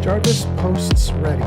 Jarvis posts ready.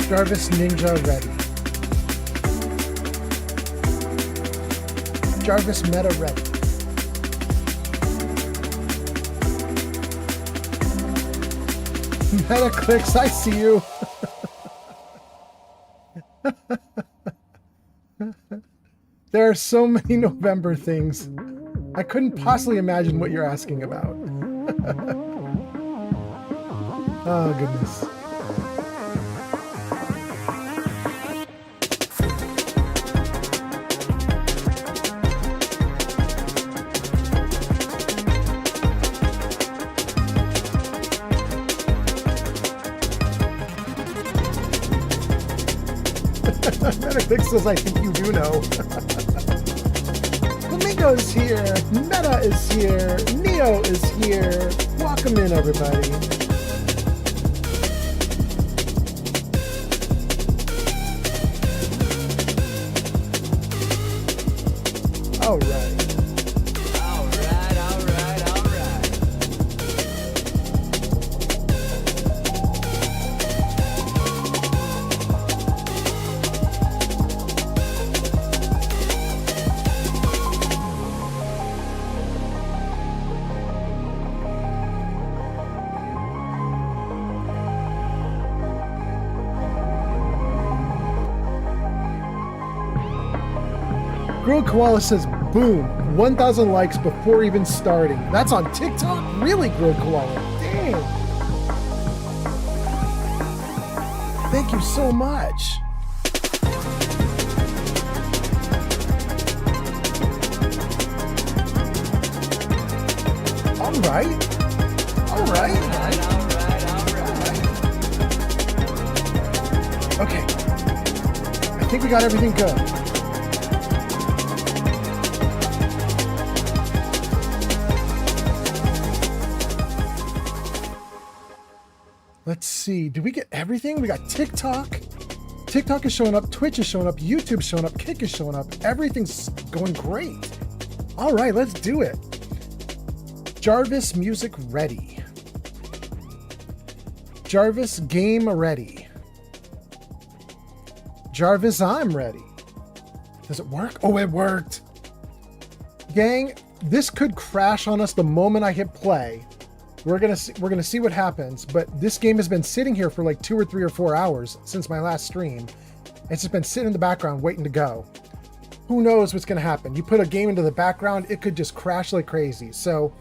Jarvis Ninja ready. Jarvis Meta ready. Meta clicks, I see you. There are so many November things. I couldn't possibly imagine what you're asking about. Oh, goodness. Metaclick says, I think you do know. Flamingo's here. Meta is here. Neo is here. Welcome in, everybody. All right. Grilled Koala says, boom, 1,000 likes before even starting. That's on TikTok? Really, Grilled Koala? Dang. Thank you so much. All right. All right. Okay. I think we got everything good. Let's see. Did we get everything? We got TikTok. TikTok is showing up. Twitch is showing up. YouTube's showing up. Kick is showing up. Everything's going great. All right, let's do it. Jarvis music ready. Jarvis game ready. Jarvis, I'm ready. Does it work? Oh, it worked. Gang, this could crash on us the moment I hit play. We're gonna see what happens, but this game has been sitting here for like 2 or 3 or 4 hours since my last stream. It's just been sitting in the background waiting to go. Who knows what's gonna happen? You put a game into the background, it could just crash like crazy. So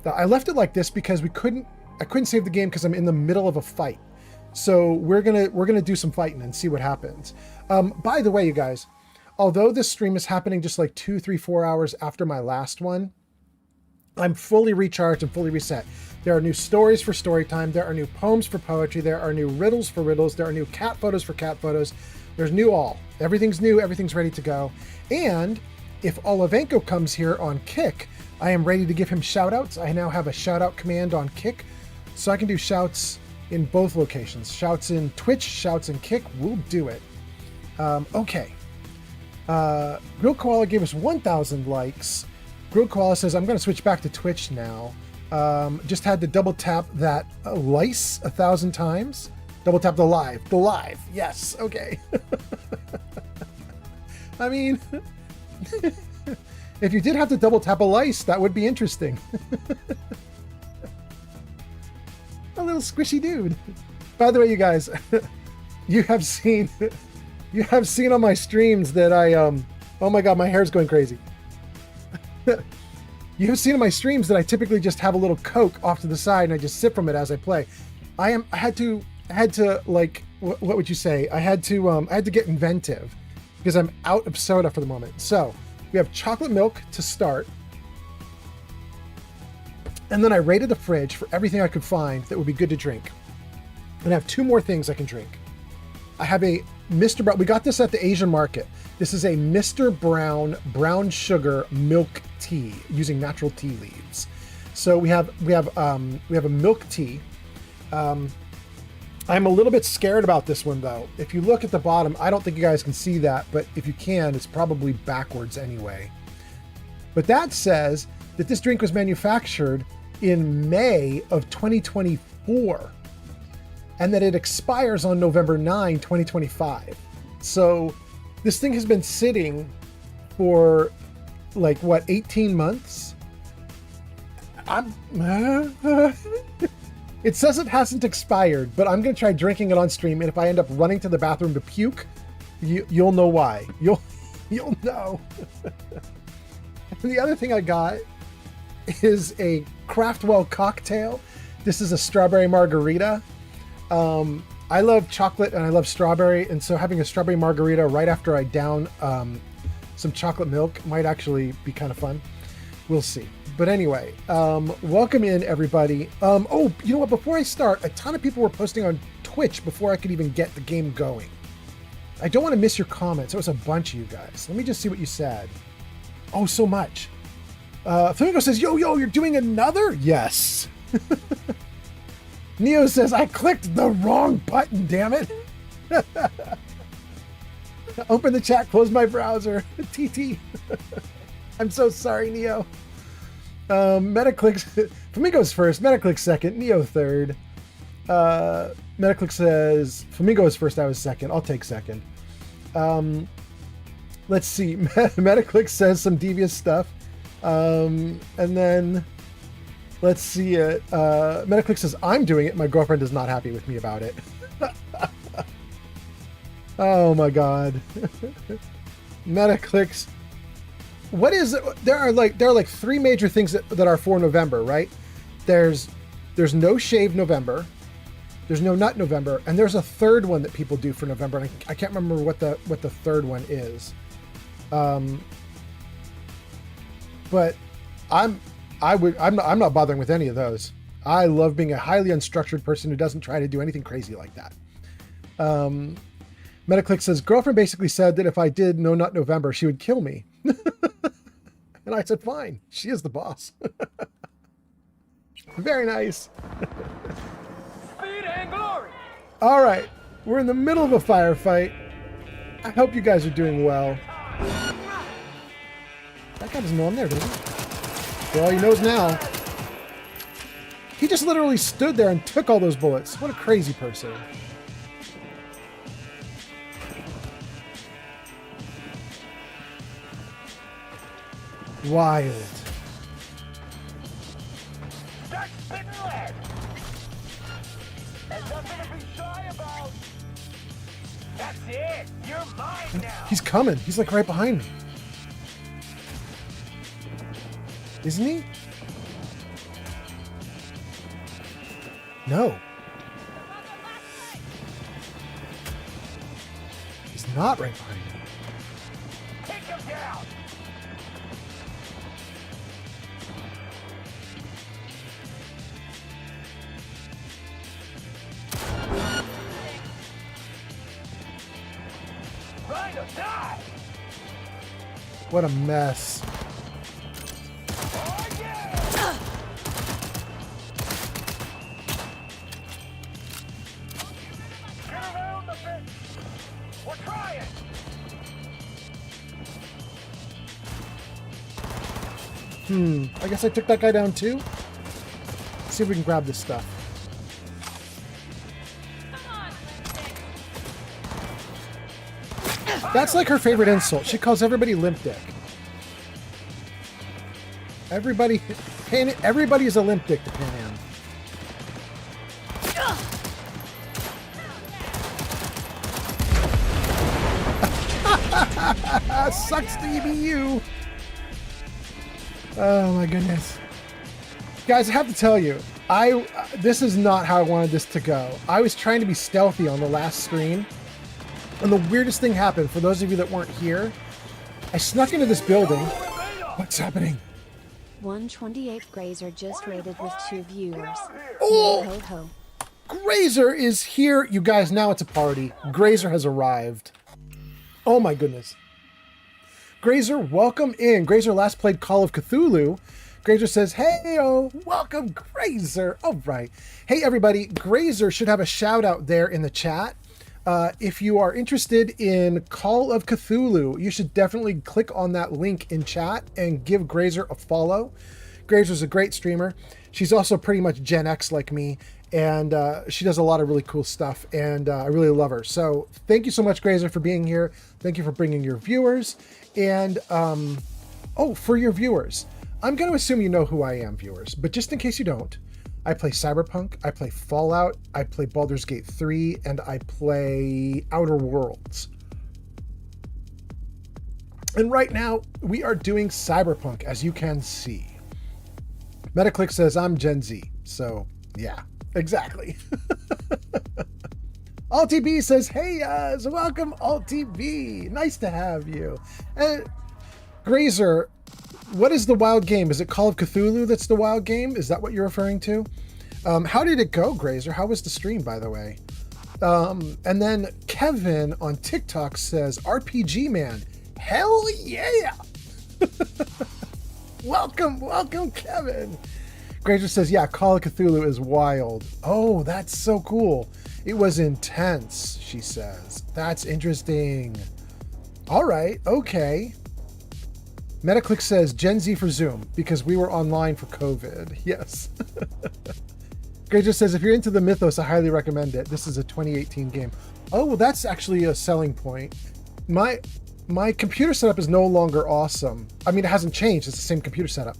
I left it like this because I couldn't save the game because I'm in the middle of a fight. So we're gonna do some fighting and see what happens. By the way, you guys, although this stream is happening just like 2, 3, 4 hours after my last one, I'm fully recharged and fully reset. There are new stories for story time. There are new poems for poetry. There are new riddles for riddles. There are new cat photos for cat photos. There's new all. Everything's new. Everything's ready to go. And if Olivenko comes here on Kick, I am ready to give him shout outs. I now have a shout out command on Kick. So I can do shouts in both locations. Shouts in Twitch, shouts in Kick. We'll do it. Okay. Grilled Koala gave us 1,000 likes. Grilled Koala says, I'm going to switch back to Twitch now. Just had to double tap that lice 1,000 times. Double tap the live. The live. Yes. Okay. I mean, if you did have to double tap a lice, that would be interesting. A little squishy dude. By the way, you guys, you have seen on my streams that oh my God, my hair's going crazy. You have seen in my streams that I typically just have a little Coke off to the side and I just sip from it as I play. I had to like, what would you say? I had to get inventive because I'm out of soda for the moment. So we have chocolate milk to start. And then I raided the fridge for everything I could find that would be good to drink. And I have 2 more things I can drink. I have a Mr. Brown. We got this at the Asian market. This is a Mr. Brown brown sugar milk tea using natural tea leaves. So we have a milk tea. I'm a little bit scared about this one though. If you look at the bottom, I don't think you guys can see that, but if you can, it's probably backwards anyway. But that says that this drink was manufactured in May of 2024 and that it expires on November 9, 2025. So this thing has been sitting for like what, 18 months? It says it hasn't expired, but I'm gonna try drinking it on stream, and if I end up running to the bathroom to puke, you'll know why. You'll know. And the other thing I got is a Craftwell cocktail. This is a strawberry margarita. I love chocolate and I love strawberry, and so having a strawberry margarita right after I down some chocolate milk might actually be kind of fun. We'll see. But anyway, welcome in everybody. Oh, you know what? Before I start, a ton of people were posting on Twitch before I could even get the game going. I don't want to miss your comments. It was a bunch of you guys. Let me just see what you said. Oh, so much. Flamingo says, yo, you're doing another? Yes. Neo says, I clicked the wrong button, damn it. Open the chat, close my browser. TT. I'm so sorry, Neo. Metaclick, Flamingo's first, Metaclick second, Neo third. Metaclick says, Flamingo is first, I was second. I'll take second. Let's see. Metaclick says some devious stuff. And then let's see it. Metaclick says, I'm doing it. My girlfriend is not happy with me about it. Oh my God. Metaclick's what is, there are like three major things that are for November, right? There's no shave November, there's no nut November, and there's a third one that people do for November, and I can't remember what the third one is. But I'm not bothering with any of those. I love being a highly unstructured person who doesn't try to do anything crazy like that. Metaclick says, girlfriend basically said that if I did No Nut November, she would kill me. And I said, fine. She is the boss. Very nice. Speed and glory. All right. We're in the middle of a firefight. I hope you guys are doing well. That guy doesn't know I'm there, does he? Well, he knows now. He just literally stood there and took all those bullets. What a crazy person. Wild. Start spitting lead. And nothing to be shy about. That's it. You're mine now. He's coming. He's like right behind me. Isn't he? No. He's not right behind me. Take him down. Rhino, die. What a mess. Oh, yeah. Get around the bit. We're trying. I guess I took that guy down too. Let's see if we can grab this stuff. That's like her favorite insult. She calls everybody limp dick. Everybody is a limp dick to Pan Am. Sucks to be you. Oh my goodness. Guys, I have to tell you, this is not how I wanted this to go. I was trying to be stealthy on the last screen, and the weirdest thing happened. For those of you that weren't here, I snuck into this building. What's happening? 128 Grazer just raided with 2 viewers. Oh! Ho ho. Grazer is here. You guys, now it's a party. Grazer has arrived. Oh my goodness. Grazer, welcome in. Grazer last played Call of Cthulhu. Grazer says, hey, oh, welcome, Grazer. All right. Hey, everybody. Grazer should have a shout out there in the chat. If you are interested in Call of Cthulhu, you should definitely click on that link in chat and give Grazer a follow. Grazer's a great streamer. She's also pretty much Gen X like me, and she does a lot of really cool stuff, and I really love her. So thank you so much, Grazer, for being here. Thank you for bringing your viewers. And, for your viewers, I'm going to assume you know who I am, viewers, but just in case you don't, I play Cyberpunk, I play Fallout, I play Baldur's Gate 3, and I play Outer Worlds. And right now, we are doing Cyberpunk, as you can see. Metaclick says I'm Gen Z, so yeah, exactly. AltB says, hey, so welcome, AltB. Nice to have you. And Grazer, what is the wild game? Is it Call of Cthulhu that's the wild game? Is that what you're referring to? How did it go, Grazer? How was the stream, by the way? And then Kevin on TikTok says, RPG Man. Hell yeah! Welcome, Kevin. Grazer says, yeah, Call of Cthulhu is wild. Oh, that's so cool. It was intense, she says. That's interesting. All right, okay. Metaclick says Gen Z for Zoom because we were online for COVID. Yes. Grazer says, if you're into the mythos, I highly recommend it. This is a 2018 game. Oh, well, that's actually a selling point. My computer setup is no longer awesome. I mean, it hasn't changed. It's the same computer setup.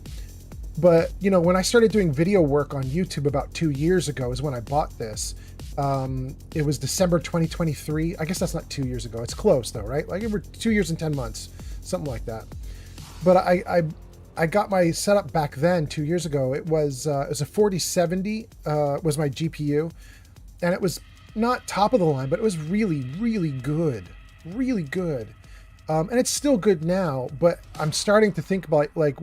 But, you know, when I started doing video work on YouTube about 2 years ago is when I bought this. It was December 2023. I guess that's not 2 years ago. It's close though, right? Like it were 2 years and 10 months, something like that. but I got my setup back then 2 years ago. It was a 4070 was my GPU, and it was not top of the line, but it was really, really good, really good. And it's still good now, but I'm starting to think about like,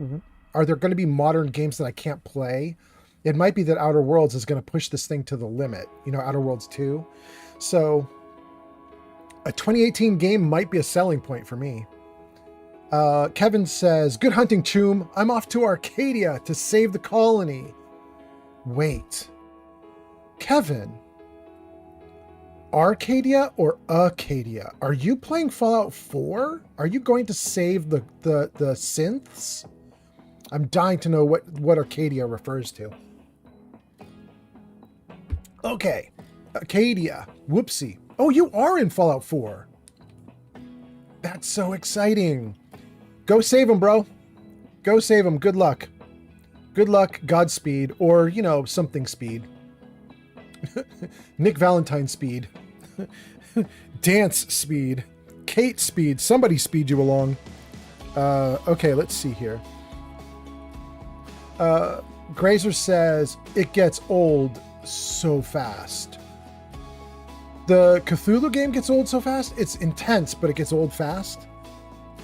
are there going to be modern games that I can't play? It might be that Outer Worlds is going to push this thing to the limit, you know, Outer Worlds 2. So a 2018 game might be a selling point for me. Kevin says, good hunting, Choom. I'm off to Arcadia to save the colony. Wait. Kevin. Arcadia or Acadia? Are you playing Fallout 4? Are you going to save the synths? I'm dying to know what Arcadia refers to. Okay. Acadia. Whoopsie. Oh, you are in Fallout 4. That's so exciting. Go save him, bro. Go save him. Good luck. Good luck, Godspeed, or, you know, something speed. Nick Valentine speed. Dance speed. Kate speed. Somebody speed you along. Okay, let's see here. Grazer says, it gets old so fast. The Cthulhu game gets old so fast? It's intense, but it gets old fast?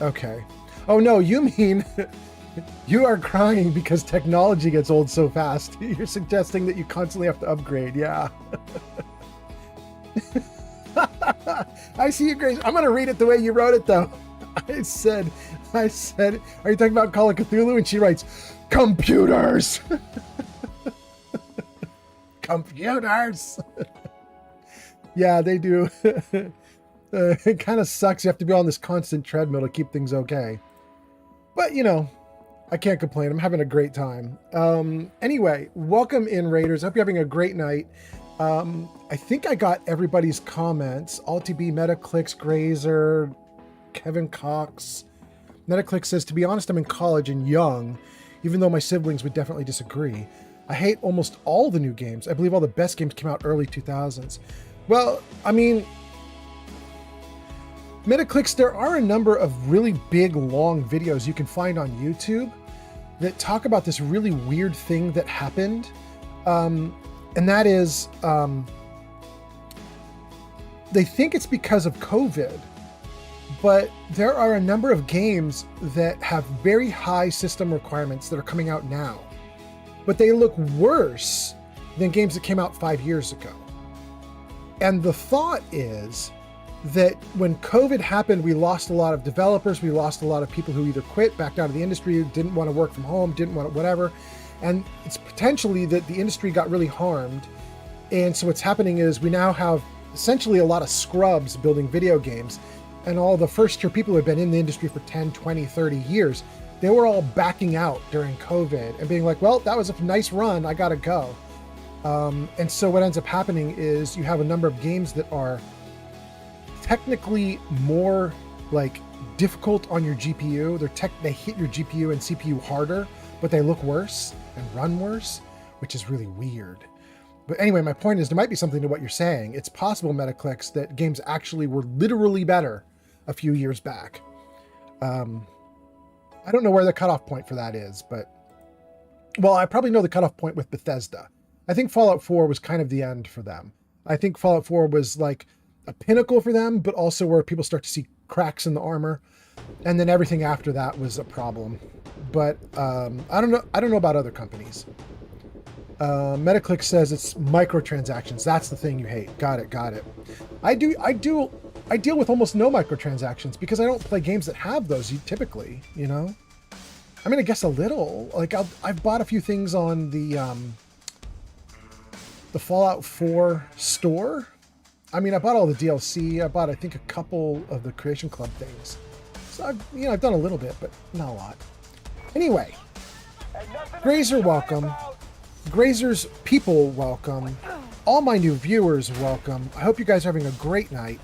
Okay. Oh no, you mean you are crying because technology gets old so fast. You're suggesting that you constantly have to upgrade. Yeah. I see you, Grace. I'm going to read it the way you wrote it, though. I said, are you talking about Call of Cthulhu? And she writes, computers. Computers. Yeah, they do. It kind of sucks. You have to be on this constant treadmill to keep things okay. But, you know, I can't complain. I'm having a great time. Anyway, welcome in, Raiders. I hope you're having a great night. I think I got everybody's comments. AltiB, Metaclicks, Grazer, Kevin Cox. Metaclick says, to be honest, I'm in college and young, even though my siblings would definitely disagree. I hate almost all the new games. I believe all the best games came out early 2000s. Well, I mean, Metaclicks, there are a number of really big, long videos you can find on YouTube that talk about this really weird thing that happened. And that is, they think it's because of COVID, but there are a number of games that have very high system requirements that are coming out now, but they look worse than games that came out 5 years ago. And the thought is that when COVID happened, we lost a lot of developers. We lost a lot of people who either quit, backed out of the industry, didn't want to work from home, didn't want to whatever. And it's potentially that the industry got really harmed. And so what's happening is we now have essentially a lot of scrubs building video games. And all the first year people who had been in the industry for 10, 20, 30 years, they were all backing out during COVID and being like, well, that was a nice run. I got to go. And so what ends up happening is you have a number of games that are technically more like difficult on your GPU. They hit your GPU and CPU harder, but they look worse and run worse, which is really weird. But anyway, my point is there might be something to what you're saying. It's possible, Metaclicks, that games actually were literally better a few years back. I don't know where the cutoff point for that is, but well, I probably know the cutoff point with Bethesda. I think Fallout 4 was kind of the end for them. I think Fallout 4 was like a pinnacle for them, but also where people start to see cracks in the armor. And then everything after that was a problem. But I don't know about other companies. Metaclick says it's microtransactions. That's the thing you hate. Got it. I deal with almost no microtransactions because I don't play games that have those typically, you know? I mean, I guess a little. Like I've bought a few things on the Fallout 4 store. I mean, I bought all the DLC. I bought, I think, a couple of the Creation Club things. So I've done a little bit, but not a lot. Anyway, Grazer, welcome. Grazer's people, welcome. All my new viewers, welcome. I hope you guys are having a great night.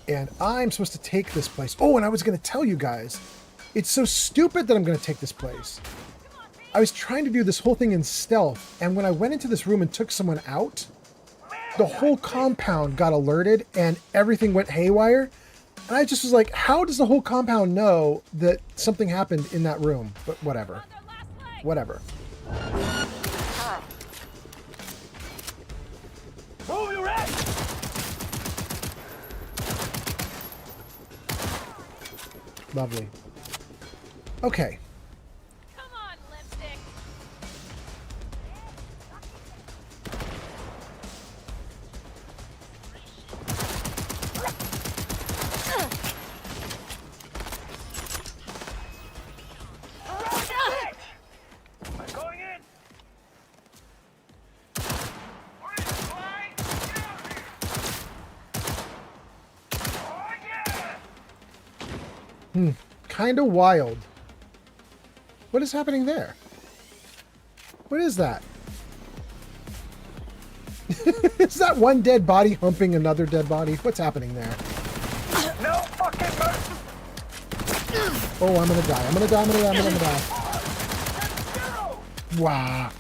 And I'm supposed to take this place. Oh, and I was going to tell you guys, it's so stupid that I'm going to take this place. I was trying to do this whole thing in stealth, and when I went into this room and took someone out, the whole compound got alerted and everything went haywire. And I just was like, how does the whole compound know that something happened in that room? But whatever. Whatever. Move your head! Lovely. Okay. Come on, lipstick. I'm going in! Kind of wild. What is happening there? What is that? Is that one dead body humping another dead body? What's happening there? No fucking mercy! Oh, I'm gonna die. I'm gonna die. I'm gonna die. I'm gonna die. Wow.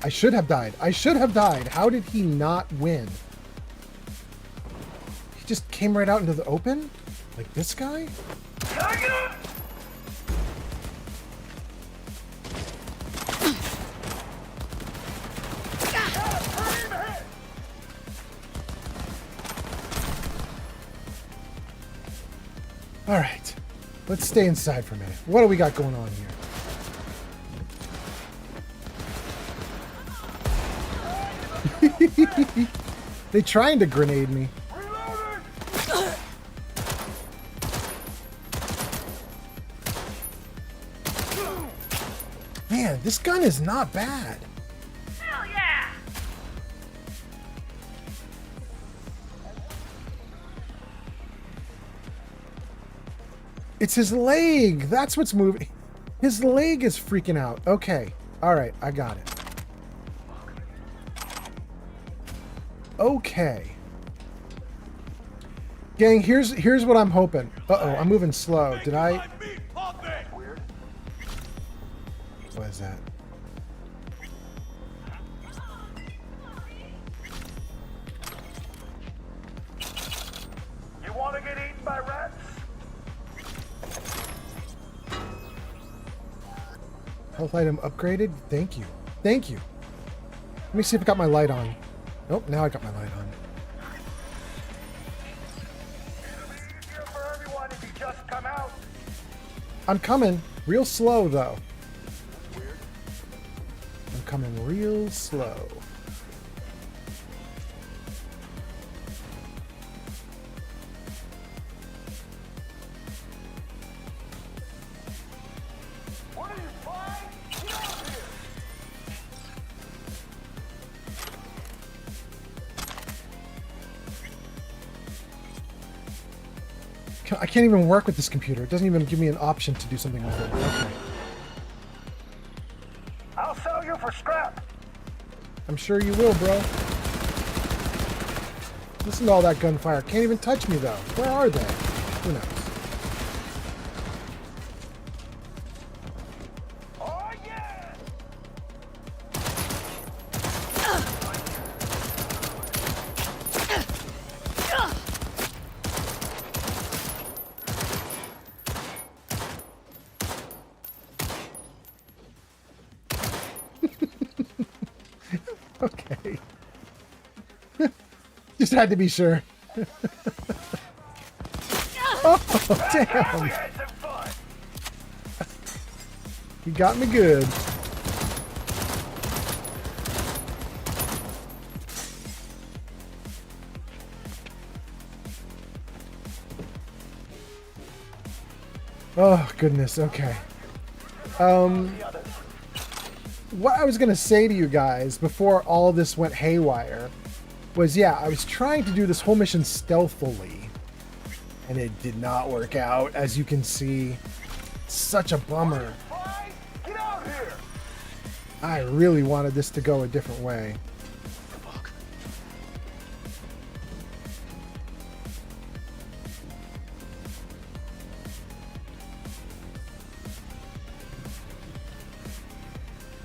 I should have died. I should have died. How did he not win? He just came right out into the open? Like this guy? All right. Let's stay inside for a minute. What do we got going on here? They trying to grenade me. Man, this gun is not bad. Hell yeah! It's his leg. That's what's moving. His leg is freaking out. Okay. All right. I got it. Okay. Gang, here's what I'm hoping. Uh-oh, I'm moving slow. Did I? What is that? You want to get eaten by rats? Health item upgraded? Thank you. Thank you. Let me see if I got my light on. Nope, now I got my light on. It'll be easier for everyone if you just come out. I'm coming. Real slow, though. I'm coming real slow. What are you, flying? Get out here! I can't even work with this computer. It doesn't even give me an option to do something with it. Okay. I'll sell you for scrap. I'm sure you will, bro. Listen to all that gunfire. Can't even touch me, though. Where are they? Who knows? Oh, yeah! Okay. Just had to be sure. Oh, damn. We had some fun. You got me good. Oh, goodness. Okay. What I was going to say to you guys before all this went haywire was, yeah, I was trying to do this whole mission stealthily, and it did not work out, as you can see. Such a bummer. Fly? Get out here! I really wanted this to go a different way.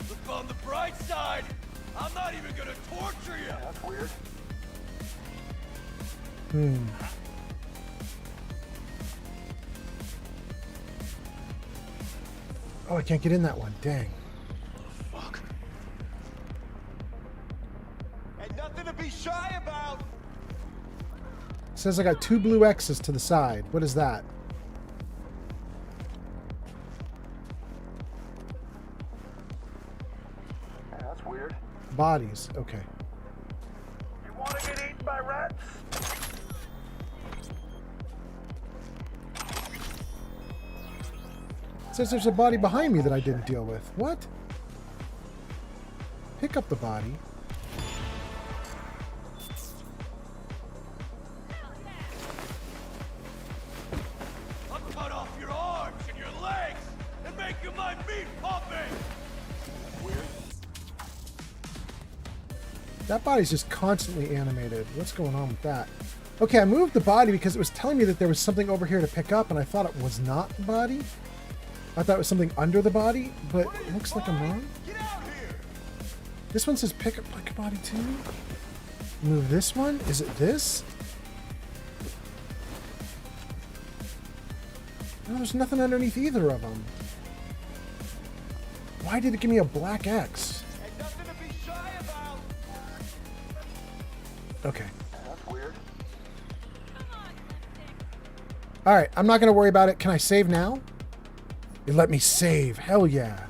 Look on the bright side. I'm not even gonna torture you. That's weird. Oh, I can't get in that one. Dang. Fuck. And nothing to be shy about. It says I got 2 blue X's to the side. What is that? That's weird. Bodies. Okay. You want to get eaten by rats? It says there's a body behind me that I didn't deal with. What? Pick up the body. I'll cut off your arms and your legs and make you my meat puppet! Weird. That body's just constantly animated. What's going on with that? Okay, I moved the body because it was telling me that there was something over here to pick up, and I thought it was not the body. I thought it was something under the body, but it looks like I'm wrong. Get out here! This one says pick up body too. Move this one. Is it this? No, there's nothing underneath either of them. Why did it give me a black X? And nothing to be shy about. Okay. That's weird. All right, I'm not going to worry about it. Can I save now? It let me save. Hell yeah.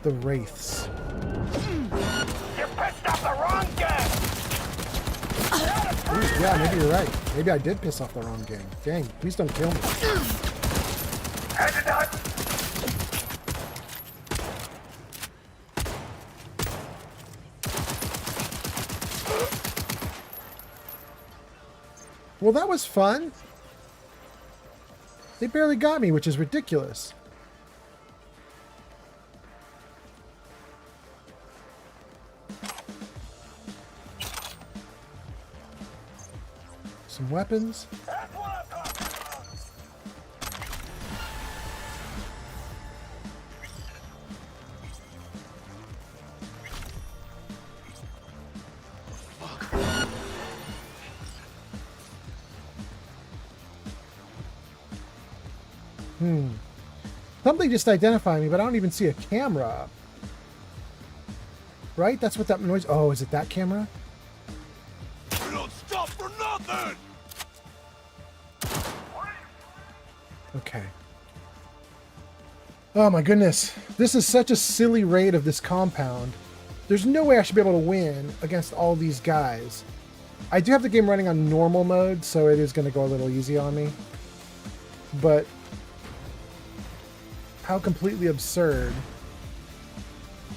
The Wraiths. You pissed off the wrong gang! Ooh, yeah, maybe you're right. Maybe I did piss off the wrong gang. Dang, please don't kill me. Head it up! Well, that was fun. They barely got me, which is ridiculous. Some weapons. That's what I'm talking about! Something just identified me, but I don't even see a camera up. Right? That's what that noise... Oh, is it that camera? You don't stop for nothing! Okay. Oh my goodness. This is such a silly raid of this compound. There's no way I should be able to win against all these guys. I do have the game running on normal mode, so it is going to go a little easy on me. But how completely absurd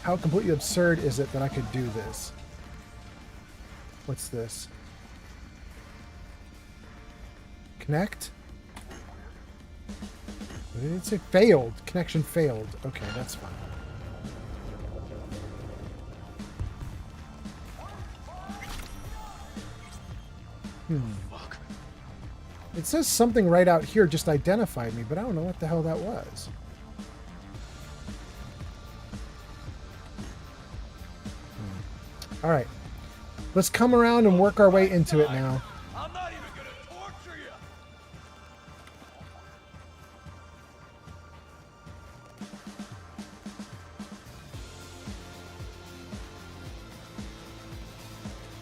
is it that I could do this? What's this? Connect? What did it say? Failed. Connection failed. Okay, that's fine. Fuck. It says something right out here just identified me, but I don't know what the hell that was. All right. Let's come around and work our way into it now. I'm not even gonna torture you!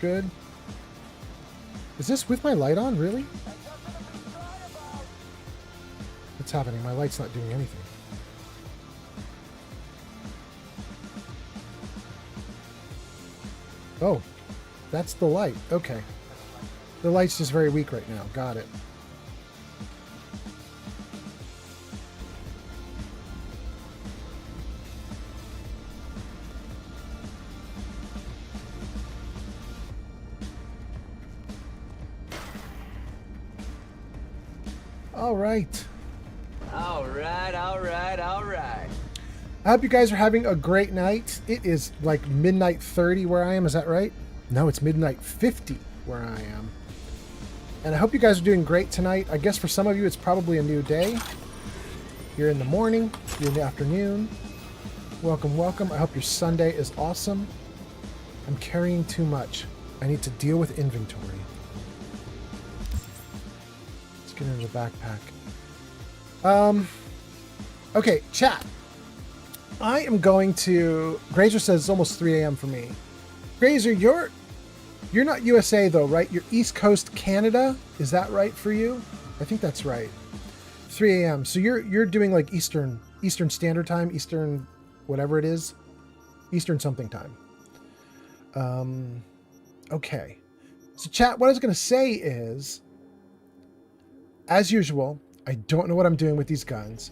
Good. Is this with my light on, really? What's happening? My light's not doing anything. Oh, that's the light. Okay. The light's just very weak right now. Got it. All right. All right. I hope you guys are having a great night. It is like midnight 30 where I am. Is that right? No, it's midnight 50 where I am. And I hope you guys are doing great tonight. I guess for some of you, it's probably a new day. You're in the morning. You're in the afternoon. Welcome, welcome. I hope your Sunday is awesome. I'm carrying too much. I need to deal with inventory. Let's get into the backpack. Okay, chat. I am going to... Grazer says it's almost 3 a.m. for me. Grazer, you're not USA though, right? You're East Coast Canada. Is that right for you? I think that's right. 3 a.m. So you're doing like Eastern Standard Time, Eastern whatever it is, Eastern something time. Okay. So chat, what I was going to say is, as usual, I don't know what I'm doing with these guns,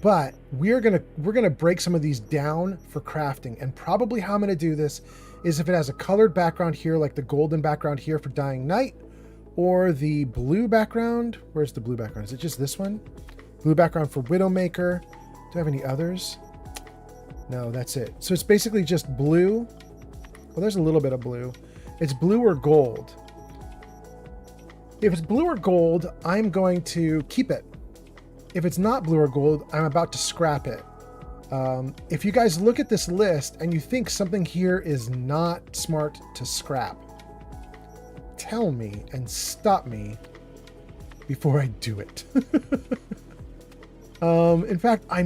but we're gonna break some of these down for crafting. And probably how I'm gonna do this is if it has a colored background here, like the golden background here for Dying Night, or the blue background. Where's the blue background? Is it just this one? Blue background for Widowmaker. Do I have any others? No, that's it. So it's basically just blue. Well, there's a little bit of blue. It's blue or gold. If it's blue or gold, I'm going to keep it. If it's not blue or gold, I'm about to scrap it. If you guys look at this list and you think something here is not smart to scrap, tell me and stop me before I do it. In fact, I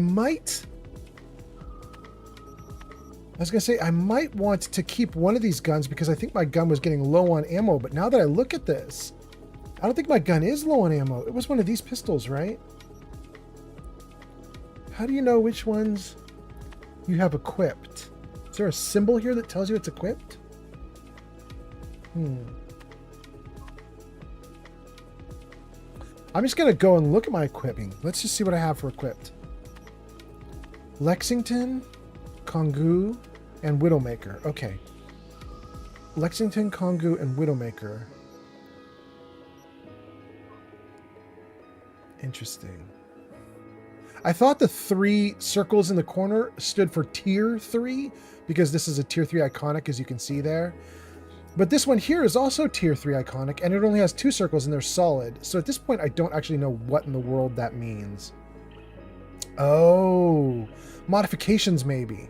was going to say, I might want to keep one of these guns because I think my gun was getting low on ammo. But now that I look at this, I don't think my gun is low on ammo. It was one of these pistols, right? How do you know which ones you have equipped? Is there a symbol here that tells you it's equipped? I'm just going to go and look at my equipping. Let's just see what I have for equipped. Lexington, Kongu, and Widowmaker. Okay. Lexington, Kongu, and Widowmaker. Interesting. I thought the 3 circles in the corner stood for tier 3 because this is a tier 3 iconic, as you can see there. But this one here is also tier 3 iconic, and it only has 2 circles and they're solid. So at this point, I don't actually know what in the world that means. Oh, modifications maybe.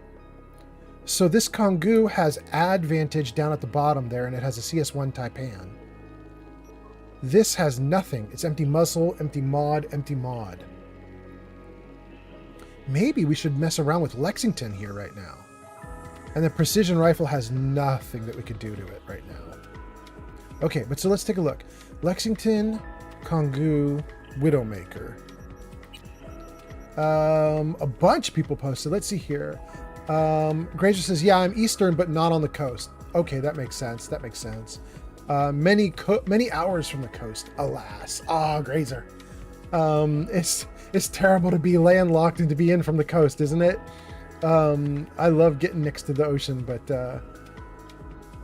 So this Kongu has advantage down at the bottom there, and it has a CS1 Taipan. This has nothing. It's empty muzzle, empty mod, empty mod. Maybe we should mess around with Lexington here right now. And the precision rifle has nothing that we could do to it right now. Okay, but so let's take a look. Lexington, Kongu, Widowmaker. A bunch of people posted. Let's see here. Grazer says, yeah, I'm Eastern, but not on the coast. Okay, that makes sense. That makes sense. Many hours from the coast, alas. Ah, Grazer. It's terrible to be landlocked and to be in from the coast, isn't it? I love getting next to the ocean, but I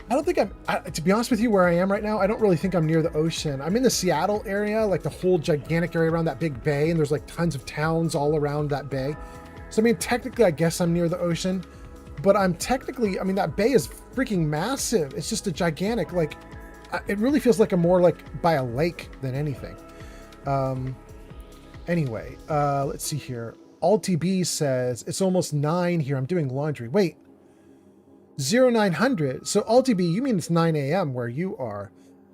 don't think to be honest with you, where I am right now, I don't really think I'm near the ocean. I'm in the Seattle area, like the whole gigantic area around that big bay, and there's like tons of towns all around that bay. So I mean, technically, I guess I'm near the ocean, but I mean, that bay is freaking massive. It's just a gigantic, like, it really feels like I'm more like by a lake than anything. Anyway, let's see here. AltB says, it's almost 9 here. I'm doing laundry. Wait, 0900. So AltB, you mean it's 9 a.m. where you are.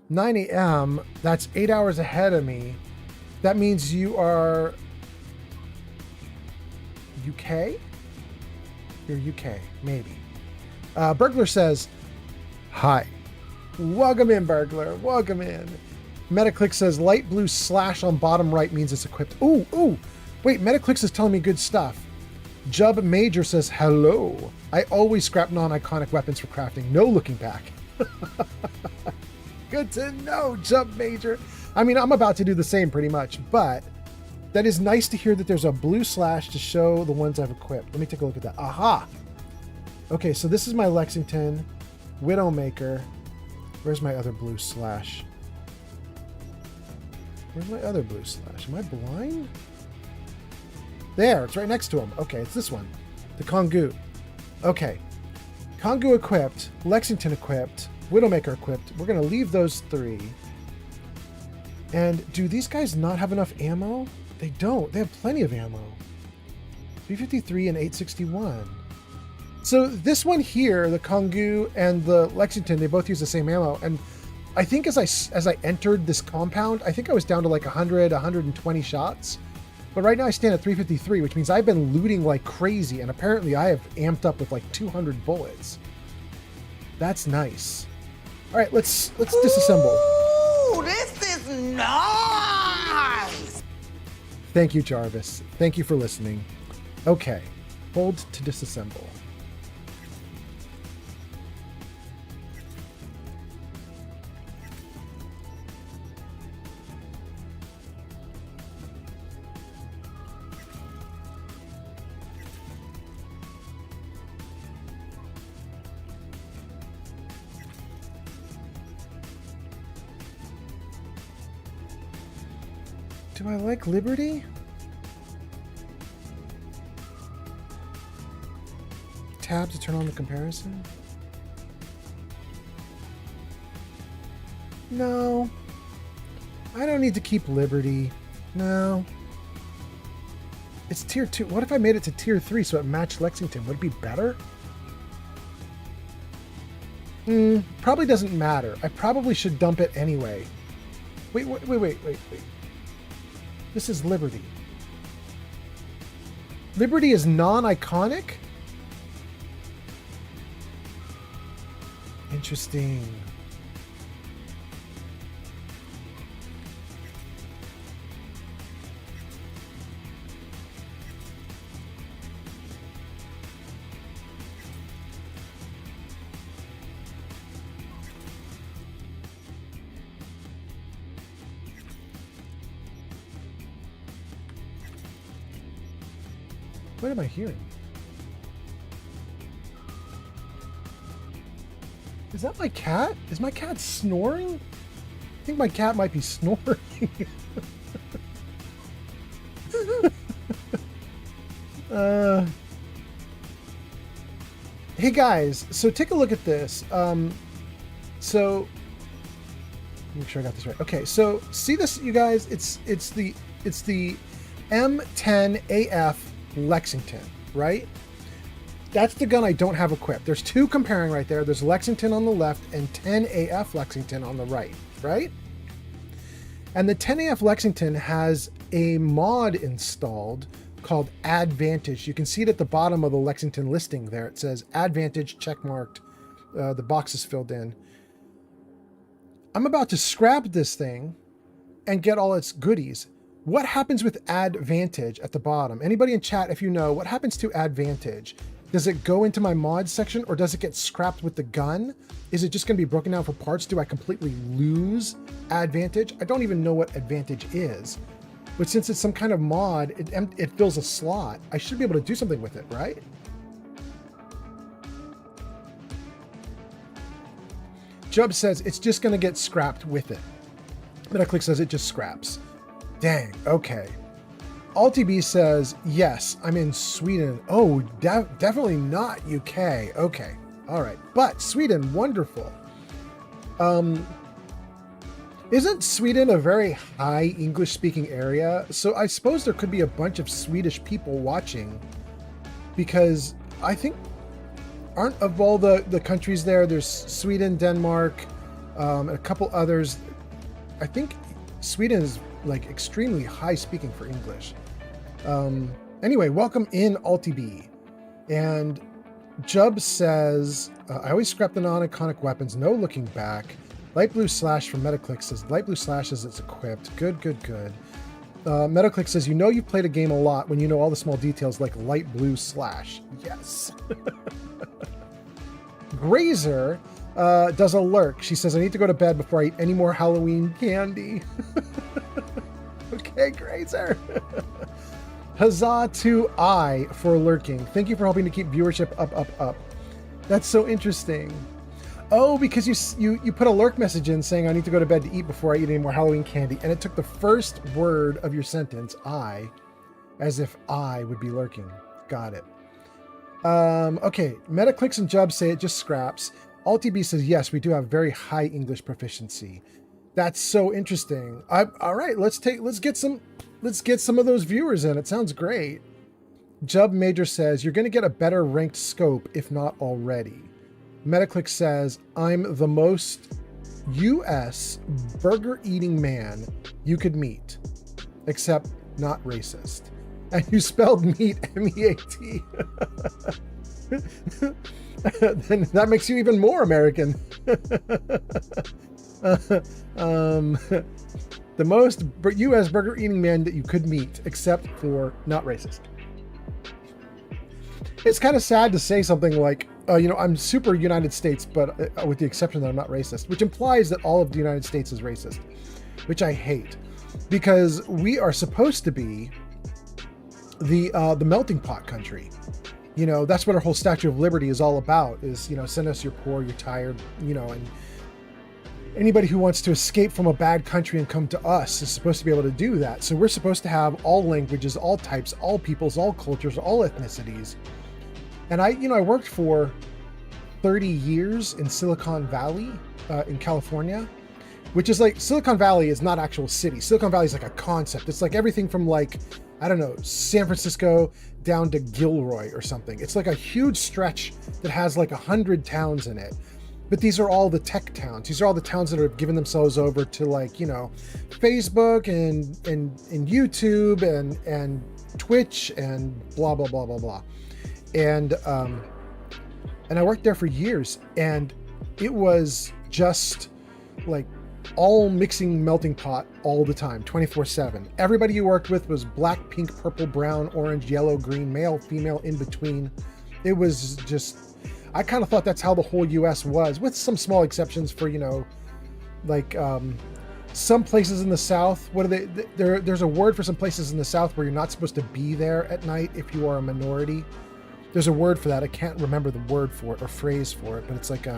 9 a.m., that's 8 hours ahead of me. That means you are UK? You're UK, maybe. Burglar says, hi. Welcome in, Burglar. Welcome in. Metaclick says light blue slash on bottom right means it's equipped. Ooh. Wait, Metaclicks is telling me good stuff. Jub Major says, hello. I always scrap non-iconic weapons for crafting. No looking back. Good to know, Jub Major. I mean, I'm about to do the same pretty much, but that is nice to hear that there's a blue slash to show the ones I've equipped. Let me take a look at that. Aha. Okay, so this is my Lexington, Widowmaker. Where's my other blue slash? Where's my other blue slash? Am I blind? There, it's right next to him. Okay, it's this one. The Kongu. Okay. Kongu equipped, Lexington equipped, Widowmaker equipped. We're going to leave those 3. And do these guys not have enough ammo? They don't. They have plenty of ammo. 353 and 861. So this one here, the Kongu and the Lexington, they both use the same ammo. And I think as I entered this compound, I think I was down to like 100, 120 shots. But right now I stand at 353, which means I've been looting like crazy, and apparently I have amped up with like 200 bullets. That's nice. All right, let's disassemble. Ooh, this is nice! Thank you, Jarvis. Thank you for listening. Okay, hold to disassemble. Do I like Liberty? Tab to turn on the comparison? No. I don't need to keep Liberty. No. It's tier 2. What if I made it to tier 3 so it matched Lexington? Would it be better? Probably doesn't matter. I probably should dump it anyway. Wait. This is Liberty. Liberty is non-iconic? Interesting. What am I hearing? Is that my cat? Is my cat snoring? I think my cat might be snoring. Hey guys, so take a look at this. So make sure I got this right. Okay, so see this, you guys? It's the M10AF Lexington, right? That's the gun I don't have equipped. There's two comparing right there. There's Lexington on the left and 10AF Lexington on the right, right? And the 10AF Lexington has a mod installed called Advantage. You can see it at the bottom of the Lexington listing there. It says Advantage checkmarked. The box is filled in. I'm about to scrap this thing and get all its goodies. What happens with Advantage at the bottom? Anybody in chat, if you know, what happens to Advantage? Does it go into my mod section or does it get scrapped with the gun? Is it just going to be broken down for parts? Do I completely lose Advantage? I don't even know what Advantage is. But since it's some kind of mod, it fills a slot. I should be able to do something with it, right? Jub says it's just going to get scrapped with it. Metaclick says it just scraps. Dang, okay. AltiB says, yes, I'm in Sweden. Oh, definitely not UK. Okay, all right. But Sweden, wonderful. Isn't Sweden a very high English-speaking area? So I suppose there could be a bunch of Swedish people watching because I think, aren't of all the countries there, there's Sweden, Denmark, and a couple others. I think Sweden is like extremely high speaking for English. Anyway, welcome in AltiB. And Jub says, I always scrap the non-iconic weapons, no looking back. Light Blue Slash from Metaclick says, Light Blue Slash says it's equipped. Good, good, good. Metaclick says, you know you've played a game a lot when you know all the small details like Light Blue Slash. Yes. Grazer does a lurk. She says, I need to go to bed before I eat any more Halloween candy. Okay, Grazer. Huzzah to I for lurking. Thank you for helping to keep viewership up. That's so interesting. Oh, because you put a lurk message in saying I need to go to bed to eat before I eat any more Halloween candy, and it took the first word of your sentence, I, as if I would be lurking. Got it. Okay, Metaclicks and Jub say it just scraps. AltiB says, yes, we do have very high English proficiency. That's so interesting. All right, let's get some of those viewers in. It sounds great. Jub Major says, you're going to get a better ranked scope, if not already. Metaclick says, I'm the most US burger-eating man you could meet. Except not racist. And you spelled meat M-E-A-T. Then that makes you even more American. The most U.S. burger eating man that you could meet, except for not racist. It's kind of sad to say something like, I'm super United States, but with the exception that I'm not racist, which implies that all of the United States is racist, which I hate, because we are supposed to be the melting pot country. That's what our whole Statue of Liberty is all about, is, send us your poor, you're tired, and anybody who wants to escape from a bad country and come to us is supposed to be able to do that. So we're supposed to have all languages, all types, all peoples, all cultures, all ethnicities. And I worked for 30 years in Silicon Valley, in California, which is like, Silicon Valley is not actual city. Silicon Valley is like a concept. It's like everything from like, I don't know, San Francisco down to Gilroy or something. It's like a huge stretch that has like 100 towns in it. But these are all the tech towns. These are all the towns that are giving themselves over to like, Facebook and YouTube and Twitch and blah, blah, blah, blah, blah. And I worked there for years, and it was just like all mixing melting pot all the time, 24/7. Everybody you worked with was black, pink, purple, brown, orange, yellow, green, male, female, in between. It was just, I kind of thought that's how the whole US was, with some small exceptions for, like some places in the South. What are they? There's a word for some places in the South where you're not supposed to be there at night if you are a minority. There's a word for that. I can't remember the word for it or phrase for it, but it's like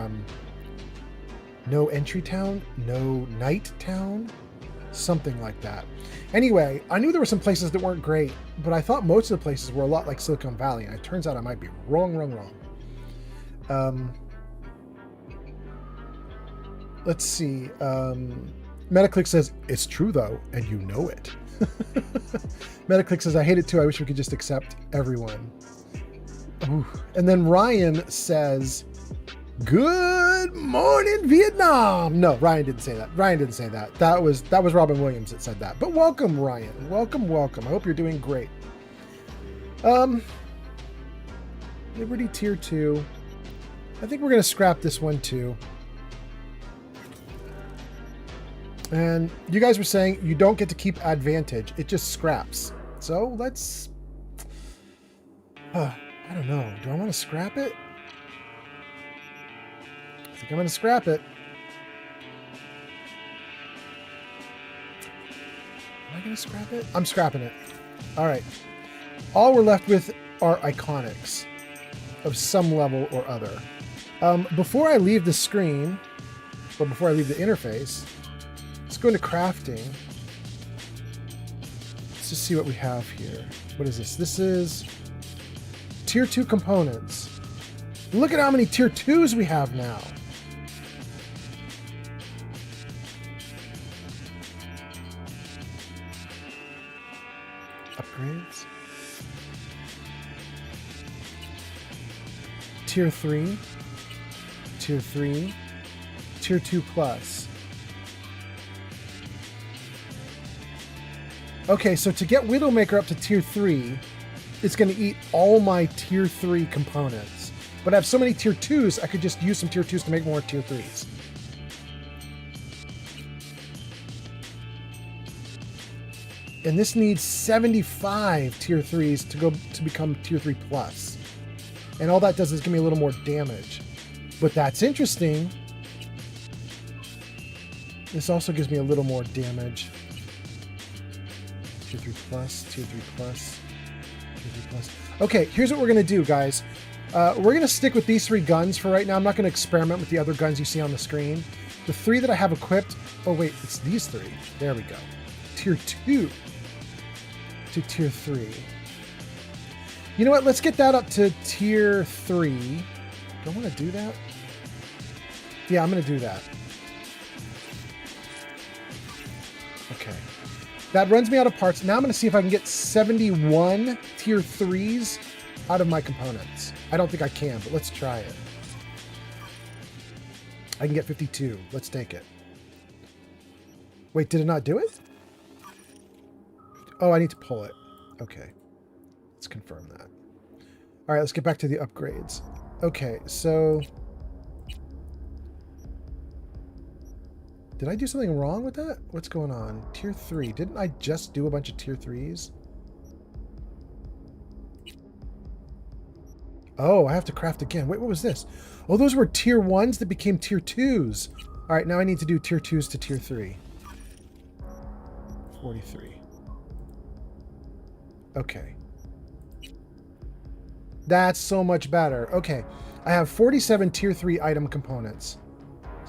no entry town, no night town, something like that. Anyway, I knew there were some places that weren't great, but I thought most of the places were a lot like Silicon Valley, and it turns out I might be wrong. Let's see. Metaclick says, it's true though, and you know it. Metaclick says, I hate it too. I wish we could just accept everyone. Ooh. And then Ryan says, good morning, Vietnam. No, Ryan didn't say that. That was Robin Williams that said that. But welcome, Ryan. Welcome. I hope you're doing great. Liberty Tier 2. I think we're going to scrap this one too. And you guys were saying you don't get to keep advantage. It just scraps. So let's... I don't know. Do I want to scrap it? I think I'm going to scrap it. Am I going to scrap it? I'm scrapping it. All right. All we're left with are iconics of some level or other. Before I leave the screen, or before I leave the interface, let's go into crafting. Let's just see what we have here. What is this? This is Tier 2 components. Look at how many Tier 2s we have now. Upgrades. Tier 3. Tier 3. Tier 2 plus. Okay, so to get Widowmaker up to Tier 3, it's going to eat all my Tier 3 components. But I have so many Tier 2s, I could just use some Tier 2s to make more Tier 3s. And this needs 75 Tier 3s to become Tier 3 plus. And all that does is give me a little more damage. But that's interesting. This also gives me a little more damage. Tier 3 plus, Tier 3 plus, Tier 3 plus. Okay, here's what we're going to do, guys. We're going to stick with these 3 guns for right now. I'm not going to experiment with the other guns you see on the screen. The 3 that I have equipped... Oh, wait, it's these 3. There we go. Tier 2 to Tier 3. You know what? Let's get that up to Tier 3. Do I want to do that? Yeah, I'm going to do that. Okay. That runs me out of parts. Now I'm going to see if I can get 71 Tier 3s out of my components. I don't think I can, but let's try it. I can get 52. Let's take it. Wait, did it not do it? Oh, I need to pull it. Okay. Let's confirm that. All right, let's get back to the upgrades. Okay, so... Did I do something wrong with that? What's going on? Tier 3. Didn't I just do a bunch of tier 3s? Oh, I have to craft again. Wait, what was this? Oh, those were tier 1s that became tier 2s. All right, now I need to do tier 2s to tier 3. 43. Okay. That's so much better. Okay. I have 47 tier 3 item components.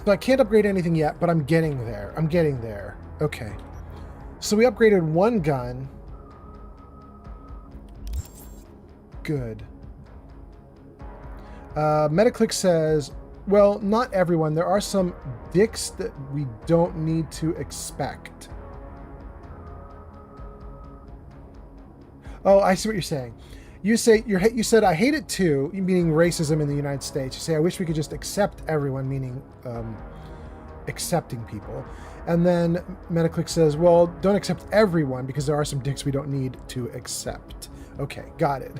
So I can't upgrade anything yet, but I'm getting there. I'm getting there. Okay. So we upgraded one gun. Good. Metaclick says, well, not everyone. There are some dicks that we don't need to expect. Oh, I see what you're saying. You say you said I hate it too, meaning racism in the United States. You say I wish we could just accept everyone, meaning accepting people. And then Metaclick says, well, don't accept everyone because there are some dicks we don't need to accept. Okay, got it.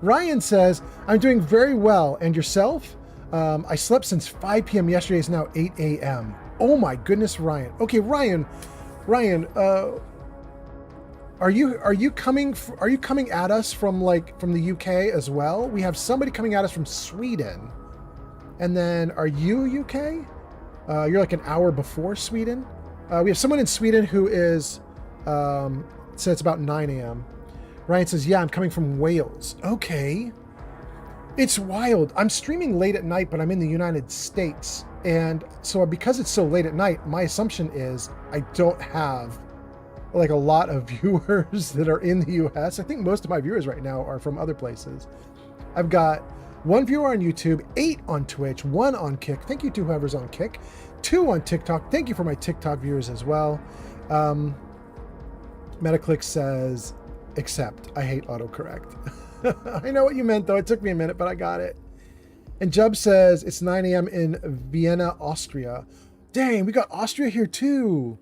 Ryan says, I'm doing very well. And yourself? I slept since 5 p.m. yesterday. It's now 8 a.m. Oh my goodness, Ryan. Okay, Ryan, are you coming at us from the UK as well? We have somebody coming at us from Sweden. And then are you UK? You're like an hour before Sweden. We have someone in Sweden who is says it's about 9 a.m. Ryan says, yeah, I'm coming from Wales. Okay. It's wild. I'm streaming late at night, but I'm in the United States. And so because it's so late at night, my assumption is I don't have like a lot of viewers that are in the US. I think most of my viewers right now are from other places. I've got 1 viewer on YouTube, 8 on Twitch, 1 on Kick. Thank you to whoever's on Kick. 2 on TikTok. Thank you for my TikTok viewers as well. Metaclick says, accept. I hate autocorrect. I know what you meant though. It took me a minute, but I got it. And Jub says it's 9 a.m. in Vienna, Austria. Dang, we got Austria here too.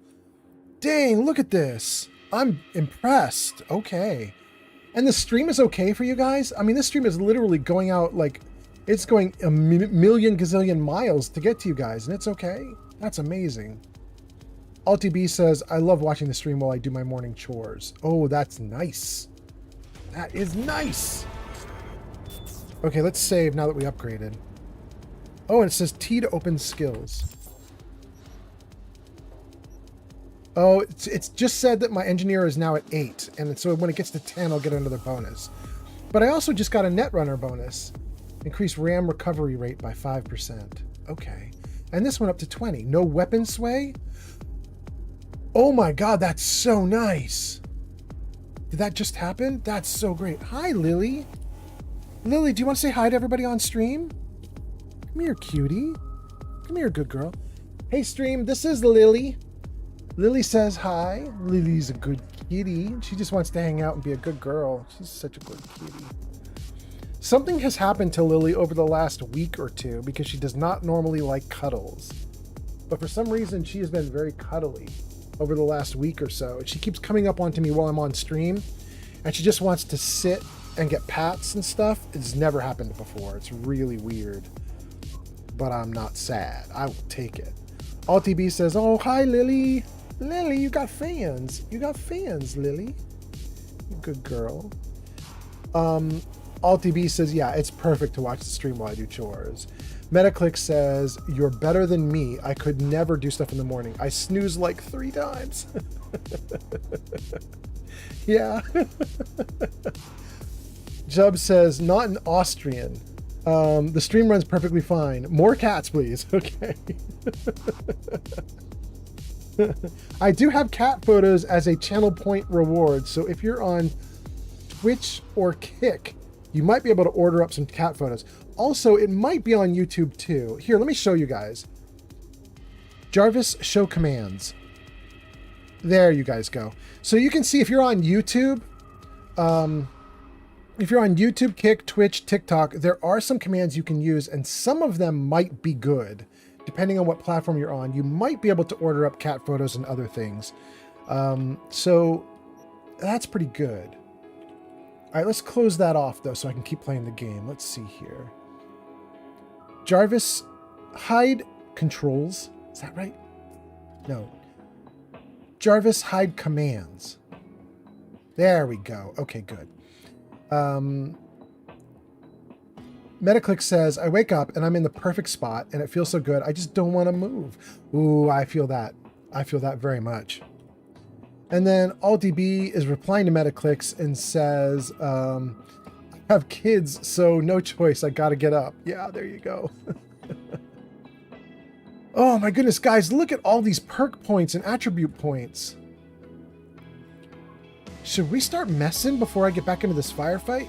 Dang, look at this. I'm impressed. Okay. And the stream is okay for you guys? I mean, this stream is literally going out like it's going a million gazillion miles to get to you guys, and it's okay. That's amazing. AltiB says, I love watching the stream while I do my morning chores. Oh, that's nice. That is nice. Okay, let's save now that we upgraded. Oh, and it says T to open skills. Oh, it's just said that my engineer is now at 8, and so when it gets to 10, I'll get another bonus. But I also just got a Netrunner bonus. Increase RAM recovery rate by 5%. Okay. And this one up to 20. No weapon sway? Oh my god, that's so nice. Did that just happen? That's so great. Hi, Lily. Lily, do you want to say hi to everybody on stream? Come here, cutie. Come here, good girl. Hey, stream, this is Lily. Lily says hi. Lily's a good kitty. She just wants to hang out and be a good girl. She's such a good kitty. Something has happened to Lily over the last week or two because she does not normally like cuddles. But for some reason, she has been very cuddly over the last week or so. She keeps coming up onto me while I'm on stream, and she just wants to sit and get pats and stuff. It's never happened before. It's really weird. But I'm not sad. I will take it. AltiB says, oh, hi, Lily. Lily, you got fans. You got fans, Lily. Good girl. AltiB says, yeah, it's perfect to watch the stream while I do chores. Metaclick says, you're better than me. I could never do stuff in the morning. I snooze like 3 times. Yeah. Jub says, not an Austrian. The stream runs perfectly fine. More cats, please. Okay. I do have cat photos as a channel point reward. So if you're on Twitch or Kick, you might be able to order up some cat photos. Also, it might be on YouTube too. Here, let me show you guys. Jarvis, show commands. There you guys go. So you can see if you're on YouTube, Kick, Twitch, TikTok, there are some commands you can use, and some of them might be good. Depending on what platform you're on, you might be able to order up cat photos and other things. So that's pretty good. All right, let's close that off though so I can keep playing the game. Let's see here. Jarvis hide controls. Is that right? No. Jarvis hide commands. There we go. Okay, good. Metaclick says, I wake up and I'm in the perfect spot and it feels so good. I just don't want to move. Ooh, I feel that. I feel that very much. And then AllDB is replying to Metaclicks and says, I have kids, so no choice. I got to get up. Yeah, there you go. Oh my goodness, guys, look at all these perk points and attribute points. Should we start messing before I get back into this firefight?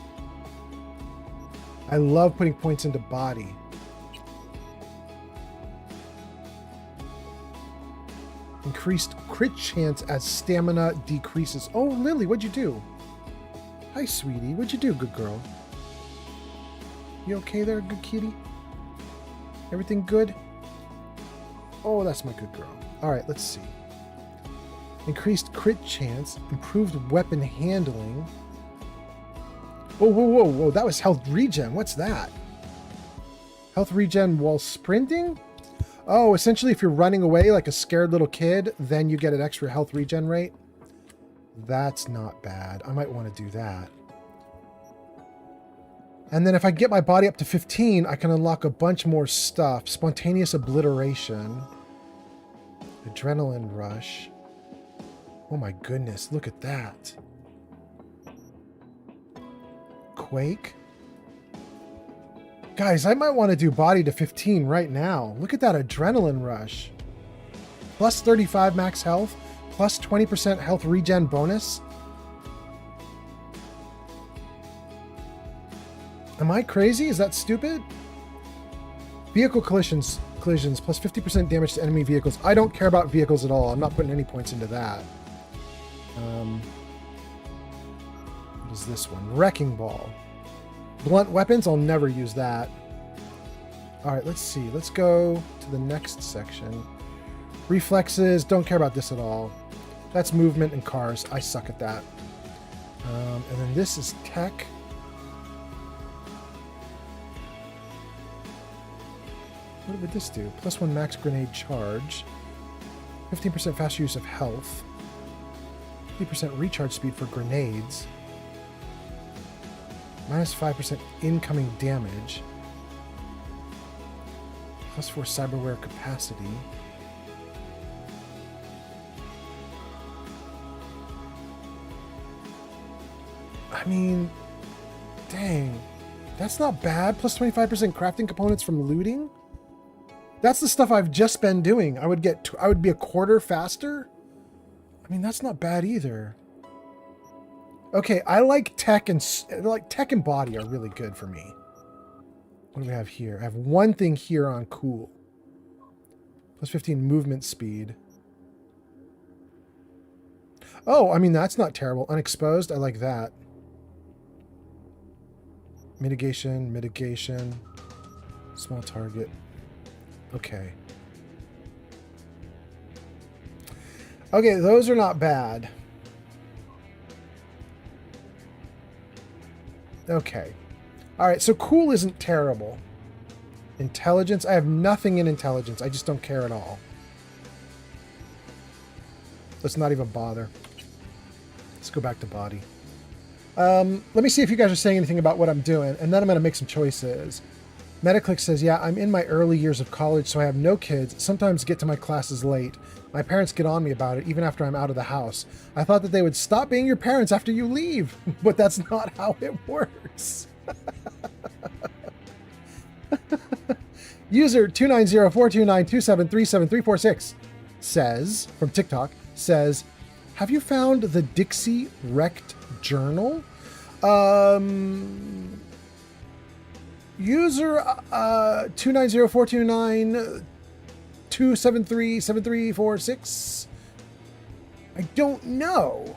I love putting points into body. Increased crit chance as stamina decreases. Oh, Lily, what'd you do? Hi, sweetie. What'd you do, good girl? You okay there, good kitty? Everything good? Oh, that's my good girl. All right, let's see. Increased crit chance, improved weapon handling. Whoa, whoa, whoa, whoa. That was health regen. What's that? Health regen while sprinting? Oh, essentially if you're running away like a scared little kid, then you get an extra health regen rate. That's not bad. I might want to do that. And then if I get my body up to 15, I can unlock a bunch more stuff. Spontaneous obliteration. Adrenaline rush. Oh my goodness, look at that. Quake. Guys, I might want to do body to 15 right now. Look at that adrenaline rush. Plus 35 max health, plus 20% health regen bonus. Am I crazy? Is that stupid? Vehicle collisions plus 50% damage to enemy vehicles. I don't care about vehicles at all. I'm not putting any points into that. What is this one? Wrecking ball. Blunt weapons, I'll never use that. All right, let's see. Let's go to the next section. Reflexes, don't care about this at all. That's movement and cars. I suck at that. And then this is tech. What would this do? Plus 1 max grenade charge. 15% faster use of health. 50% recharge speed for grenades. Minus 5% incoming damage. Plus 4 cyberware capacity. I mean, dang. That's not bad. Plus 25% crafting components from looting. That's the stuff I've just been doing. I would be a quarter faster. I mean, that's not bad either. Okay, I like tech and body are really good for me. What do we have here? I have one thing here on cool. Plus 15 movement speed. Oh, I mean, that's not terrible. Unexposed, I like that. Mitigation. Small target. Okay. Okay, those are not bad. Okay. All right, so cool isn't terrible. Intelligence, I have nothing in intelligence. I just don't care at all. Let's not even bother. Let's go back to body. Let me see if you guys are saying anything about what I'm doing, and then I'm going to make some choices. Metaclick says, yeah, I'm in my early years of college, so I have no kids. Sometimes get to my classes late. My parents get on me about it, even after I'm out of the house. I thought that they would stop being your parents after you leave, but that's not how it works. User 290-429-2737346 says, from TikTok, says, have you found the Dixie Wrecked Journal? User 290-429-2737346. I don't know.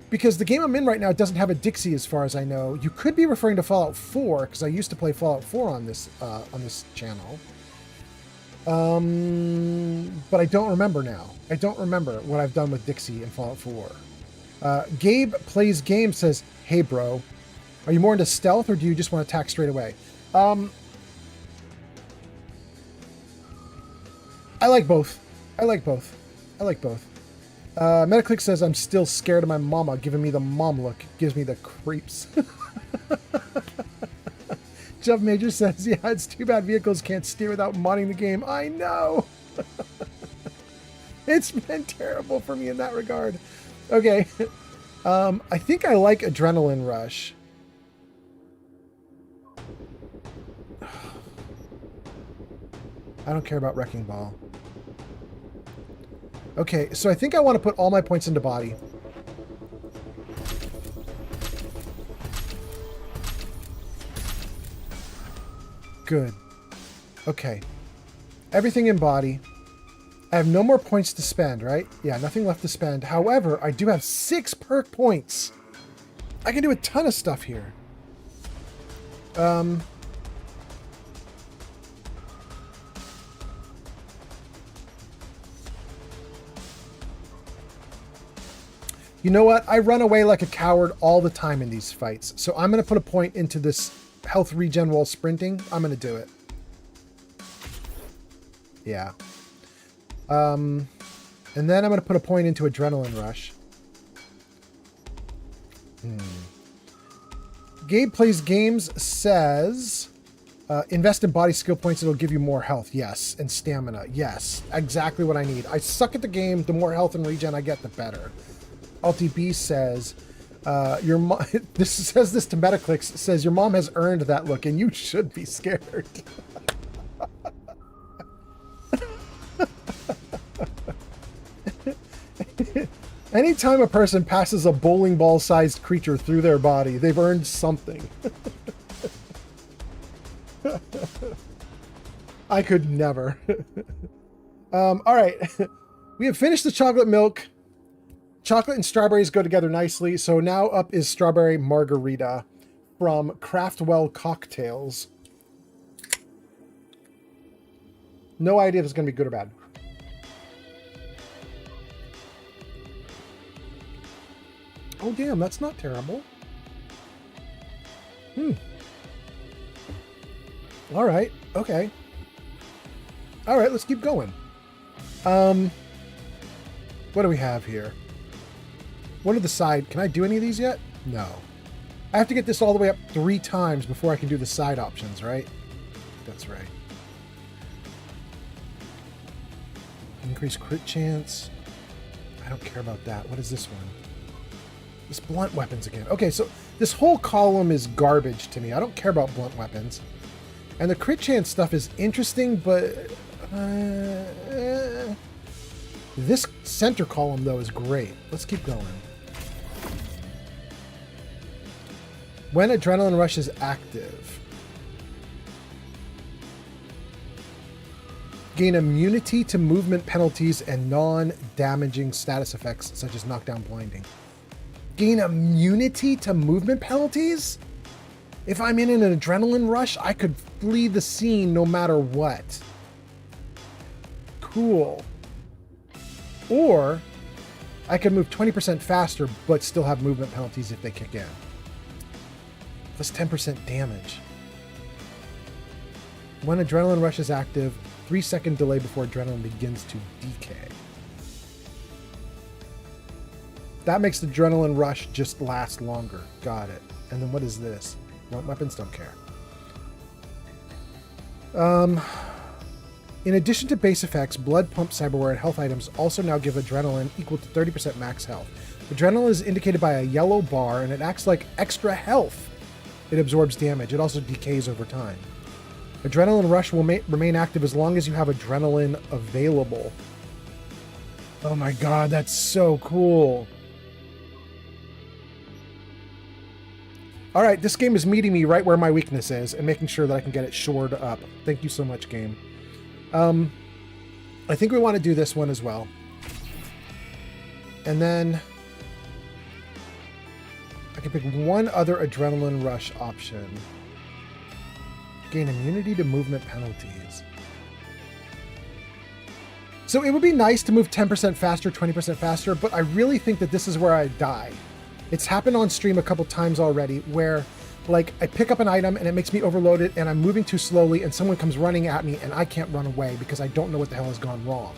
Because the game I'm in right now doesn't have a Dixie as far as I know. You could be referring to Fallout 4, because I used to play Fallout 4 on this channel. but I don't remember now. I don't remember what I've done with Dixie in Fallout 4. Gabe Plays Game says, hey bro, are you more into stealth or do you just want to attack straight away? I like both. I like both. I like both. Metaclick says, I'm still scared of my mama giving me the mom look. Gives me the creeps. Jeff Major says, yeah, it's too bad vehicles can't steer without modding the game. I know. It's been terrible for me in that regard. Okay. I think I like Adrenaline Rush. I don't care about Wrecking Ball. Okay, so I think I want to put all my points into body. Good. Okay. Everything in body. I have no more points to spend, right? Yeah, nothing left to spend. However, I do have 6 perk points. I can do a ton of stuff here. You know what? I run away like a coward all the time in these fights. So I'm going to put a point into this health regen while sprinting. I'm going to do it. Yeah. And then I'm going to put a point into Adrenaline Rush. Gabe Plays Games says, invest in body skill points. It'll give you more health. Yes. And stamina. Yes. Exactly what I need. I suck at the game. The more health and regen I get, the better. LTB says, your mom, this says this to Metaclicks, says your mom has earned that look and you should be scared. Anytime a person passes a bowling ball sized creature through their body, they've earned something. I could never. All right. We have finished the chocolate milk. Chocolate and strawberries go together nicely. So now up is strawberry margarita from Craftwell Cocktails. No idea if it's going to be good or bad. Oh, damn, that's not terrible. All right. Okay. All right, let's keep going. What do we have here? What are the side? Can I do any of these yet? No. I have to get this all the way up 3 times before I can do the side options, right? That's right. Increase crit chance. I don't care about that. What is this one? This blunt weapons again. Okay, so this whole column is garbage to me. I don't care about blunt weapons. And the crit chance stuff is interesting, but... This center column, though, is great. Let's keep going. When Adrenaline Rush is active, gain immunity to movement penalties and non-damaging status effects, such as knockdown blinding. Gain immunity to movement penalties? If I'm in an Adrenaline Rush, I could flee the scene no matter what. Cool. Or I could move 20% faster, but still have movement penalties if they kick in. Plus 10% damage. When Adrenaline Rush is active, 3-second delay before adrenaline begins to decay. That makes the Adrenaline Rush just last longer. Got it. And then what is this? Weapons, don't care. In addition to base effects, blood pump, cyberware, and health items also now give adrenaline equal to 30% max health. Adrenaline is indicated by a yellow bar, and it acts like extra health. It absorbs damage. It also decays over time. Adrenaline Rush will remain active as long as you have adrenaline available. Oh my god, that's so cool. Alright, this game is meeting me right where my weakness is and making sure that I can get it shored up. Thank you so much, game. I think we want to do this one as well. And then I can pick one other Adrenaline Rush option. Gain immunity to movement penalties. So it would be nice to move 10% faster, 20% faster, but I really think that this is where I die. It's happened on stream a couple times already where like I pick up an item and it makes me overloaded and I'm moving too slowly and someone comes running at me and I can't run away because I don't know what the hell has gone wrong.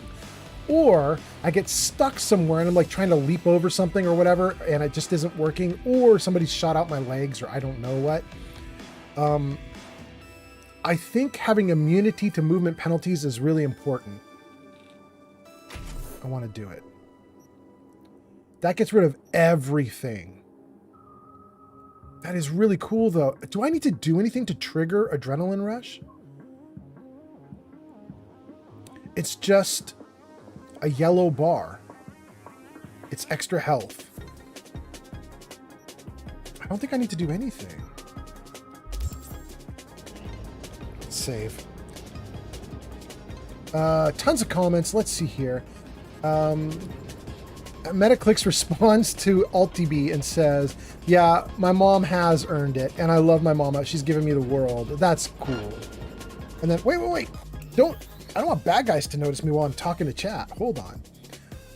Or I get stuck somewhere and I'm like trying to leap over something or whatever and it just isn't working, or somebody's shot out my legs or I don't know what. I think having immunity to movement penalties is really important. I want to do it. That gets rid of everything. That is really cool though. Do I need to do anything to trigger Adrenaline Rush? It's just a yellow bar. It's extra health. I don't think I need to do anything. Let's save. Tons of comments. Let's see here. Metaclicks responds to AltDB and says, yeah, my mom has earned it, and I love my mama. She's given me the world. That's cool. And then, wait. I don't want bad guys to notice me while I'm talking to chat. Hold on.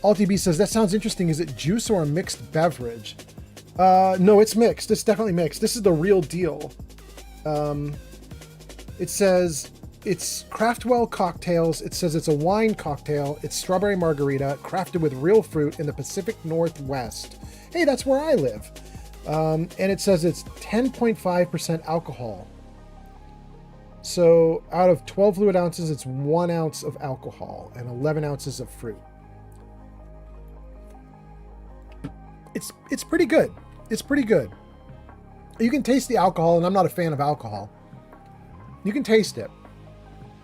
AltDB says, that sounds interesting. Is it juice or a mixed beverage? No, it's mixed. It's definitely mixed. This is the real deal. It says it's Craftwell cocktails. It says it's a wine cocktail. It's strawberry margarita crafted with real fruit in the Pacific Northwest. Hey, that's where I live. And it says it's 10.5% alcohol. So out of 12 fluid ounces, it's 1 ounce of alcohol and 11 ounces of fruit. It's pretty good. It's pretty good. You can taste the alcohol, and I'm not a fan of alcohol. You can taste it.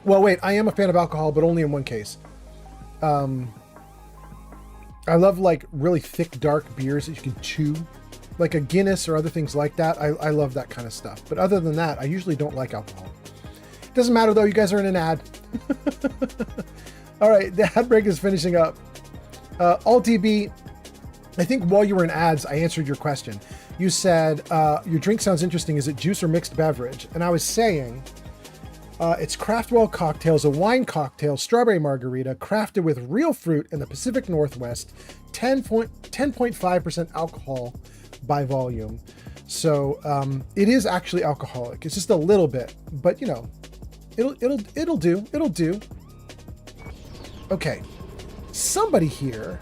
Well, wait, I am a fan of alcohol, but only in one case. I love like really thick, dark beers that you can chew, like a Guinness or other things like that. I love that kind of stuff. But other than that, I usually don't like alcohol. Doesn't matter though, you guys are in an ad. All right, the ad break is finishing up. AltDB, I think while you were in ads, I answered your question. You said, your drink sounds interesting. Is it juice or mixed beverage? And I was saying, it's Craftwell cocktails, a wine cocktail, strawberry margarita, crafted with real fruit in the Pacific Northwest, 10.5% alcohol by volume. So it is actually alcoholic. It's just a little bit, but you know, it'll do. Okay, somebody here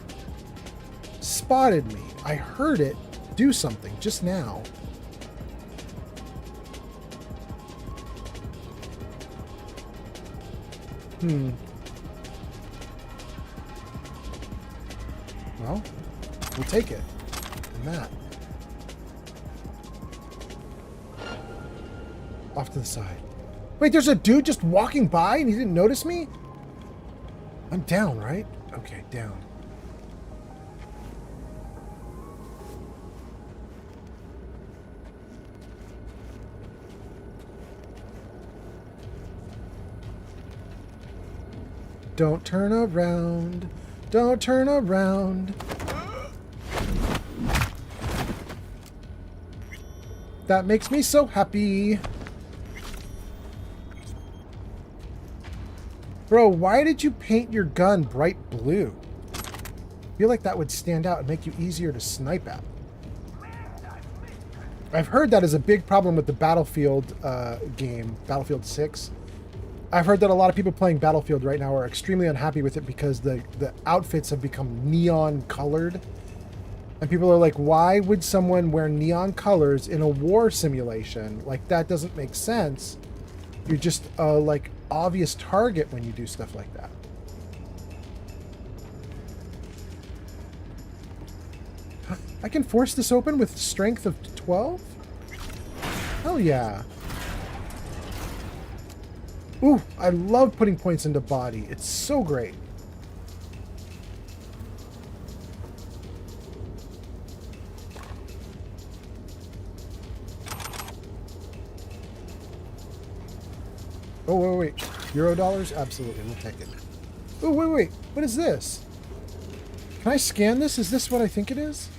spotted me. I heard it do something just now. Well, we'll take it. And that. Off to the side. Wait, there's a dude just walking by and he didn't notice me? I'm down, right? Okay, down. Don't turn around. Don't turn around. That makes me so happy. Bro, why did you paint your gun bright blue? I feel like that would stand out and make you easier to snipe at. I've heard that is a big problem with the Battlefield game, Battlefield 6. I've heard that a lot of people playing Battlefield right now are extremely unhappy with it because the outfits have become neon colored. And people are like, why would someone wear neon colors in a war simulation? Like, that doesn't make sense. You're just a, like, obvious target when you do stuff like that. I can force this open with strength of 12? Hell yeah. Ooh, I love putting points into body. It's so great. Oh, wait. Euro dollars? Absolutely, we'll take it. Oh, wait. What is this? Can I scan this? Is this what I think it is?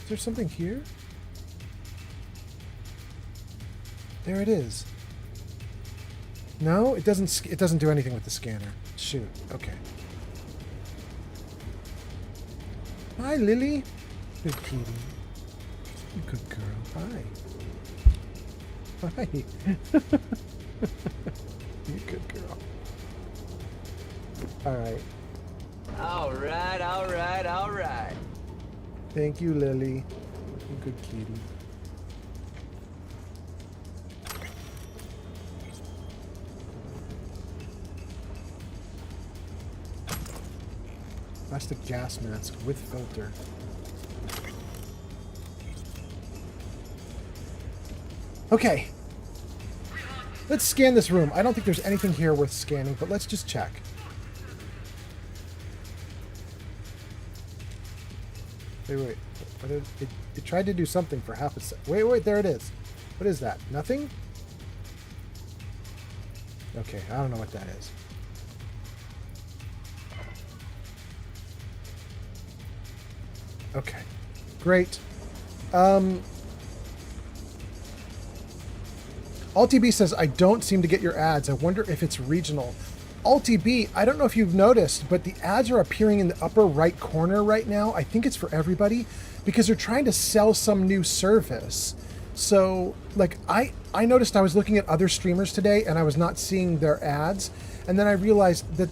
Is there something here? There it is. No, it doesn't. It doesn't do anything with the scanner. Shoot. Okay. Hi, Lily. Good kitty. Good girl. Hi. Hi. You good girl. All right. All right, all right, all right. Thank you, Lily. You good kitty. Plastic gas mask with filter. Okay. Let's scan this room. I don't think there's anything here worth scanning, but let's just check. Wait. It tried to do something for half a sec. Wait, there it is. What is that? Nothing? Okay, I don't know what that is. Okay, great. AltB says, I don't seem to get your ads. I wonder if it's regional. AltB, I don't know if you've noticed, but the ads are appearing in the upper right corner right now. I think it's for everybody because they're trying to sell some new service. So, like, I noticed I was looking at other streamers today and I was not seeing their ads. And then I realized that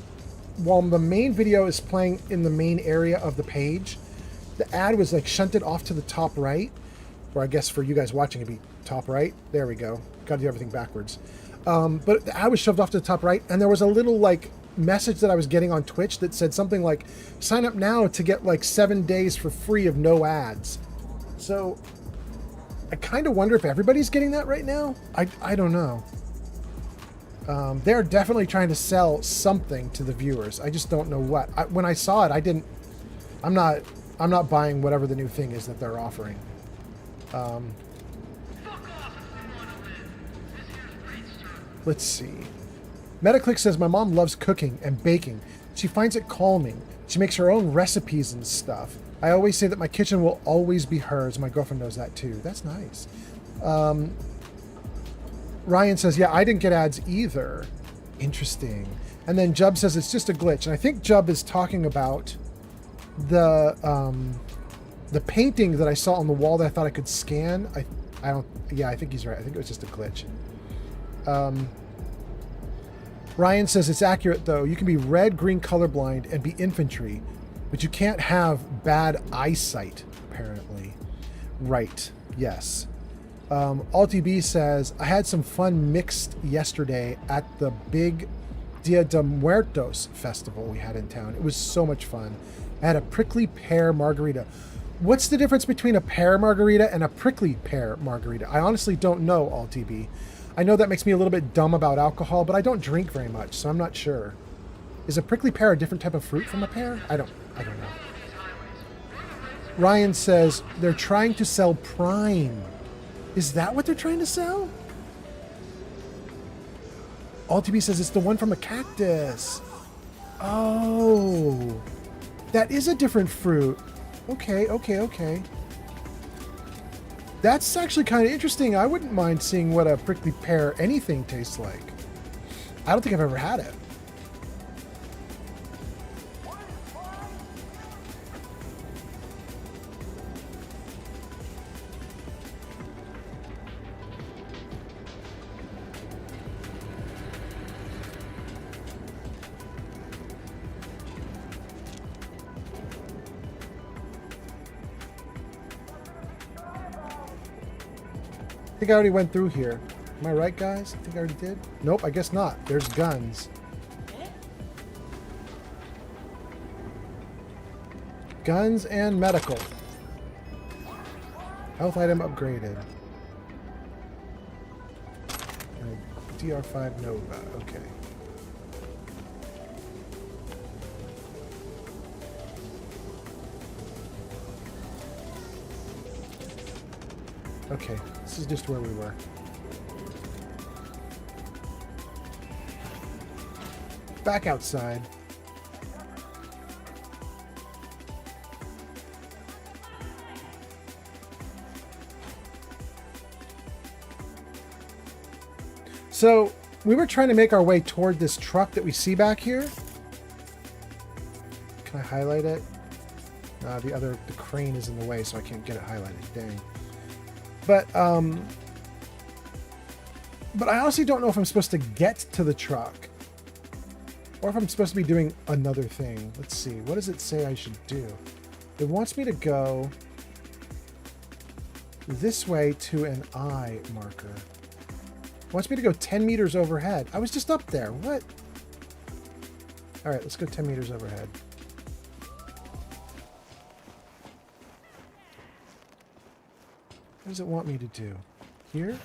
while the main video is playing in the main area of the page, the ad was like shunted off to the top right, or I guess for you guys watching it'd be top right. There we go. Got to do everything backwards. But the ad was shoved off to the top right, and there was a little like message that I was getting on Twitch that said something like, sign up now to get like 7 days for free of no ads. So I kind of wonder if everybody's getting that right now. I don't know. They're definitely trying to sell something to the viewers. I just don't know what. When I saw it, I'm not buying whatever the new thing is that they're offering. Let's see. Metaclick says, my mom loves cooking and baking. She finds it calming. She makes her own recipes and stuff. I always say that my kitchen will always be hers. My girlfriend knows that too. That's nice. Ryan says, yeah, I didn't get ads either. Interesting. And then Jub says it's just a glitch. And I think Jub is talking about the painting that I saw on the wall that I thought I could scan. I think he's right. I think it was just a glitch. Ryan says it's accurate though. You can be red, green colorblind and be infantry, but you can't have bad eyesight, apparently. Right. Yes. AltB says, I had some fun mixed yesterday at the big Dia de Muertos festival we had in town. It was so much fun. I had a prickly pear margarita. What's the difference between a pear margarita and a prickly pear margarita? I honestly don't know, AltB. I know that makes me a little bit dumb about alcohol, but I don't drink very much, so I'm not sure. Is a prickly pear a different type of fruit from a pear? I don't know. Ryan says they're trying to sell Prime. Is that what they're trying to sell? AltB says it's the one from a cactus. Oh, that is a different fruit. Okay. That's actually kind of interesting. I wouldn't mind seeing what a prickly pear anything tastes like. I don't think I've ever had it. I think I already went through here. Am I right, guys? I think I already did. Nope, I guess not. There's guns. Guns and medical. Health item upgraded. DR5 Nova. Okay. Okay, this is just where we were. Back outside. So, we were trying to make our way toward this truck that we see back here. Can I highlight it? The crane is in the way, so I can't get it highlighted. Dang. But I honestly don't know if I'm supposed to get to the truck or if I'm supposed to be doing another thing. Let's see. What does it say I should do? It wants me to go this way to an eye marker. It wants me to go 10 meters overhead. I was just up there. What? All right, let's go 10 meters overhead. What does it want me to do? Here?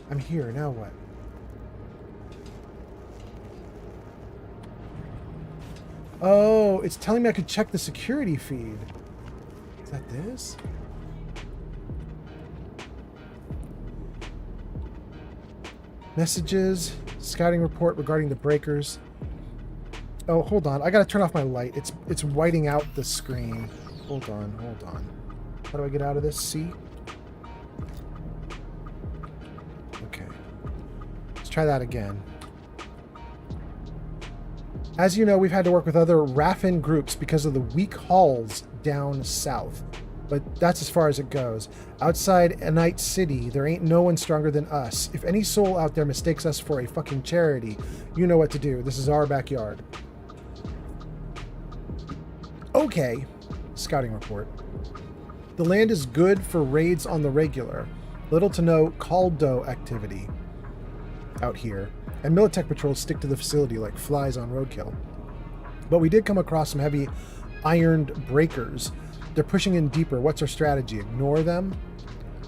I'm here. Now what? Oh, it's telling me I could check the security feed. Is that this? Messages, scouting report regarding the breakers. Oh, hold on. I gotta turn off my light. It's whiting out the screen. Hold on, hold on. How do I get out of this? C? Okay. Let's try that again. As you know, we've had to work with other Raffin groups because of the weak hulls down south. But that's as far as it goes. Outside Night City, there ain't no one stronger than us. If any soul out there mistakes us for a fucking charity, you know what to do. This is our backyard. Okay. Scouting report. The land is good for raids on the regular. Little to no Caldo activity out here. And Militech patrols stick to the facility like flies on roadkill. But we did come across some heavy ironed breakers. They're pushing in deeper. What's our strategy? Ignore them?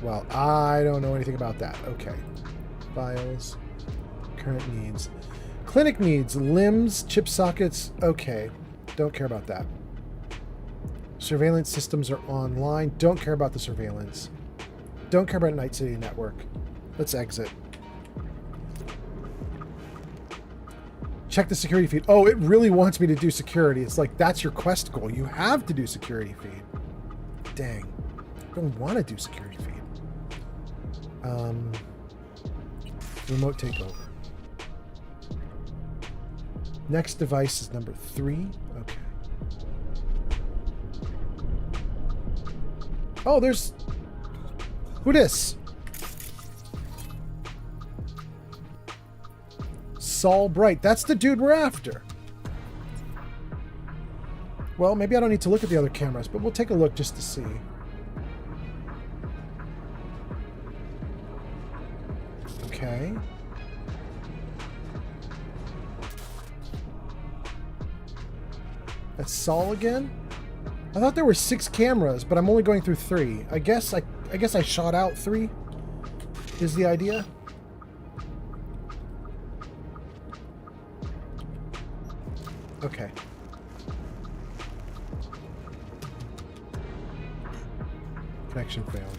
Well, I don't know anything about that. Okay. Files. Current needs. Clinic needs. Limbs, chip sockets. Okay. Don't care about that. Surveillance systems are online. Don't care about the surveillance. Don't care about Night City Network. Let's exit. Check the security feed. Oh, it really wants me to do security. It's like, that's your quest goal. You have to do security feed. Dang. I don't want to do security feed. Remote takeover. Next device is number 3. Okay. Oh, there's... Who dis? Saul Bright. That's the dude we're after. Well, maybe I don't need to look at the other cameras, but we'll take a look just to see. Okay. That's Saul again? I thought there were 6 cameras, but I'm only going through 3. I guess I shot out 3 is the idea. Okay. Connection failed.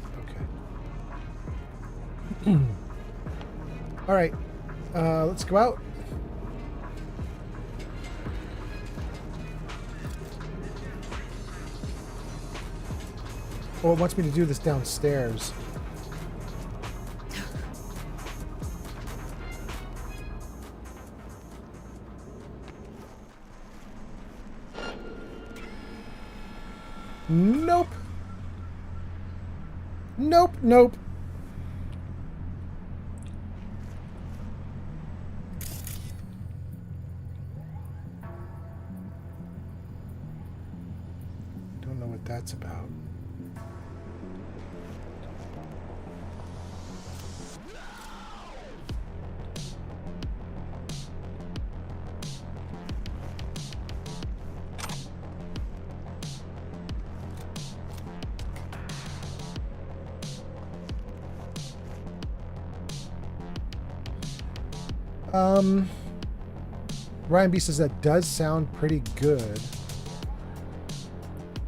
Okay. All right. Let's go out. Oh, it wants me to do this downstairs. Nope. Nope, nope. Don't know what that's about. Ryan B says that does sound pretty good.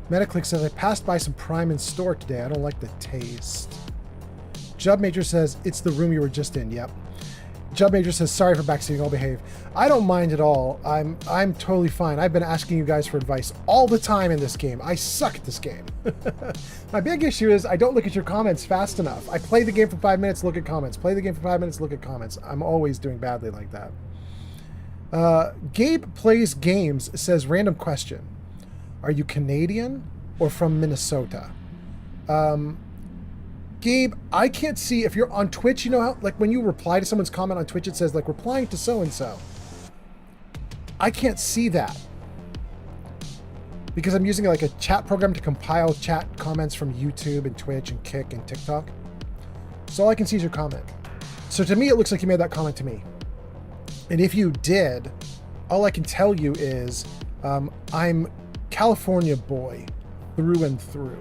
Metaclick says I passed by some Prime in store today. I don't like the taste. Job Major says it's the room you were just in. Yep. Job Major says, sorry for backseating, I'll behave. I don't mind at all. I'm totally fine. I've been asking you guys for advice all the time in this game. I suck at this game. My big issue is I don't look at your comments fast enough. I play the game for 5 minutes, look at comments. Play the game for 5 minutes, look at comments. I'm always doing badly like that. Gabe Plays Games says, random question. Are you Canadian or from Minnesota? Gabe, I can't see if you're on Twitch, you know how, like when you reply to someone's comment on Twitch, it says like replying to so-and-so. I can't see that because I'm using like a chat program to compile chat comments from YouTube and Twitch and Kick and TikTok. So all I can see is your comment. So to me, it looks like you made that comment to me. And if you did, all I can tell you is I'm California boy through and through.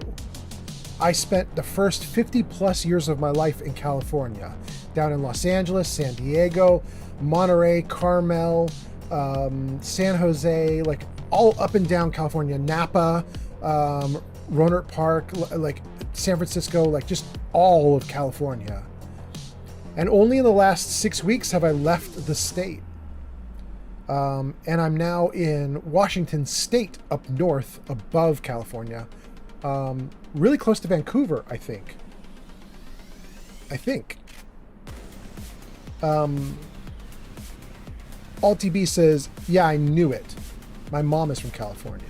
I spent the first 50 plus years of my life in California, down in Los Angeles, San Diego, Monterey, Carmel, San Jose, like all up and down California, Napa, Rohnert Park, like San Francisco, like just all of California. And only in the last 6 weeks have I left the state. And I'm now in Washington State up north above California. Really close to Vancouver, I think. AltB says, yeah, I knew it. My mom is from California.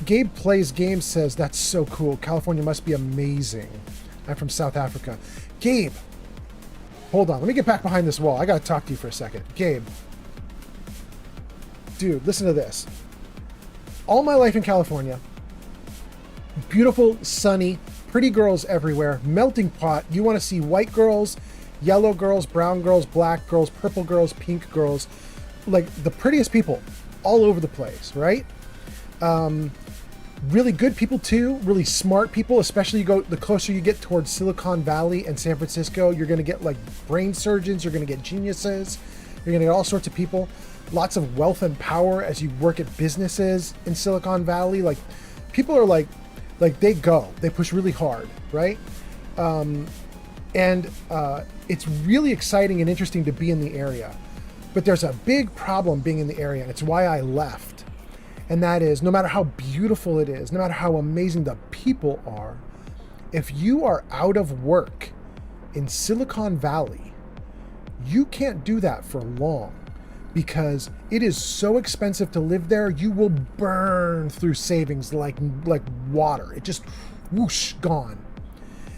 Gabe Plays Games says, that's so cool. California must be amazing. I'm from South Africa. Gabe, hold on. Let me get back behind this wall. I got to talk to you for a second. Gabe. Dude, listen to this. All my life in California, beautiful, sunny, pretty girls everywhere, melting pot. You want to see white girls, yellow girls, brown girls, black girls, purple girls, pink girls, like the prettiest people all over the place, right? Really good people too, really smart people, especially the closer you get towards Silicon Valley and San Francisco, you're going to get like brain surgeons, you're going to get geniuses, you're going to get all sorts of people, lots of wealth and power as you work at businesses in Silicon Valley. Like people are like they push really hard, right? It's really exciting and interesting to be in the area. But there's a big problem being in the area, and it's why I left. And that is, no matter how beautiful it is, no matter how amazing the people are, if you are out of work in Silicon Valley, you can't do that for long because it is so expensive to live there. You will burn through savings like water. It just whoosh, gone.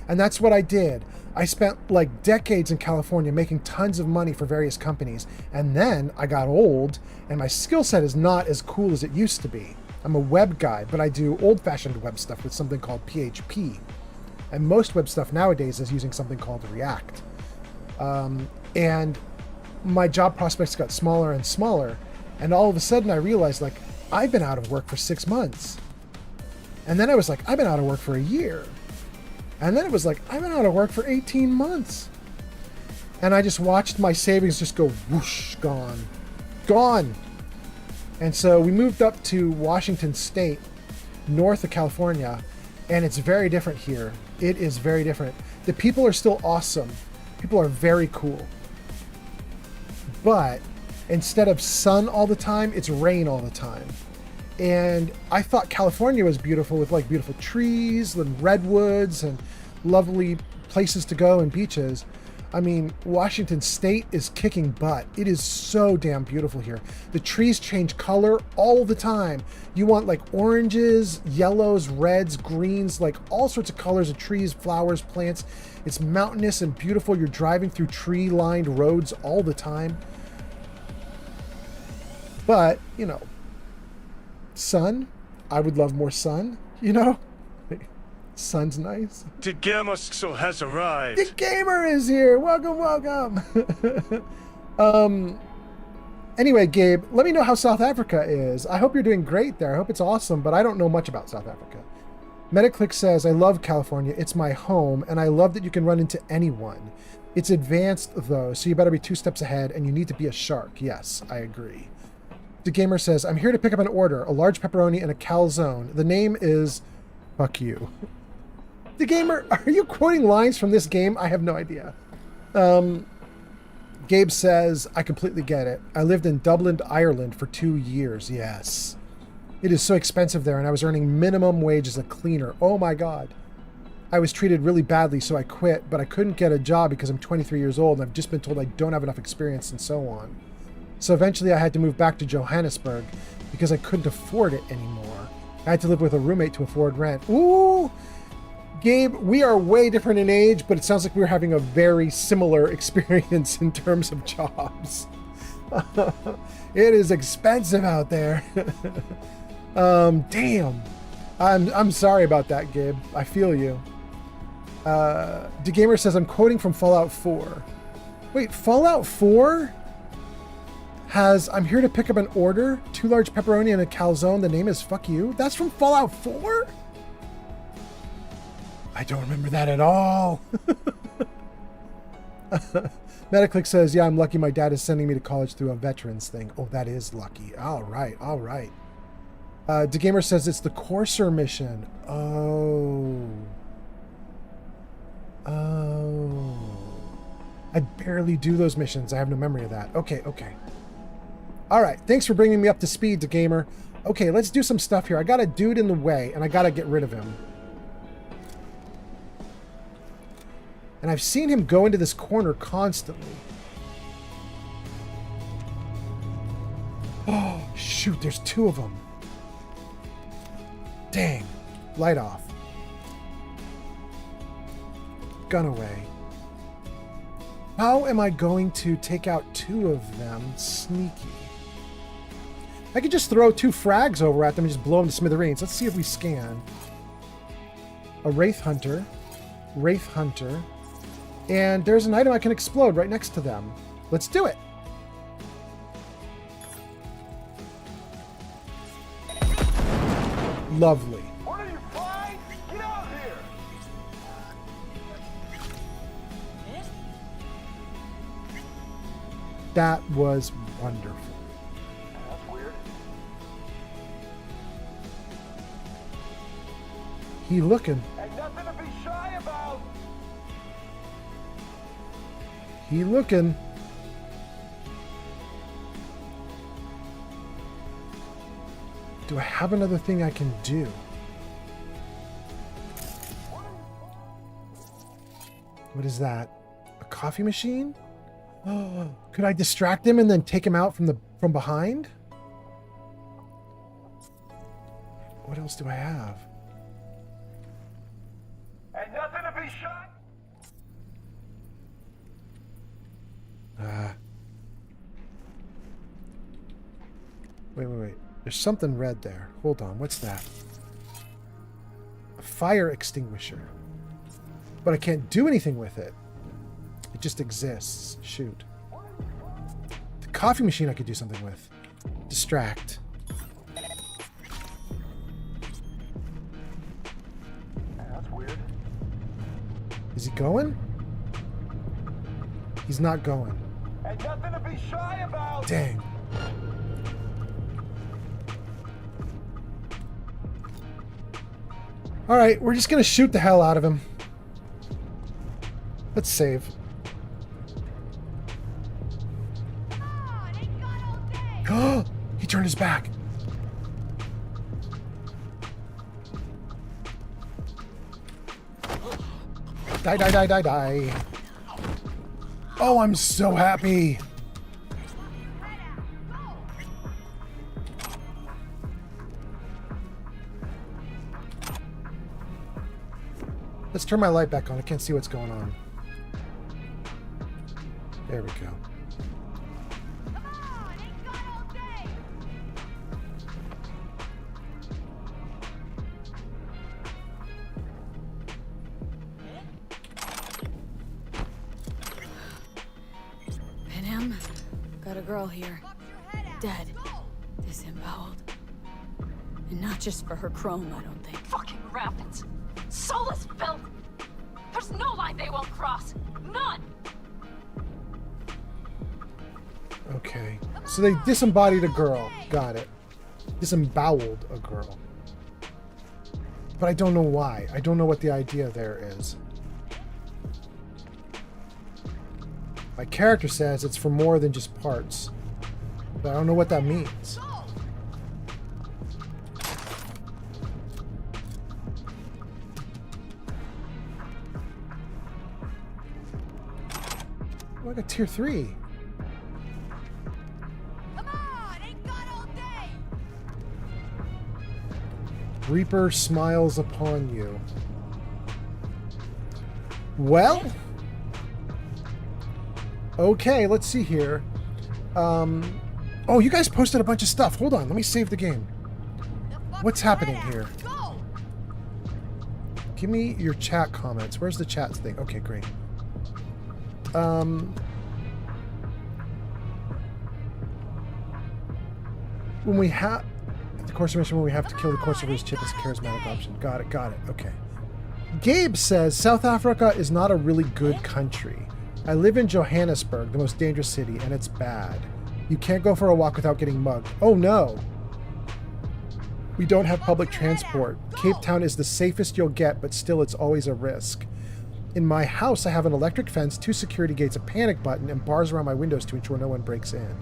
And that's what I did. I spent like decades in California making tons of money for various companies. And then I got old and my skill set is not as cool as it used to be. I'm a web guy, but I do old-fashioned web stuff with something called PHP. And most web stuff nowadays is using something called React. And my job prospects got smaller and smaller. And all of a sudden I realized, like, I've been out of work for 6 months. And then I was like, I've been out of work for a year. And then it was like, I've been out of work for 18 months. And I just watched my savings just go whoosh, gone. And so we moved up to Washington State, north of California, and it's very different here. It is very different. The people are still awesome. People are very cool. But instead of sun all the time, it's rain all the time. And I thought California was beautiful with like beautiful trees and redwoods and lovely places to go and beaches. I mean, Washington State is kicking butt. It is so damn beautiful here. The trees change color all the time. You want like oranges, yellows, reds, greens, like all sorts of colors of trees, flowers, plants. It's mountainous and beautiful. You're driving through tree-lined roads all the time. But, you know, sun, I would love more sun, you know? Sun's nice. The Gamerso has arrived. The gamer is here. Welcome. Anyway, Gabe, let me know how South Africa is. I hope you're doing great there. I hope it's awesome, but I don't know much about South Africa. Metaclick says, I love California. It's my home, and I love that you can run into anyone. It's advanced, though, so you better be 2 steps ahead, and you need to be a shark. Yes, I agree. The gamer says, I'm here to pick up an order, a large pepperoni and a calzone. The name is fuck you. The gamer, are you quoting lines from this game? I have no idea. Gabe says, I completely get it. I lived in Dublin, Ireland for 2 years. Yes. It is so expensive there, and I was earning minimum wage as a cleaner. Oh my God. I was treated really badly, so I quit, but I couldn't get a job because I'm 23 years old, and I've just been told I don't have enough experience and so on. So eventually I had to move back to Johannesburg because I couldn't afford it anymore. I had to live with a roommate to afford rent. Ooh! Gabe, we are way different in age, but it sounds like we're having a very similar experience in terms of jobs. It is expensive out there. Damn. I'm sorry about that, Gabe. I feel you. DeGamer says, I'm quoting from Fallout 4. Wait, Fallout 4 has, I'm here to pick up an order, 2 large pepperoni and a calzone. The name is Fuck You. That's from Fallout 4? I don't remember that at all. Metaclick says, yeah, I'm lucky my dad is sending me to college through a veterans thing. Oh, that is lucky. All right, all right. DeGamer says it's the Courser mission. Oh. Oh. I barely do those missions. I have no memory of that. Okay, okay. All right, thanks for bringing me up to speed, DeGamer. Okay, let's do some stuff here. I got a dude in the way, and I got to get rid of him. And I've seen him go into this corner constantly. Oh, shoot, there's 2 of them. Dang. Light off. Gun away. How am I going to take out 2 of them sneaky? I could just throw 2 frags over at them and just blow them to smithereens. Let's see if we scan. A Wraith Hunter. Wraith Hunter. And there's an item I can explode right next to them. Let's do it. Lovely. What are you flying? Get out here! That was wonderful. That's weird. He looking. Ain't nothing to be shy about. He looking. Do I have another thing I can do? What is that? A coffee machine? Oh, could I distract him and then take him out from behind? What else do I have? Ain't nothing to be shy. Wait. There's something red there. Hold on. What's that? A fire extinguisher. But I can't do anything with it. It just exists. Shoot. The coffee machine I could do something with. Distract. That's weird. Is he going? He's not going. Ain't nothing to be shy about. Dang. Alright, we're just gonna shoot the hell out of him. Let's save. Oh, he turned his back. Die. Oh, I'm so happy. Let's turn my light back on. I can't see what's going on. There we go. Him? Got a girl here. Dead. Disemboweled. And not just for her chrome, I don't think. Fucking rabbits. Soulless filth. There's no line they won't cross. None. Okay. So they disembodied a girl. Got it. Disemboweled a girl. But I don't know why. I don't know what the idea there is. My character says it's for more than just parts. But I don't know what that means. Oh, I got tier 3. Come on, ain't got all day. Reaper smiles upon you. Well, okay, let's see here. Oh, you guys posted a bunch of stuff. Hold on, let me save the game. What's happening here? Go. Give me your chat comments. Where's the chat thing? Okay, great. When we have the course mission, when we have to kill the course over's chip is a charismatic option. Got it. Okay. Gabe says South Africa is not a really good country. I live in Johannesburg, the most dangerous city, and it's bad. You can't go for a walk without getting mugged. Oh no! We don't have public transport. Cape Town is the safest you'll get, but still it's always a risk. In my house, I have an electric fence, 2 security gates, a panic button, and bars around my windows to ensure no one breaks in.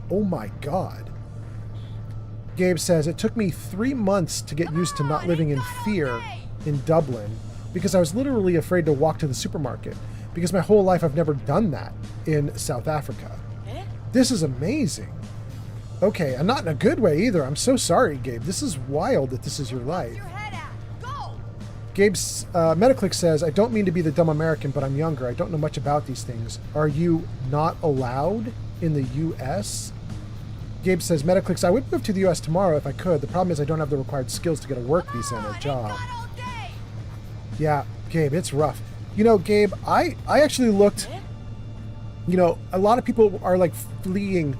Oh my god. Gabe says, it took me 3 months to get used to not living in fear in Dublin because I was literally afraid to walk to the supermarket because my whole life I've never done that in South Africa. This is amazing. Okay, and not in a good way either. I'm so sorry, Gabe. This is wild that this is your life. Your head out. Go. Gabe's Metaclick says, I don't mean to be the dumb American, but I'm younger. I don't know much about these things. Are you not allowed in the U.S.? Gabe says, Metaclicks, I would move to the U.S. tomorrow if I could. The problem is I don't have the required skills to get a work visa and a job. Got all day. Yeah, Gabe, it's rough. You know, Gabe, I actually looked, you know, a lot of people are like fleeing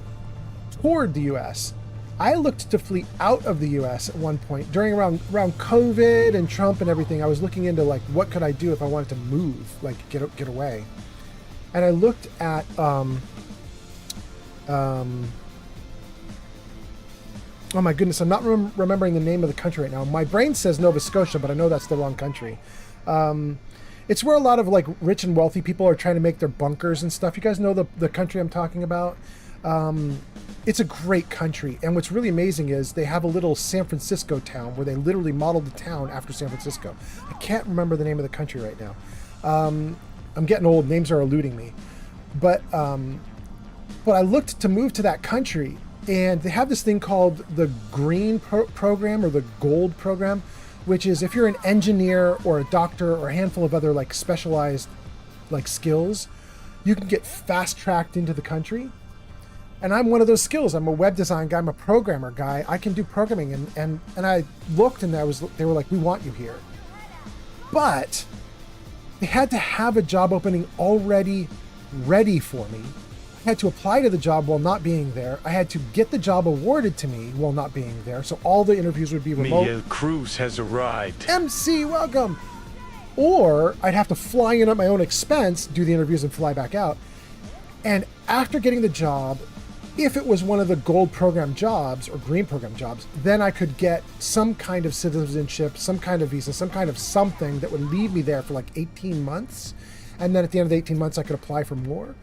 toward the U.S. I looked to flee out of the U.S. at one point during around COVID and Trump and everything. I was looking into like what could I do if I wanted to move, like get away. And I looked at oh my goodness, I'm not remembering the name of the country right now. My brain says Nova Scotia, but I know that's the wrong country. It's where a lot of like rich and wealthy people are trying to make their bunkers and stuff. You guys know the country I'm talking about? It's a great country. And what's really amazing is they have a little San Francisco town where they literally modeled the town after San Francisco. I can't remember the name of the country right now. I'm getting old. Names are eluding me. But I looked to move to that country, and they have this thing called the Green program or the Gold program, which is if you're an engineer or a doctor or a handful of other like specialized like skills, you can get fast-tracked into the country. And I'm one of those skills. I'm a web design guy. I'm a programmer guy. I can do programming. And I looked and they were like, we want you here. But they had to have a job opening already ready for me. I had to apply to the job while not being there. I had to get the job awarded to me while not being there. So all the interviews would be remote. Miguel Cruz has arrived. MC, welcome. Or I'd have to fly in at my own expense, do the interviews and fly back out. And after getting the job, if it was one of the gold program jobs or green program jobs, then I could get some kind of citizenship, some kind of visa, some kind of something that would leave me there for like 18 months. And then at the end of the 18 months, I could apply for more.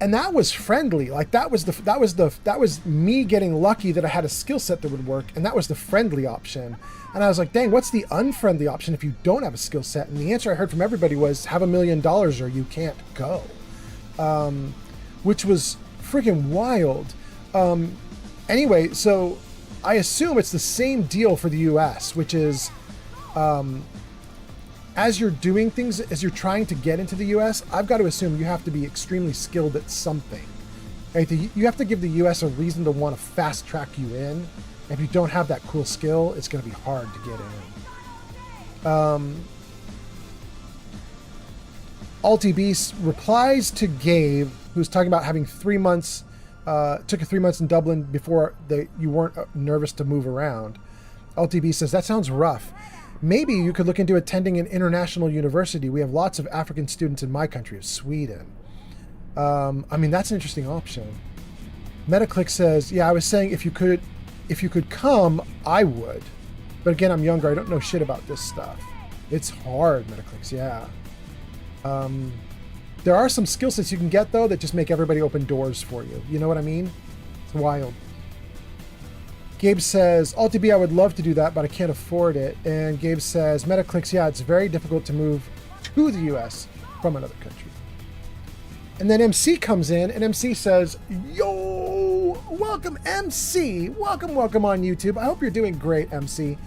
And that was friendly. Like that was me getting lucky that I had a skill set that would work. And that was the friendly option. And I was like, dang, what's the unfriendly option if you don't have a skill set? And the answer I heard from everybody was have $1 million or you can't go. Which was freaking wild. Anyway, so I assume it's the same deal for the US, which is as you're doing things, as you're trying to get into the US, I've got to assume you have to be extremely skilled at something. Right? You have to give the US a reason to want to fast track you in. If you don't have that cool skill, it's going to be hard to get in. Alti Beast replies to Gabe, who's talking about having 3 months, took 3 months in Dublin before you weren't nervous to move around. Alti Beast says, that sounds rough. Maybe you could look into attending an international university. We have lots of African students in my country of Sweden. I mean, that's an interesting option. Metaclick says, yeah, I was saying if you could come, I would. But again, I'm younger. I don't know shit about this stuff. It's hard, Metaclicks, yeah. There are some skill sets you can get, though, that just make everybody open doors for you. You know what I mean? It's wild. Gabe says, Alt-B, I would love to do that, but I can't afford it. And Gabe says, Metaclicks, yeah, it's very difficult to move to the US from another country. And then MC comes in, and MC says, yo, welcome, MC. Welcome on YouTube. I hope you're doing great, MC.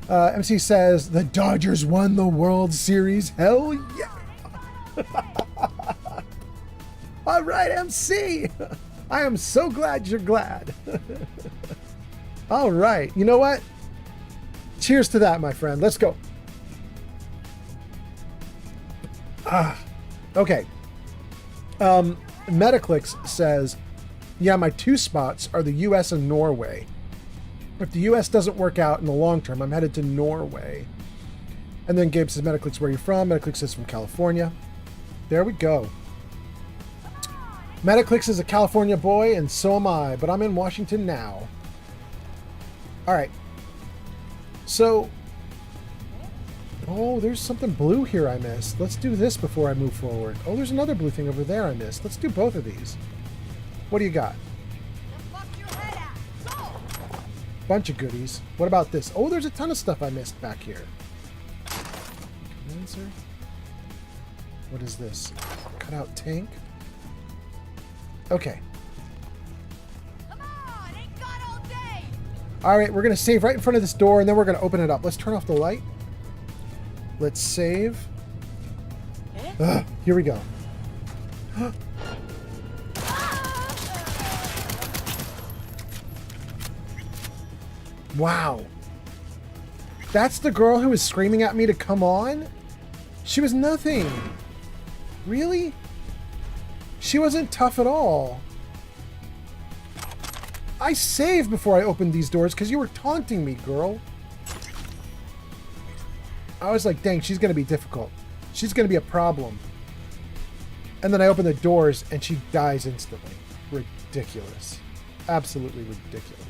MC says, the Dodgers won the World Series. Hell yeah. All right, MC. I am so glad you're glad. All right. You know what? Cheers to that, my friend. Let's go. Okay. Metaclicks says, yeah, my 2 spots are the US and Norway. If the US doesn't work out in the long term, I'm headed to Norway. And then Gabe says, Metaclicks, where are you from? Metaclicks says from California. There we go. Metaclicks is a California boy, and so am I, but I'm in Washington now. All right. So, oh, there's something blue here I missed. Let's do this before I move forward. Oh, there's another blue thing over there I missed. Let's do both of these. What do you got? Bunch of goodies. What about this? Oh, there's a ton of stuff I missed back here. Answer. What is this? Cutout tank. Okay. Come on, ain't got all day. All right, we're going to save right in front of this door, and then we're going to open it up. Let's turn off the light. Let's save. Here we go. Wow. That's the girl who was screaming at me to come on? She was nothing. Really? She wasn't tough at all. I saved before I opened these doors because you were taunting me, girl. I was like, dang, she's going to be difficult. She's going to be a problem. And then I open the doors and she dies instantly. Ridiculous. Absolutely ridiculous.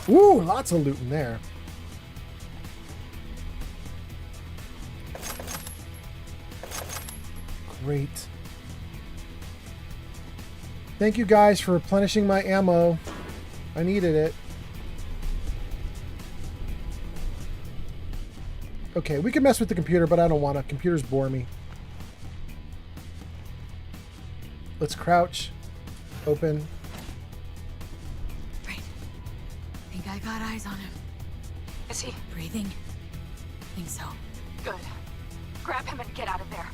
Ooh, lots of loot in there. Great. Thank you guys for replenishing my ammo. I needed it. Okay, we can mess with the computer, but I don't want to. Computers bore me. Let's crouch. Open. Right. Think I got eyes on him. Is he? Breathing? Think so. Good. Grab him and get out of there.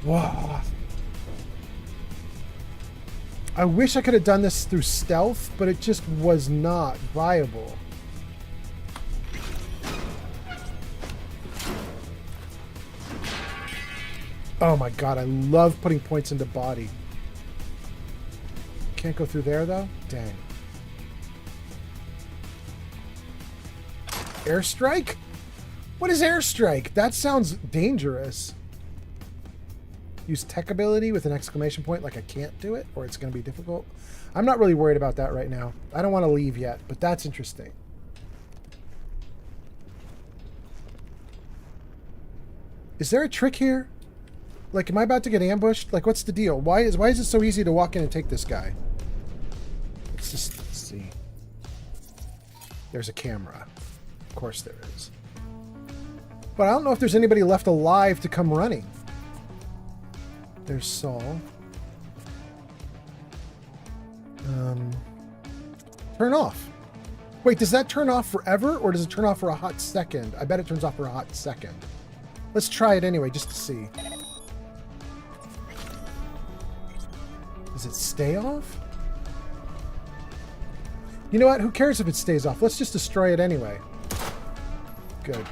Whoa. I wish I could have done this through stealth, but it just was not viable. Oh my god, I love putting points into body. Can't go through there though? Dang. Airstrike? What is airstrike? That sounds dangerous. Use tech ability with an exclamation point like I can't do it, or it's going to be difficult. I'm not really worried about that right now. I don't want to leave yet, but that's interesting. Is there a trick here? Like, am I about to get ambushed? Like, what's the deal? Why is it so easy to walk in and take this guy? Let's see. There's a camera. Of course there is. But I don't know if there's anybody left alive to come running. There's Saul. Turn off. Wait, does that turn off forever, or does it turn off for a hot second? I bet it turns off for a hot second. Let's try it anyway, just to see. Does it stay off? You know what? Who cares if it stays off? Let's just destroy it anyway. Good.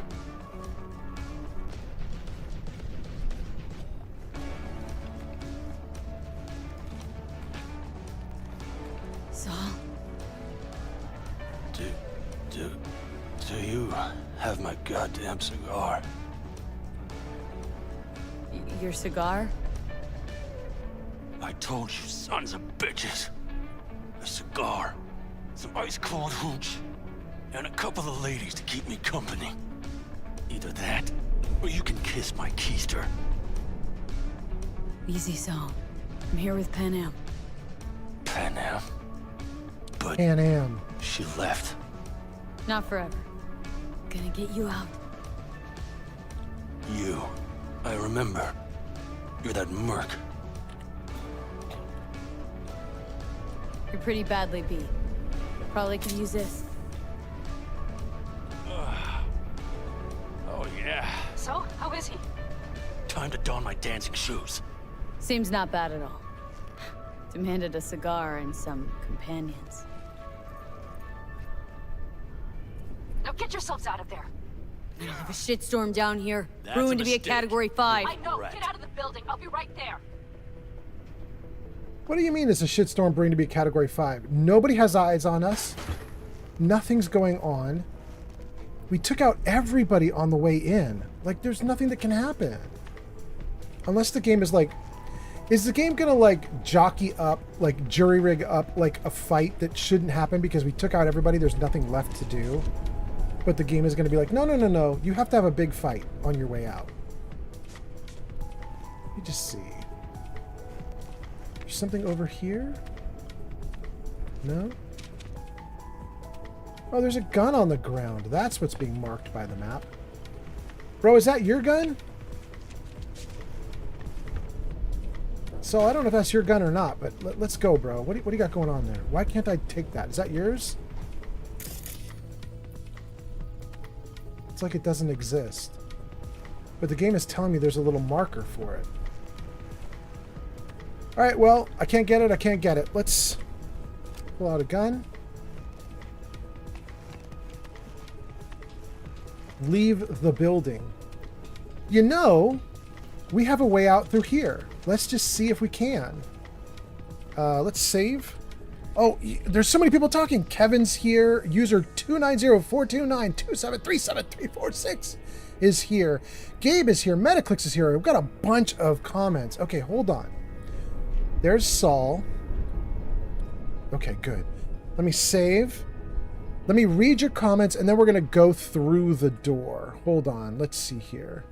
Do you have my goddamn cigar? Your cigar? I told you, sons of bitches. A cigar. Some ice cold hooch. and a couple of ladies to keep me company. Either that, or you can kiss my keister. Easy, Saul. I'm here with Pan Am. Pan Am? But Pan Am. she left. Not forever. Gonna get you out. You. I remember. You're that merc. You're pretty badly beat. Probably could use this. Oh, yeah. So, how is he? Time to don my dancing shoes. Seems not bad at all. Demanded a cigar and some companions. Now get yourselves out of there. Middle of a shitstorm down here. That's Brewing a to be a mistake. Category 5. I know. Right. Get out of the building. I'll be right there. What do you mean it's a shitstorm bring to be Category 5? Nobody has eyes on us. Nothing's going on. We took out everybody on the way in. Like, there's nothing that can happen. Unless the game is like... Is the game gonna, like, jockey up, like, jury rig up, like, a fight that shouldn't happen because we took out everybody, there's nothing left to do? But the game is gonna be like, no, no, no, no, you have to have a big fight on your way out. Let me just see. There's something over here? No? Oh, there's a gun on the ground. That's what's being marked by the map. Bro, is that your gun? So I don't know if that's your gun or not, but let's go, bro. What do you got going on there? Why can't I take that? Is that yours? It's like it doesn't exist. But the game is telling me there's a little marker for it. Alright, well, I can't get it, I can't get it. Let's pull out a gun. Leave the building. You know, we have a way out through here. Let's just see if we can. Let's save. Oh, there's so many people talking. Kevin's here. User 290-429-2737346 is here. Gabe is here. Metaclix is here. We've got a bunch of comments. Okay, hold on. There's Saul. Okay, good. Let me save. Let me read your comments, and then we're going to go through the door. Hold on. Let's see here.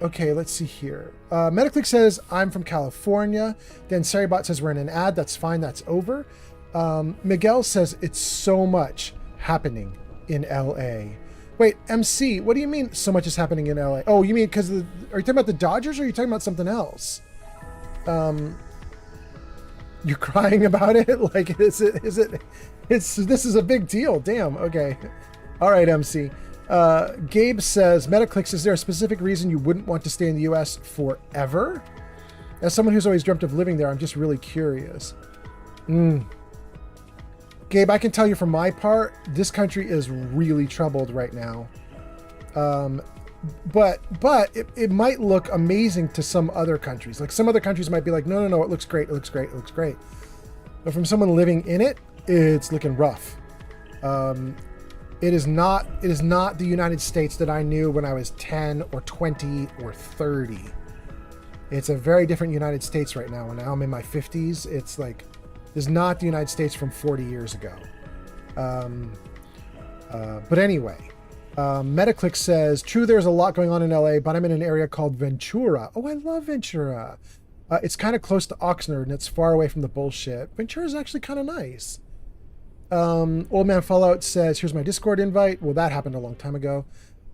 Okay, let's see here. Metaclick says, I'm from California. Then Saribot says, we're in an ad. That's fine. That's over. Miguel says, it's so much happening in LA. Wait, MC, what do you mean so much is happening in LA? Oh, you mean because are you talking about the Dodgers or are you talking about something else? You're crying about it? Like, this is a big deal. Damn. Okay. All right, MC. Gabe says, Metaclicks, is there a specific reason you wouldn't want to stay in the US forever? As someone who's always dreamt of living there, I'm just really curious. Gabe, I can tell you from my part, this country is really troubled right now. But it might look amazing to some other countries. Like some other countries might be like, no, no, no, it looks great, it looks great, it looks great. But from someone living in it, it's looking rough. It is not the United States that I knew when I was 10 or 20 or 30. It's a very different United States right now. And now I'm in my 50s. It's like, it's not the United States from 40 years ago. But anyway, Metaclick says, true, there's a lot going on in LA, but I'm in an area called Ventura. Oh, I love Ventura. It's kind of close to Oxnard and it's far away from the bullshit. Ventura is actually kind of nice. Old Man Fallout says, here's my Discord invite. Well, that happened a long time ago.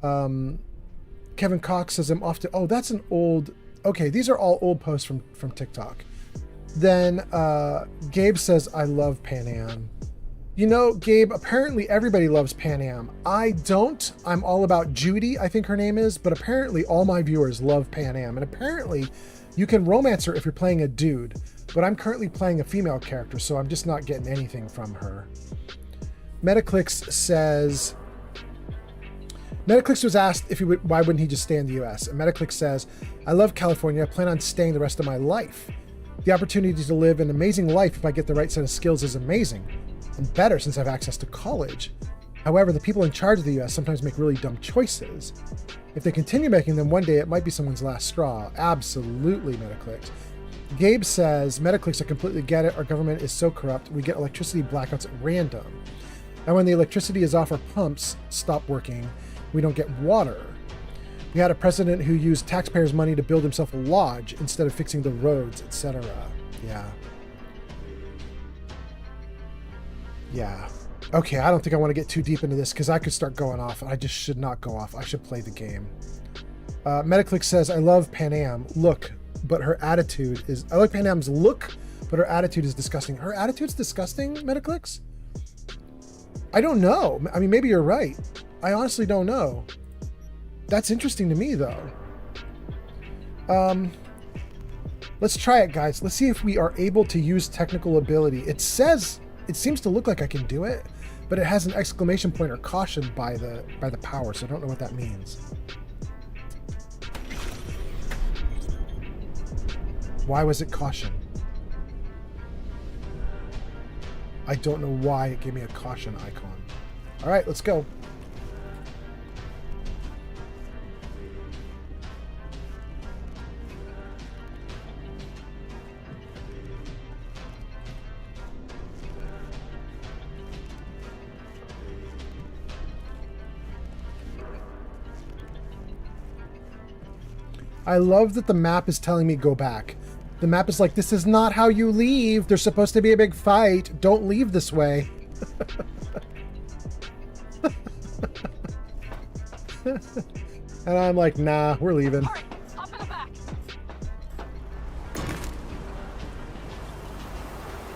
Kevin Cox says, I'm off to... Oh, that's an old... Okay, these are all old posts from TikTok. Then Gabe says, I love Pan Am. You know, Gabe, apparently everybody loves Pan Am. I don't. I'm all about Judy, I think her name is. But apparently all my viewers love Pan Am. And apparently you can romance her if you're playing a dude. But I'm currently playing a female character, so I'm just not getting anything from her. Metaclix says... Metaclix was asked if why wouldn't he just stay in the US? And Metaclix says, I love California. I plan on staying the rest of my life. The opportunity to live an amazing life if I get the right set of skills is amazing. And better since I have access to college. However, the people in charge of the US sometimes make really dumb choices. If they continue making them, one day it might be someone's last straw. Absolutely, Metaclix. Gabe says, Metaclicks, I completely get it. Our government is so corrupt. We get electricity blackouts at random. And when the electricity is off, our pumps stop working. We don't get water. We had a president who used taxpayers' money to build himself a lodge instead of fixing the roads, etc. Yeah. Yeah. Okay, I don't think I want to get too deep into this because I could start going off. I just should not go off. I should play the game. Metaclick says, I love Panam. Look, but her attitude is... I like Panam's look, but her attitude is disgusting. Her attitude's disgusting, Metaclicks? I don't know. I mean, maybe you're right. I honestly don't know. That's interesting to me, though. Let's try it, guys. Let's see if we are able to use technical ability. It says... It seems to look like I can do it, but it has an exclamation point or caution by the power, so I don't know what that means. Why was it caution? I don't know why it gave me a caution icon. All right, let's go. I love that the map is telling me go back. The map is like, this is not how you leave. There's supposed to be a big fight. Don't leave this way. And I'm like, nah, we're leaving. Hurry, hop in the back.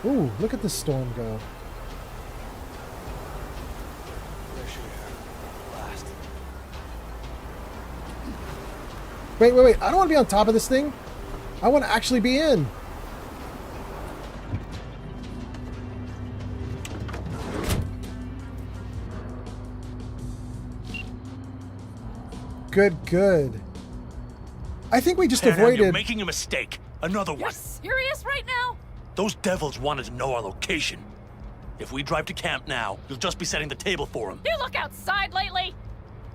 Ooh, look at the storm go. Wait. I don't want to be on top of this thing. I want to actually be in. Good. I think we just avoided... You're making a mistake. Another one. You're serious right now? Those devils wanted to know our location. If we drive to camp now, you'll just be setting the table for them. You look outside lately?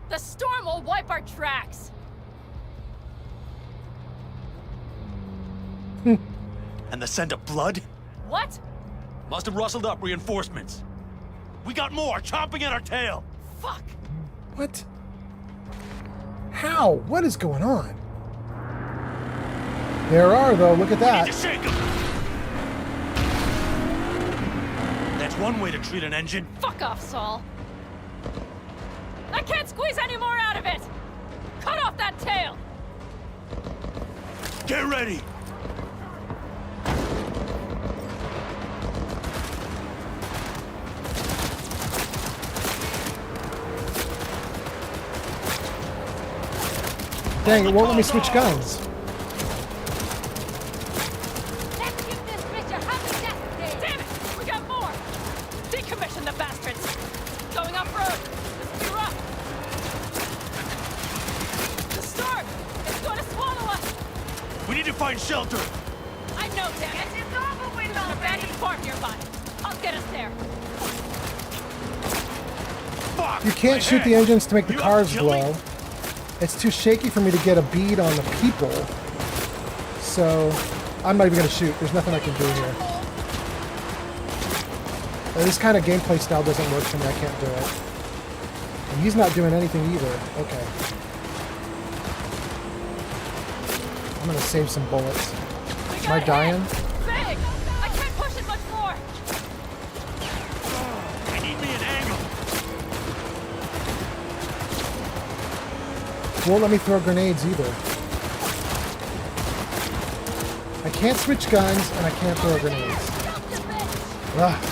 The storm will wipe our tracks. And the scent of blood? What? Must have rustled up reinforcements. We got more chomping at our tail. Fuck. What? How? What is going on? There are, though. Look at Need that. to shake 'em. That's one way to treat an engine. Fuck off, Saul. I can't squeeze any more out of it. Cut off that tail. Get ready. Dang, it won't let me switch guns. Let's give this bitch a happy death day. Damn it! We got more. Decommission the bastards. Going off road. This will be rough. The storm. It's going to swallow us. We need to find shelter. I know, damn it. It's over with. There's an abandoned farm nearby. I'll get us there. Fuck. You can't my shoot head. the engines to make the You cars have chili? blow. It's too shaky for me to get a bead on the people. So, I'm not even going to shoot. There's nothing I can do here. This kind of gameplay style doesn't work for me. I can't do it. And he's not doing anything either. Okay. I'm going to save some bullets. Am I dying? Big! I can't push it much more. I need me an angle. Won't let me throw grenades either. I can't switch guns and I can't throw grenades. Ugh.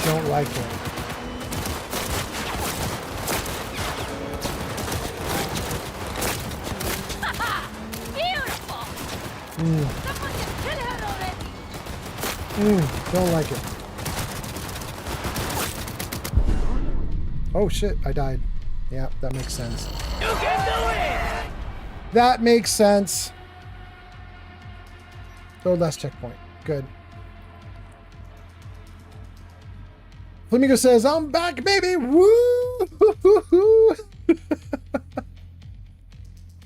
Don't like it. Beautiful! Someone can kill her already! Don't like it. Oh shit, I died. Yeah, that makes sense. You can do it! That makes sense. Oh, last checkpoint. Good. Flamingo says, I'm back, baby! Woo!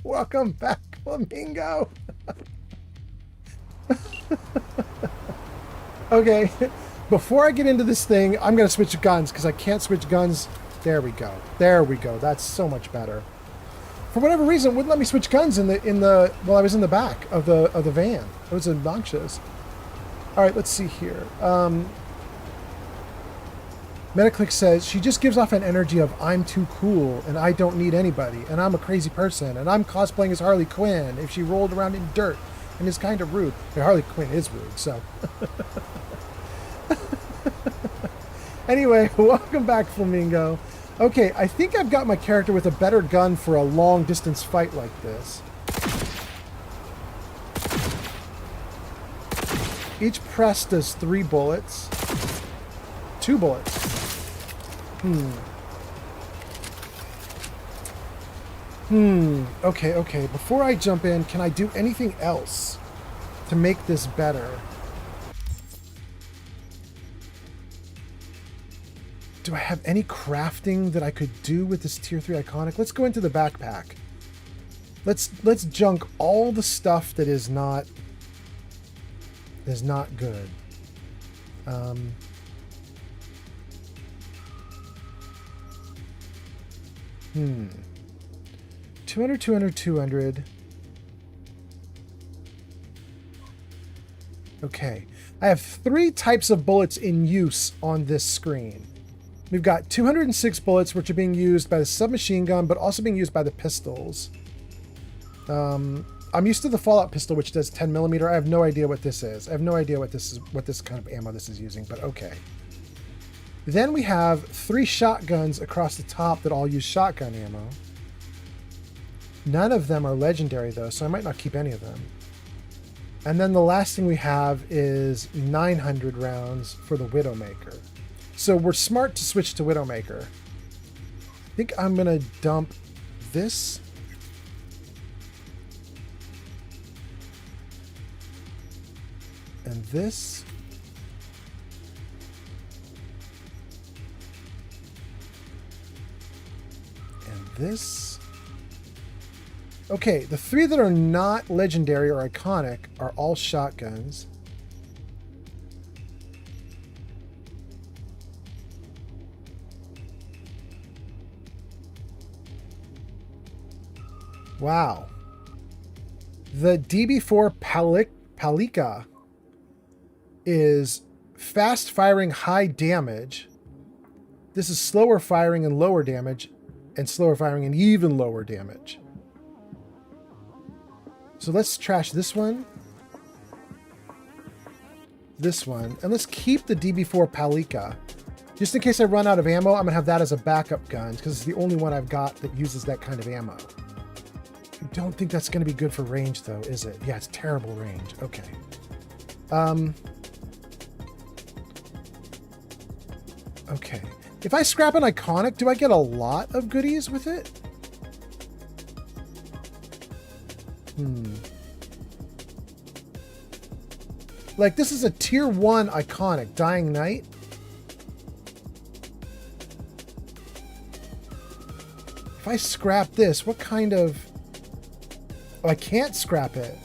Welcome back, Flamingo. Okay, before I get into this thing, I'm gonna switch guns because I can't switch guns. There we go. There we go. That's so much better. For whatever reason, it wouldn't let me switch guns in the while I was in the back of the van. It was obnoxious. All right, let's see here. Metaclick says she just gives off an energy of I'm too cool and I don't need anybody and I'm a crazy person and I'm cosplaying as Harley Quinn if she rolled around in dirt and is kind of rude. Yeah, Harley Quinn is rude, so. Anyway, welcome back, Flamingo. Okay, I think I've got my character with a better gun for a long distance fight like this. Each press does 3 bullets. 2 bullets. Okay. Before I jump in, can I do anything else to make this better? Do I have any crafting that I could do with this tier 3 iconic? Let's go into the backpack. Let's junk all the stuff that is not good. 200, 200, 200. Okay. I have 3 types of bullets in use on this screen. We've got 206 bullets, which are being used by the submachine gun, but also being used by the pistols. I'm used to the Fallout pistol, which does 10 millimeter. I have no idea what this is. I have no idea what this is, what this kind of ammo this is using, but okay. Then we have 3 shotguns across the top that all use shotgun ammo. None of them are legendary though, so I might not keep any of them. And then the last thing we have is 900 rounds for the Widowmaker. So we're smart to switch to Widowmaker. I think I'm gonna dump this. And this. And this. Okay, the 3 that are not legendary or iconic are all shotguns. Wow. The DB4 Palika is fast firing, high damage. This is slower firing and lower damage, and slower firing and even lower damage. So let's trash this one, and let's keep the DB4 Palika. Just in case I run out of ammo, I'm gonna have that as a backup gun, because it's the only one I've got that uses that kind of ammo. I don't think that's gonna be good for range though, is it? Yeah, it's terrible range. Okay. Okay. If I scrap an iconic, do I get a lot of goodies with it? Like, this is a tier 1 iconic, Dying Night. If I scrap this, what kind of... Oh, I can't scrap it.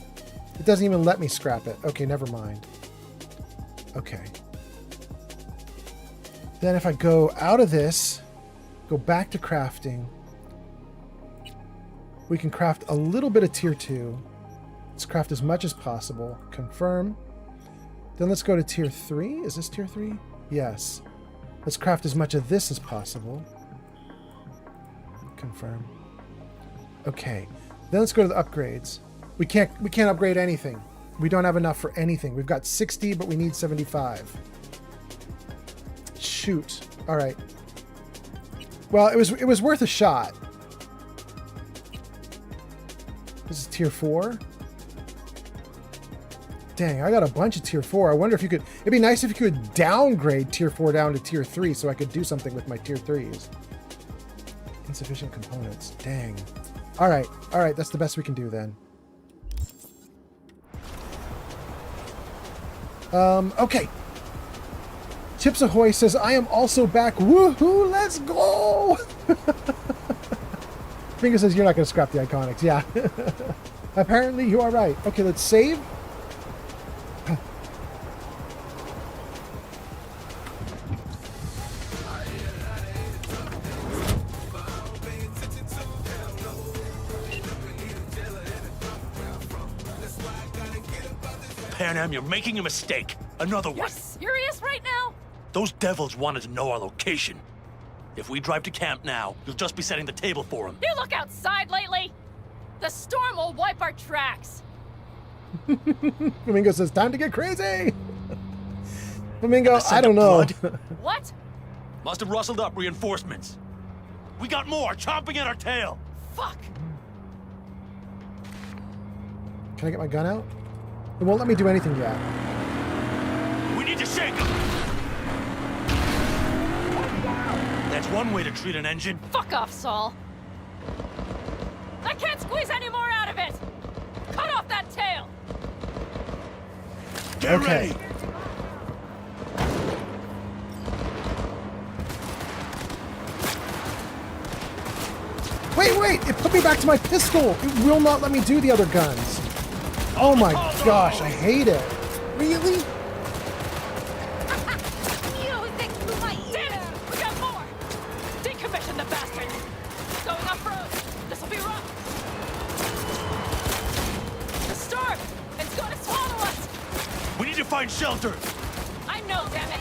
It doesn't even let me scrap it. Okay, never mind. Okay. Then if I go out of this, go back to crafting, we can craft a little bit of tier 2. Let's craft as much as possible. Confirm. Then let's go to tier 3. Is this tier 3? Yes. Let's craft as much of this as possible. Confirm. Okay. Then let's go to the upgrades. We can't upgrade anything. We don't have enough for anything. We've got 60, but we need 75. Shoot. All right. Well, it was worth a shot. This is tier 4. Dang, I got a bunch of tier 4. I wonder if you could... It'd be nice if you could downgrade tier 4 down to tier 3 so I could do something with my tier 3s. Insufficient components. Dang. All right. That's the best we can do then. Okay. Chips Ahoy says, I am also back. Woohoo! Let's go! Finger says, you're not going to scrap the iconics. Yeah. Apparently you are right. Okay, let's save. Pan, you're making a mistake. Another You're one. serious right now? Those devils wanted to know our location. If we drive to camp now, you'll just be setting the table for them. You look outside lately? The storm will wipe our tracks. Flamingo says, time to get crazy. Flamingo, The scent I don't of know. blood? What? Must have rustled up reinforcements. We got more chomping at our tail. Fuck. Can I get my gun out? It won't let me do anything yet. We need to shake them. That's one way to treat an engine. Fuck off, Saul. I can't squeeze any more out of it. Cut off that tail. Get Okay. ready. Wait! It put me back to my pistol! It will not let me do the other guns. Oh my gosh, I hate it. Really? Music to my ear. We got more. Decommission the bastards. Going off road. This'll be rough. The storm. It's going to swallow us. We need to find shelter. I know, damn it.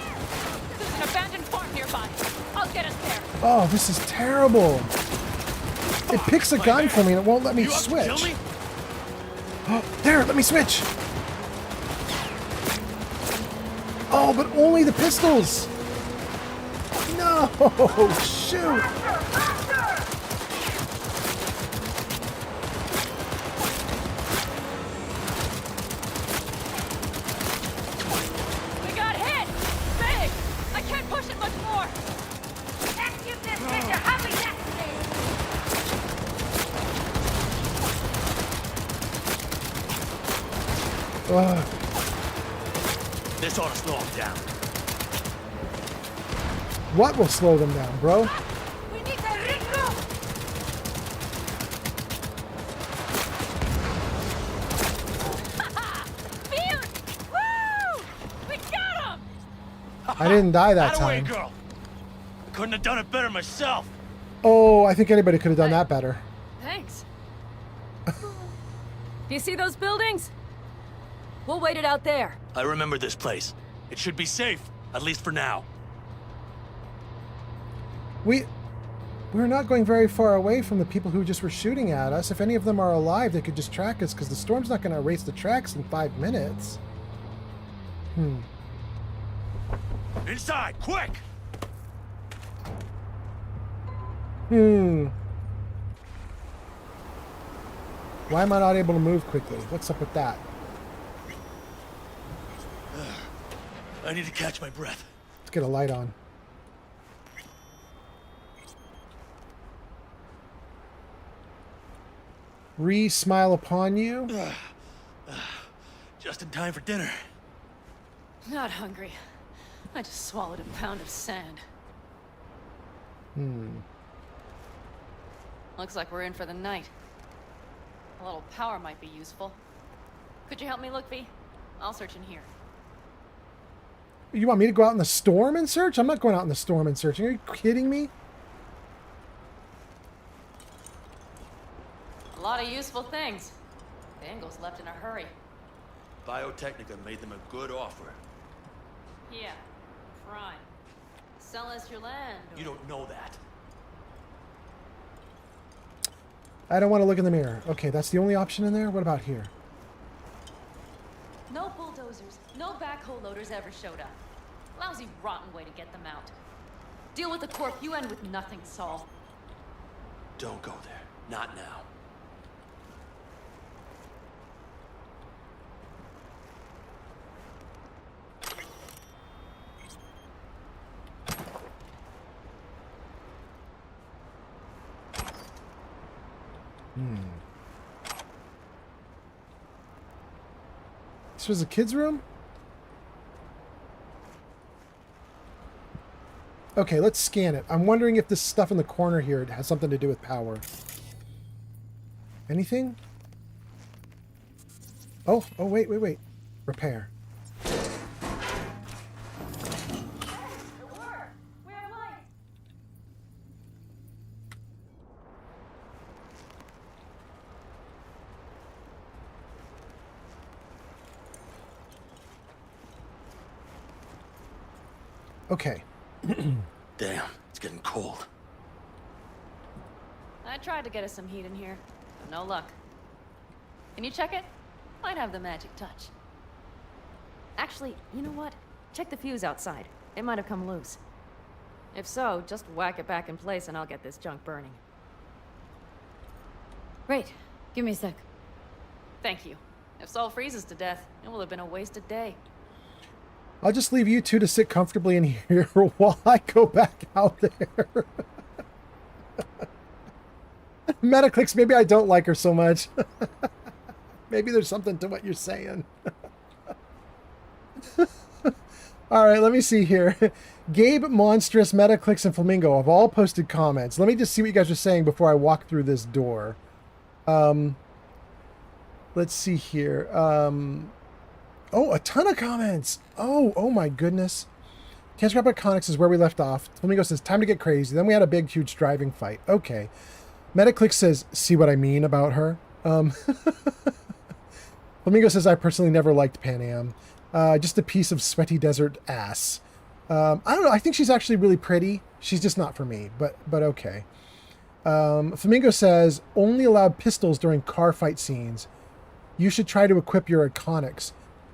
There's an abandoned farm nearby. I'll get us there. Oh, this is terrible. It picks a gun for me and it won't let me You out to kill switch. me? Oh, there, let me switch. Oh, but only the pistols. No, shoot. We got hit. Big. I can't push it much more. Let's give this bitch a happy destiny. Ugh. This ought to slow them down. What will slow them down, bro? We need to regroup. Fuse! Woo! We got him! I didn't die that Atta way, time. girl. Couldn't have done it better myself. Oh, I think anybody could have done that better. Thanks. You see those buildings? We'll wait it out there. I remember this place. It should be safe, at least for now. We're not going very far away from the people who just were shooting at us. If any of them are alive, they could just track us because the storm's not going to erase the tracks in 5 minutes. Inside, quick! Why am I not able to move quickly? What's up with that? I need to catch my breath. Let's get a light on. Smile upon you. Just in time for dinner. Not hungry. I just swallowed a pound of sand. Looks like we're in for the night. A little power might be useful. Could you help me look, V? I'll search in here. You want me to go out in the storm and search? I'm not going out in the storm and searching. Are you kidding me? A lot of useful things. Dangle's left in a hurry. Biotechnica made them a good offer. Yeah, prime. Sell us your land. Or... You don't know that. I don't want to look in the mirror. Okay, that's the only option in there? What about here? No bulldozers, no backhoe loaders ever showed up. Lousy, rotten way to get them out. Deal with the corp, you end with nothing, Saul. Don't go there. Not now. This was a kid's room? Okay, let's scan it. I'm wondering if this stuff in the corner here has something to do with power. Anything? Oh, wait. Repair. Okay. Damn, it's getting cold. I tried to get us some heat in here, but no luck. Can you check it? Might have the magic touch. Actually, you know what? Check the fuse outside. It might have come loose. If so, just whack it back in place and I'll get this junk burning. Right. Give me a sec. Thank you. If Sol freezes to death, it will have been a wasted day. I'll just leave you two to sit comfortably in here while I go back out there. Metaclicks, maybe I don't like her so much. Maybe there's something to what you're saying. All right, let me see here. Gabe, Monstrous, Metaclicks, and Flamingo have all posted comments. Let me just see what you guys are saying before I walk through this door. Let's see here. Oh, a ton of comments. Oh my goodness. Can't Scrap Iconics is where we left off. Flamingo says, time to get crazy. Then we had a big, huge driving fight. Okay. Metaclick says, see what I mean about her? Flamingo says, I personally never liked Pan Am. Just a piece of sweaty desert ass. I don't know. I think she's actually really pretty. She's just not for me, but okay. Flamingo says, only allowed pistols during car fight scenes. You should try to equip your iconics.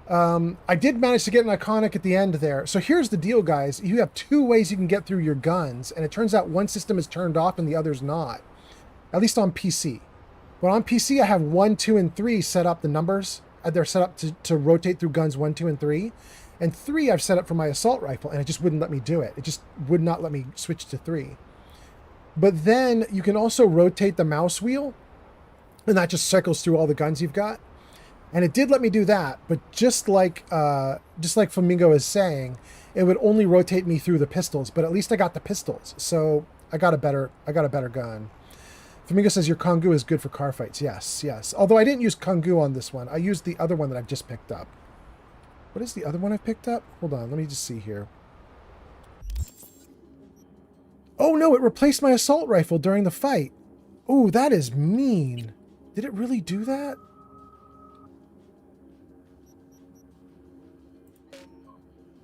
I did manage to get an iconic at the end there. So here's the deal, guys. You have two ways you can get through your guns, and it turns out one system is turned off and the other's not. At least on PC. But on PC, I have 1, 2, and 3 set up the numbers. They're set up to rotate through guns 1, 2, and 3. And 3 I've set up for my assault rifle, and it just wouldn't let me do it. It just would not let me switch to 3. But then you can also rotate the mouse wheel, and that just cycles through all the guns you've got. And it did let me do that, but just like Flamingo is saying, it would only rotate me through the pistols. But at least I got the pistols, so I got a better gun. Flamingo says your Kongu is good for car fights. Yes. Although I didn't use Kongu on this one. I used the other one that I've just picked up. What is the other one I've picked up? Hold on, let me just see here. Oh no, it replaced my assault rifle during the fight. Oh, that is mean. Did it really do that?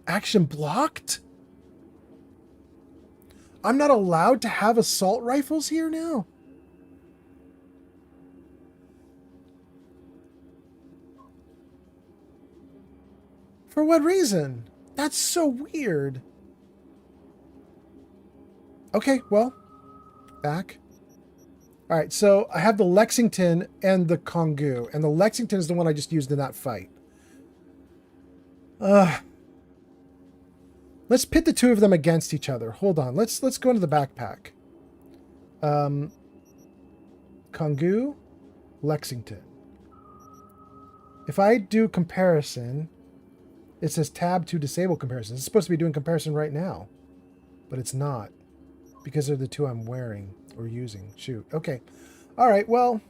Action blocked? I'm not allowed to have assault rifles here now? For what reason? That's so weird. Okay, well, back. All right, so I have the Lexington and the Kongu, and the Lexington is the one I just used in that fight. Let's pit the two of them against each other. Hold on. Let's go into the backpack. Kongu, Lexington. If I do comparison, it says tab to disable comparison. It's supposed to be doing comparison right now, but it's not because they're the two I'm wearing or using. Shoot. Okay. All right. Well.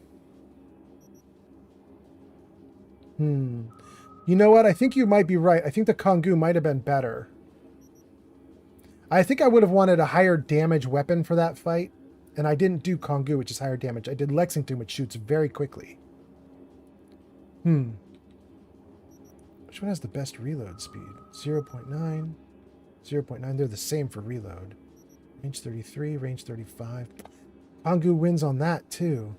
You know what? I think you might be right. I think the Kongu might have been better. I think I would have wanted a higher damage weapon for that fight. And I didn't do Kongu, which is higher damage. I did Lexington, which shoots very quickly. Which one has the best reload speed? 0.9. 0.9. They're the same for reload. Range 33, range 35. Kongu wins on that, too.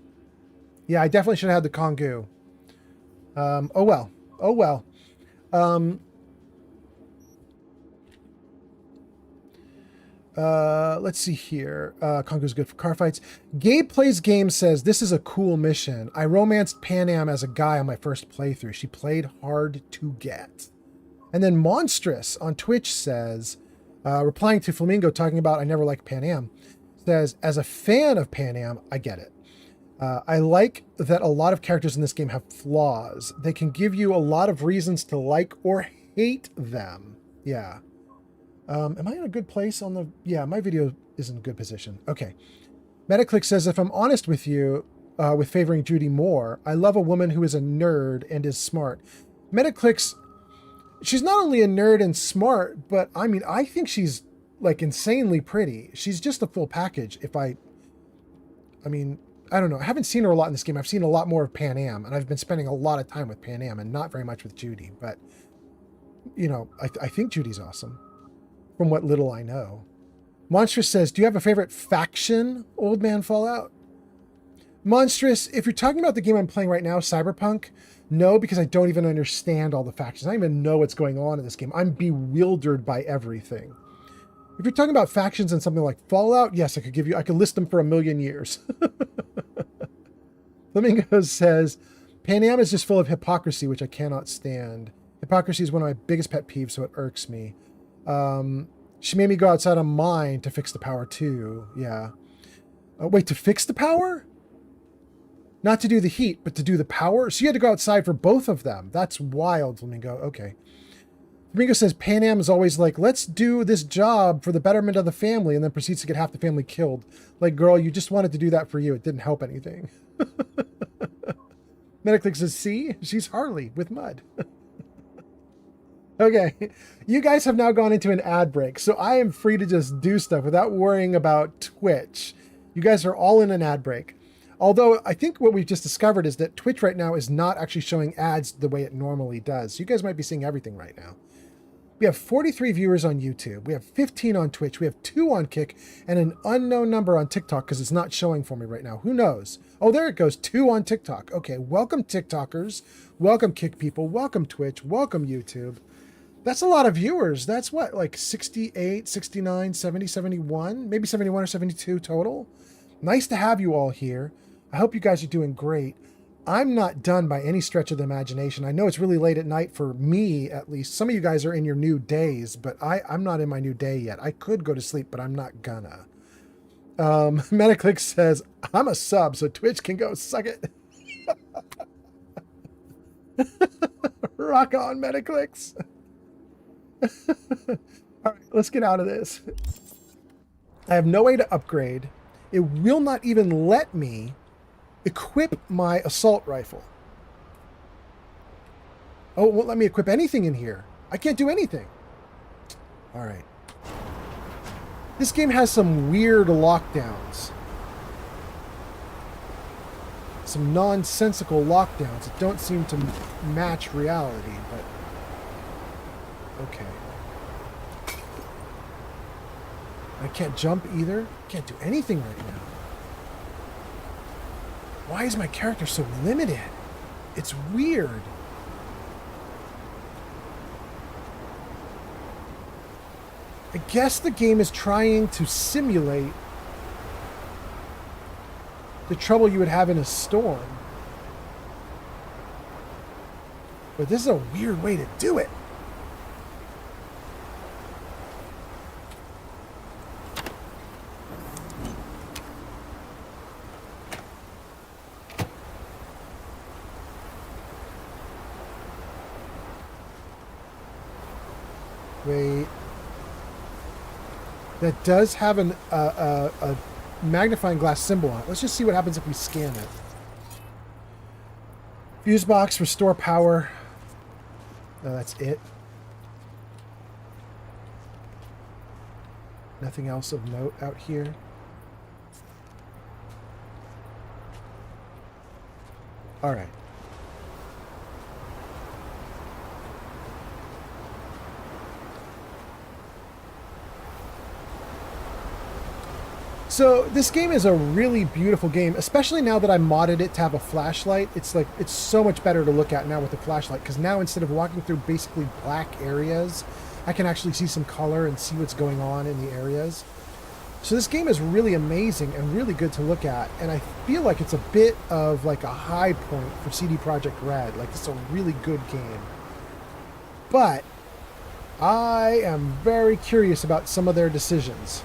Yeah, I definitely should have had the Kongu. Oh well. Oh well. Let's see here. Kongu's good for car fights. Gabe Plays Games says, this is a cool mission. I romanced Pan Am as a guy on my first playthrough. She played hard to get. And then Monstrous on Twitch says, replying to Flamingo talking about I never liked Pan Am, says, as a fan of Pan Am, I get it. I like that a lot of characters in this game have flaws. They can give you a lot of reasons to like or hate them. Yeah. Am I in a good place on the... Yeah, my video is in a good position. Okay. Metaclick says, if I'm honest with you, with favoring Judy more. I love a woman who is a nerd and is smart. Metaclicks, she's not only a nerd and smart, but I mean, I think she's like insanely pretty. She's just a full package. I mean, I don't know. I haven't seen her a lot in this game. I've seen a lot more of Pan Am, and I've been spending a lot of time with Pan Am and not very much with Judy. But, you know, I think Judy's awesome from what little I know. Monstrous says, do you have a favorite faction, Old Man Fallout? Monstrous, if you're talking about the game I'm playing right now, Cyberpunk, no, because I don't even understand all the factions. I don't even know what's going on in this game. I'm bewildered by everything. If you're talking about factions and something like Fallout, yes, I could list them for a million years. Flamingo says, Pan Am is just full of hypocrisy, which I cannot stand. Hypocrisy is one of my biggest pet peeves, so it irks me. She made me go outside a mine to fix the power too. Yeah. Wait, to fix the power? Not to do the heat, but to do the power? So you had to go outside for both of them. That's wild, Flamingo. Okay. Flamingo says Pan Am is always like, let's do this job for the betterment of the family, and then proceeds to get half the family killed. Like, girl, you just wanted to do that for you. It didn't help anything. Metaclick says, see? She's Harley with mud. Okay. You guys have now gone into an ad break, so I am free to just do stuff without worrying about Twitch. You guys are all in an ad break. Although I think what we've just discovered is that Twitch right now is not actually showing ads the way it normally does. You guys might be seeing everything right now. We have 43 viewers on YouTube. We have 15 on Twitch. We have 2 on Kick and an unknown number on TikTok because it's not showing for me right now. Who knows? Oh, there it goes. 2 on TikTok. Okay, welcome TikTokers. Welcome Kick people. Welcome Twitch. Welcome YouTube. That's a lot of viewers. That's what, like 68, 69, 70, 71, maybe 71 or 72 total. Nice to have you all here. I hope you guys are doing great. I'm not done by any stretch of the imagination. I know it's really late at night for me, at least. Some of you guys are in your new days, but I'm not in my new day yet. I could go to sleep, but I'm not gonna. Metaclick says, I'm a sub, so Twitch can go suck it. Rock on, Metaclicks. All right, let's get out of this. I have no way to upgrade. It will not even let me equip my assault rifle. Oh, it won't let me equip anything in here. I can't do anything. All right. This game has some weird lockdowns. Some nonsensical lockdowns that don't seem to match reality, but okay. I can't jump either. Can't do anything right now. Why is my character so limited? It's weird. I guess the game is trying to simulate the trouble you would have in a storm. But this is a weird way to do it. Wait. That does have a magnifying glass symbol on it. Let's just see what happens if we scan it. Fuse box, restore power. No, that's it. Nothing else of note out here. All right. So this game is a really beautiful game, especially now that I modded it to have a flashlight. It's like, it's so much better to look at now with the flashlight, because now instead of walking through basically black areas, I can actually see some color and see what's going on in the areas. So this game is really amazing and really good to look at, and I feel like it's a bit of like a high point for CD Projekt Red. Like, it's a really good game. But I am very curious about some of their decisions.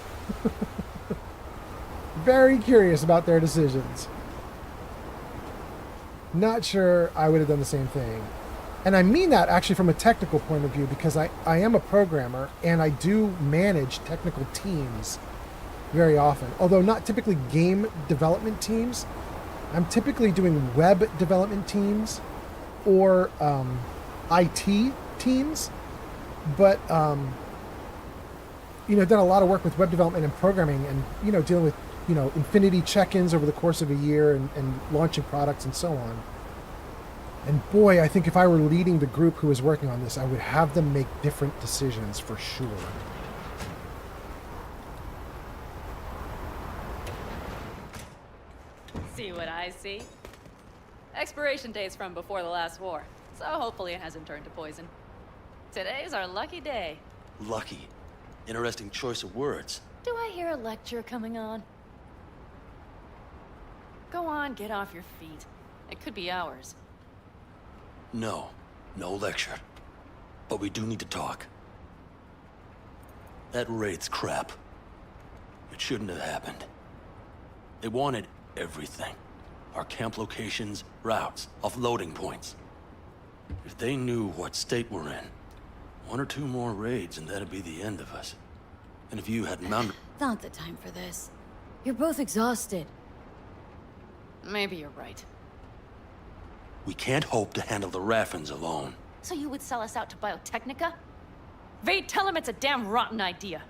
Very curious about their decisions. Not sure I would have done the same thing. And I mean that actually from a technical point of view, because I am a programmer and I do manage technical teams very often. Although not typically game development teams, I'm typically doing web development teams or IT teams, but you know, done a lot of work with web development and programming, and you know, dealing with infinity check-ins over the course of a year, and launching products and so on. And boy, I think if I were leading the group who was working on this, I would have them make different decisions for sure. See what I see? Expiration date's from before the last war, so hopefully it hasn't turned to poison. Today's our lucky day. Lucky. Interesting choice of words. Do I hear a lecture coming on? Go on, get off your feet. It could be hours. No. No lecture. But we do need to talk. That raid's crap. It shouldn't have happened. They wanted everything. Our camp locations, routes, offloading points. If they knew what state we're in, 1 or 2 more raids and that'd be the end of us. And if you had mounted... Not the time for this. You're both exhausted. Maybe you're right. We can't hope to handle the Raffins alone. So you would sell us out to Biotechnica? Vade, tell him it's a damn rotten idea.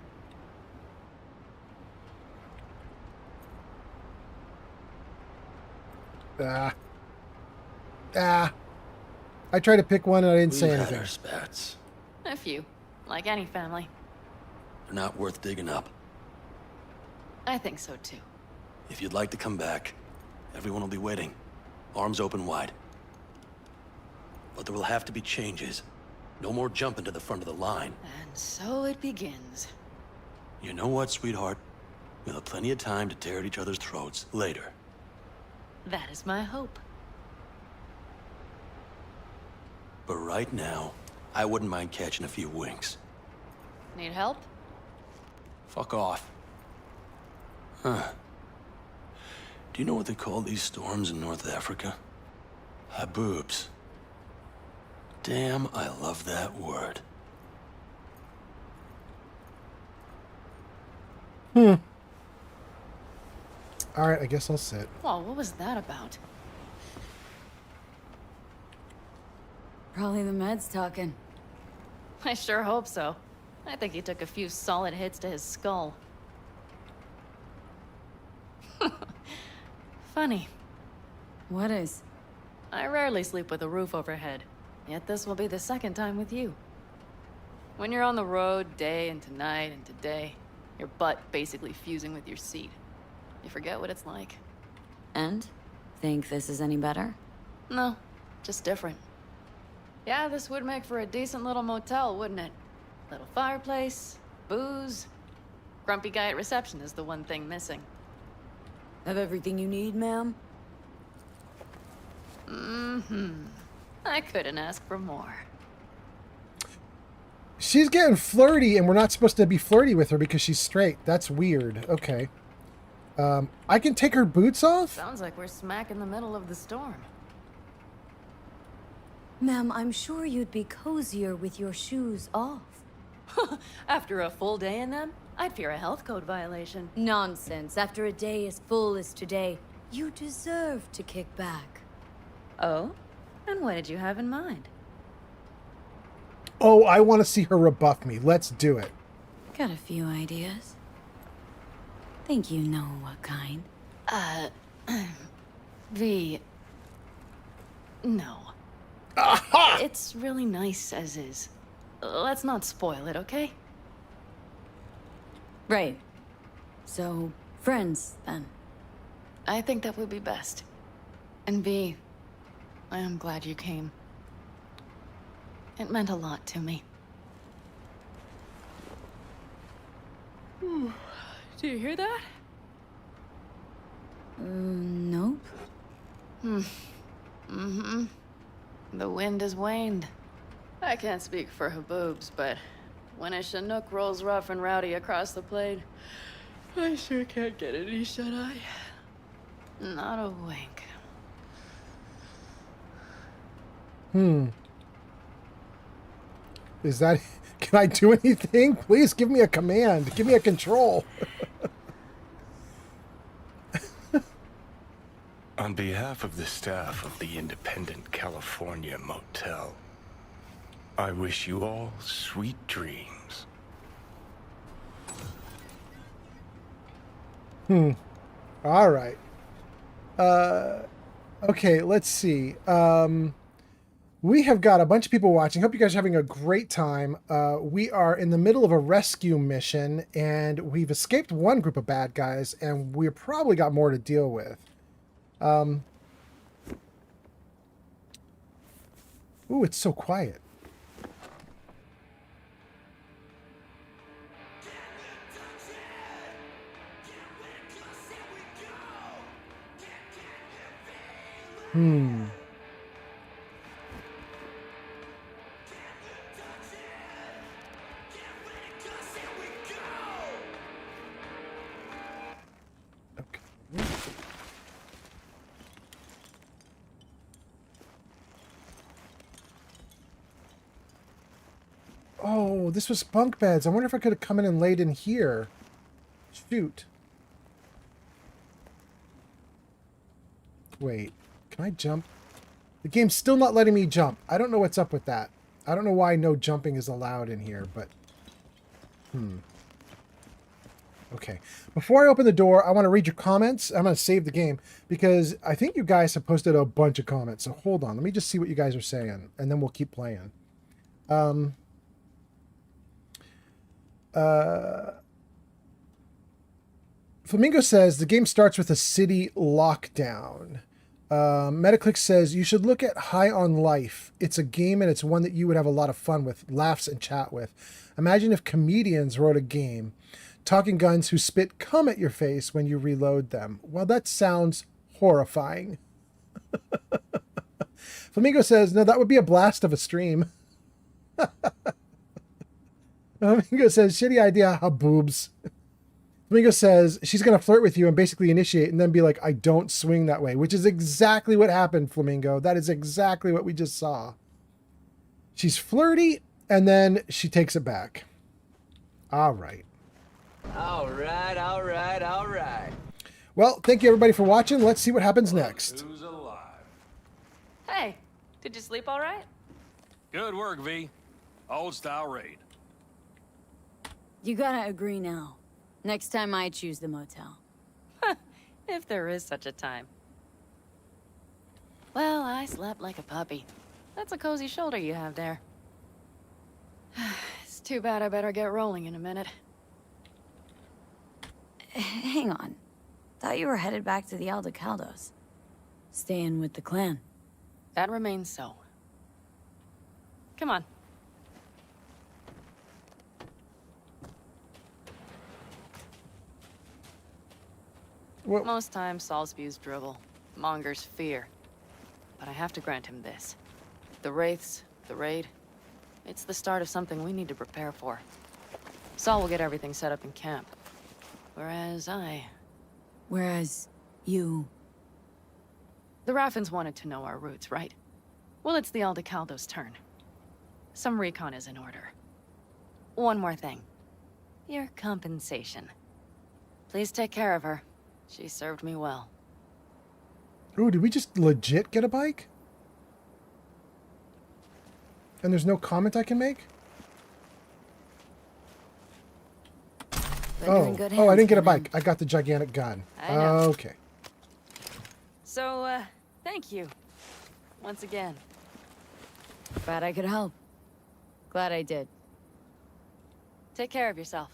I tried to pick one and I didn't say We've had anything. our spats. A few, like any family. They're not worth digging up. I think so too. If you'd like to come back, everyone will be waiting. Arms open wide. But there will have to be changes. No more jumping to the front of the line. And so it begins. You know what, sweetheart? We'll have plenty of time to tear at each other's throats later. That is my hope. But right now, I wouldn't mind catching a few winks. Need help? Fuck off. Huh. Do you know what they call these storms in North Africa? Haboobs. Damn, I love that word. All right, I guess I'll sit. Whoa, what was that about? Probably the meds talking. I sure hope so. I think he took a few solid hits to his skull. Funny. What is? I rarely sleep with a roof overhead, yet this will be the second time with you. When you're on the road day into night into day, your butt basically fusing with your seat. You forget what it's like. And? Think this is any better? No, just different. Yeah, this would make for a decent little motel, wouldn't it? Little fireplace, booze. Grumpy guy at reception is the one thing missing. Have everything you need, ma'am? I couldn't ask for more. She's getting flirty, and we're not supposed to be flirty with her because she's straight. That's weird. Okay. I can take her boots off? Sounds like we're smack in the middle of the storm. Ma'am, I'm sure you'd be cozier with your shoes off. After a full day in them, I'd fear a health code violation. Nonsense. After a day as full as today, you deserve to kick back. Oh? And what did you have in mind? Oh, I want to see her rebuff me. Let's do it. Got a few ideas. Think you know what kind? No. It's really nice as is. Let's not spoil it, okay? Right. So, friends, then. I think that would be best. And V, I am glad you came. It meant a lot to me. Do you hear that? Nope. The wind has waned. I can't speak for Haboobs, but when a Chinook rolls rough and rowdy across the plain, I sure can't get any shut-eye. Not a wink. Is that... Can I do anything? Please give me a command. Give me a control. On behalf of the staff of the Independent California Motel, I wish you all sweet dreams. All right. Okay, let's see. We have got a bunch of people watching. Hope you guys are having a great time. We are in the middle of a rescue mission, and we've escaped one group of bad guys, and we've probably got more to deal with. Ooh, it's so quiet. Okay. Oh, this was bunk beds. I wonder if I could have come in and laid in here. Shoot. Wait, can I jump? The game's still not letting me jump. I don't know what's up with that. I don't know why no jumping is allowed in here, but... Okay. Before I open the door, I want to read your comments. I'm going to save the game because I think you guys have posted a bunch of comments. So hold on. Let me just see what you guys are saying, and then we'll keep playing. Flamingo says the game starts with a city lockdown. Metaclick says you should look at High on Life. It's a game and it's one that you would have a lot of fun with, laughs and chat with. Imagine if comedians wrote a game. Talking guns who spit cum at your face when you reload them. Well, that sounds horrifying. Flamingo says, no, that would be a blast of a stream. Flamingo says, shitty idea, boobs. Flamingo says, she's going to flirt with you and basically initiate and then be like, I don't swing that way, which is exactly what happened, Flamingo. That is exactly what we just saw. She's flirty and then she takes it back. All right. All right, all right, all right. Well, thank you everybody for watching. Let's see what happens next. Who's alive? Hey, did you sleep all right? Good work, V. Old style raid. You gotta agree now. Next time I choose the motel. If there is such a time. Well, I slept like a puppy. That's a cozy shoulder you have there. It's too bad I better get rolling in a minute. Hang on. Thought you were headed back to the Aldecaldos. Staying with the clan. That remains so. Come on. What? Most times, Saul spews drivel, mongers fear. But I have to grant him this. The Wraiths, the raid, it's the start of something we need to prepare for. Saul will get everything set up in camp. Whereas you... The Raffins wanted to know our roots, right? Well, it's the Aldecaldos' turn. Some recon is in order. One more thing. Your compensation. Please take care of her. She served me well. Ooh, did we just legit get a bike? And there's no comment I can make? But you're in good hands, I didn't get a Conan. bike. I got the gigantic gun. I know. Okay. So, thank you. Once again. Glad I could help. Glad I did. Take care of yourself.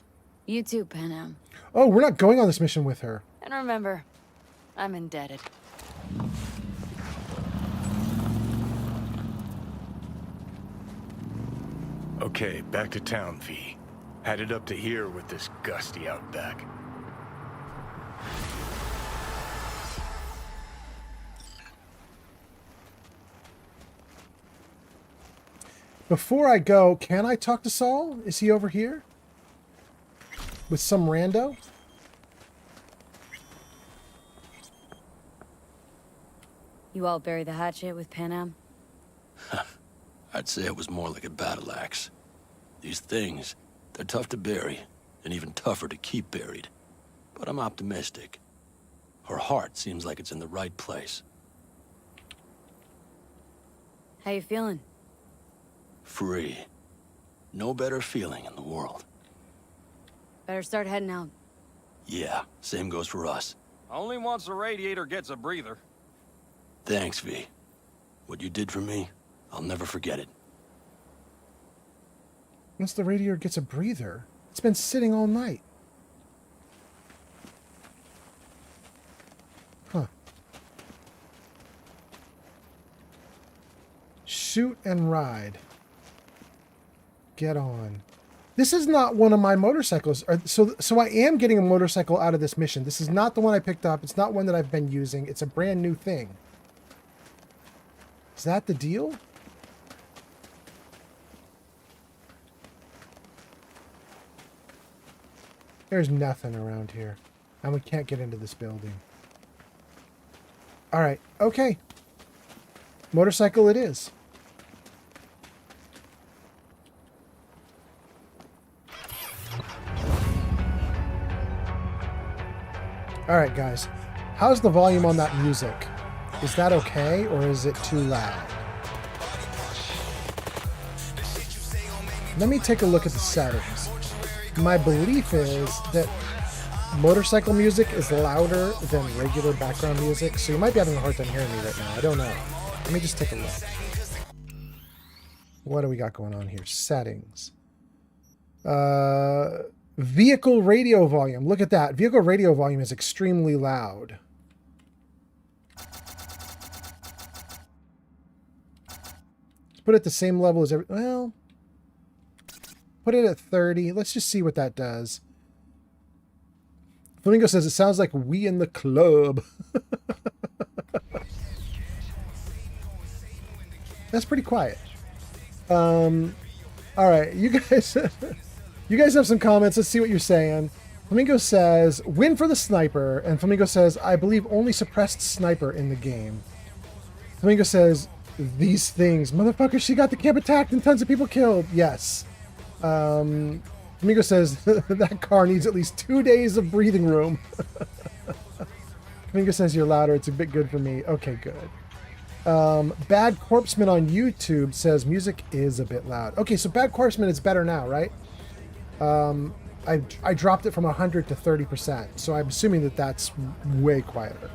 You too, Panam. Oh, we're not going on this mission with her. And remember, I'm indebted. Okay, back to town, V. Headed up to here with this gusty outback. Before I go, can I talk to Saul? Is he over here? With some rando? You all bury the hatchet with Panam? I'd say it was more like a battle axe. These things, they're tough to bury, and even tougher to keep buried. But I'm optimistic. Her heart seems like it's in the right place. How you feeling? Free. No better feeling in the world. Better start heading out. Yeah, same goes for us. Only once a radiator gets a breather. Thanks, V. What you did for me, I'll never forget it. Once the radiator gets a breather, it's been sitting all night. Huh. Shoot and ride. Get on. This is not one of my motorcycles. So I am getting a motorcycle out of this mission. This is not the one I picked up. It's not one that I've been using. It's a brand new thing. Is that the deal? There's nothing around here. And we can't get into this building. Alright, okay. Motorcycle it is. Alright guys, how's the volume on that music? Is that okay, or is it too loud? Let me take a look at the settings. My belief is that motorcycle music is louder than regular background music, so you might be having a hard time hearing me right now. I don't know. Let me just take a look. What do we got going on here? Settings. Vehicle radio volume. Look at that. Vehicle radio volume is extremely loud. Put it at the same level as well, put it at 30. Let's just see what that does. Flamingo says it sounds like we in the club. That's pretty quiet. All right, you guys, you guys have some comments. Let's see what you're saying. Flamingo says, win for the sniper. And Flamingo says, I believe only suppressed sniper in the game. Flamingo says, these things. Motherfucker, she got the camp attacked and tons of people killed. Yes. Flamingo says, that car needs at least 2 days of breathing room. Flamingo says, you're louder. It's a bit good for me. Okay, good. Bad Corpseman on YouTube says, music is a bit loud. Okay, so Bad Corpseman is better now, right? I dropped it from 100 to 30%, so I'm assuming that that's way quieter.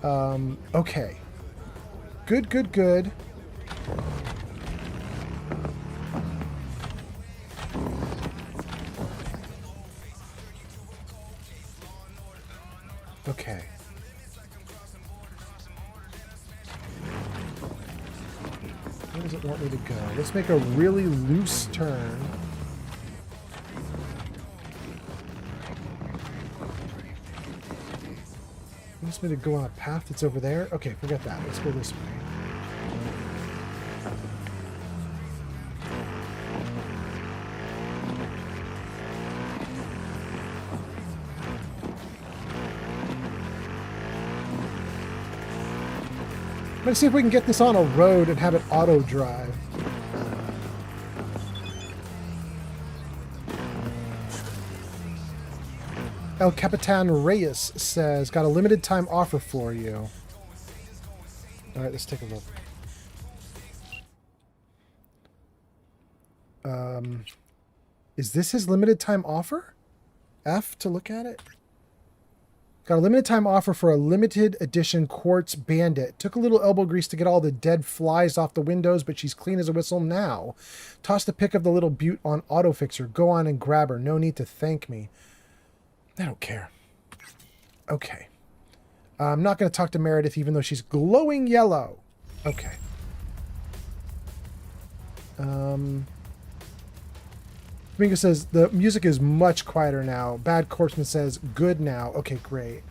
Okay. Good, good, good. Okay. Where does it want me to go? Let's make a really loose turn. It wants me to go on a path that's over there. Okay, forget that. Let's go this way. Let's see if we can get this on a road and have it auto drive. El Capitan Reyes says, got a limited time offer for you. All right, let's take a look. Is this his limited time offer? F to look at it? Got a limited time offer for a limited edition quartz bandit. Took a little elbow grease to get all the dead flies off the windows, but she's clean as a whistle now. Toss the pic of the little beaut on Autofixer. Go on and grab her. No need to thank me. I don't care. Okay. I'm not going to talk to Meredith even though she's glowing yellow. Okay. Domingo says, the music is much quieter now. Bad Corpseman says, good now. Okay, great.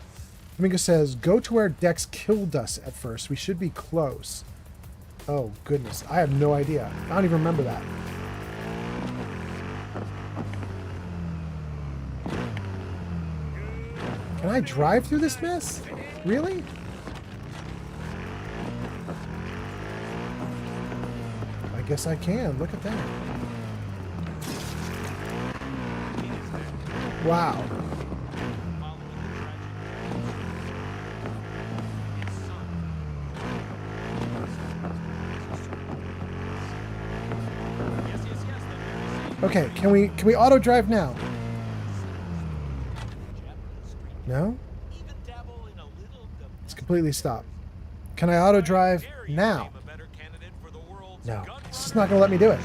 Domingo says, go to where Dex killed us at first. We should be close. Oh, goodness. I have no idea. I don't even remember that. Can I drive through this mess? Really? I guess I can. Look at that. Wow. Okay, can we auto drive now? No? It's completely stopped. Can I auto drive now? No. It's just not going to let me do it.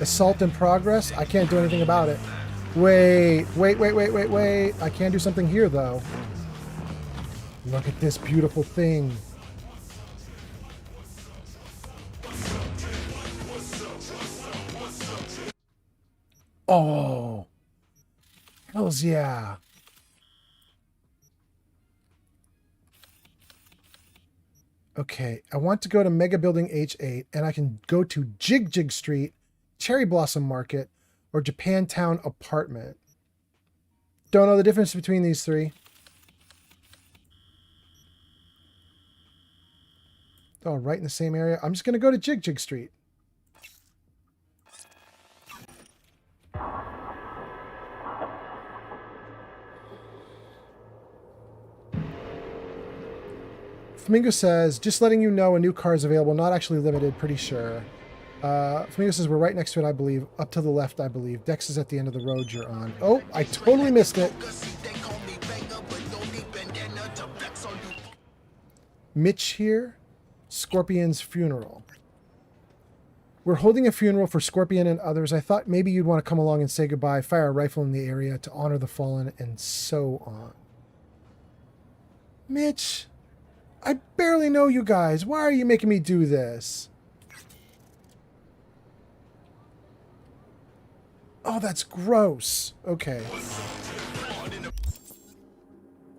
Assault in progress? I can't do anything about it. Wait. I can do something here, though. Look at this beautiful thing. Oh. Hells yeah. Okay, I want to go to Mega Building H8, and I can go to Jig Jig Street, Cherry Blossom Market, or Japantown Apartment. Don't know the difference between these three. Oh, right in the same area. I'm just going to go to Jig Jig Street. Flamingo says, just letting you know a new car is available. Not actually limited, pretty sure. Flamingo says, we're right next to it, I believe. Up to the left, I believe. Dex is at the end of the road you're on. Oh, I totally missed it. Mitch here. Scorpion's funeral. We're holding a funeral for Scorpion and others. I thought maybe you'd want to come along and say goodbye, fire a rifle in the area to honor the fallen, and so on. Mitch, I barely know you guys. Why are you making me do this? Oh, that's gross. Okay.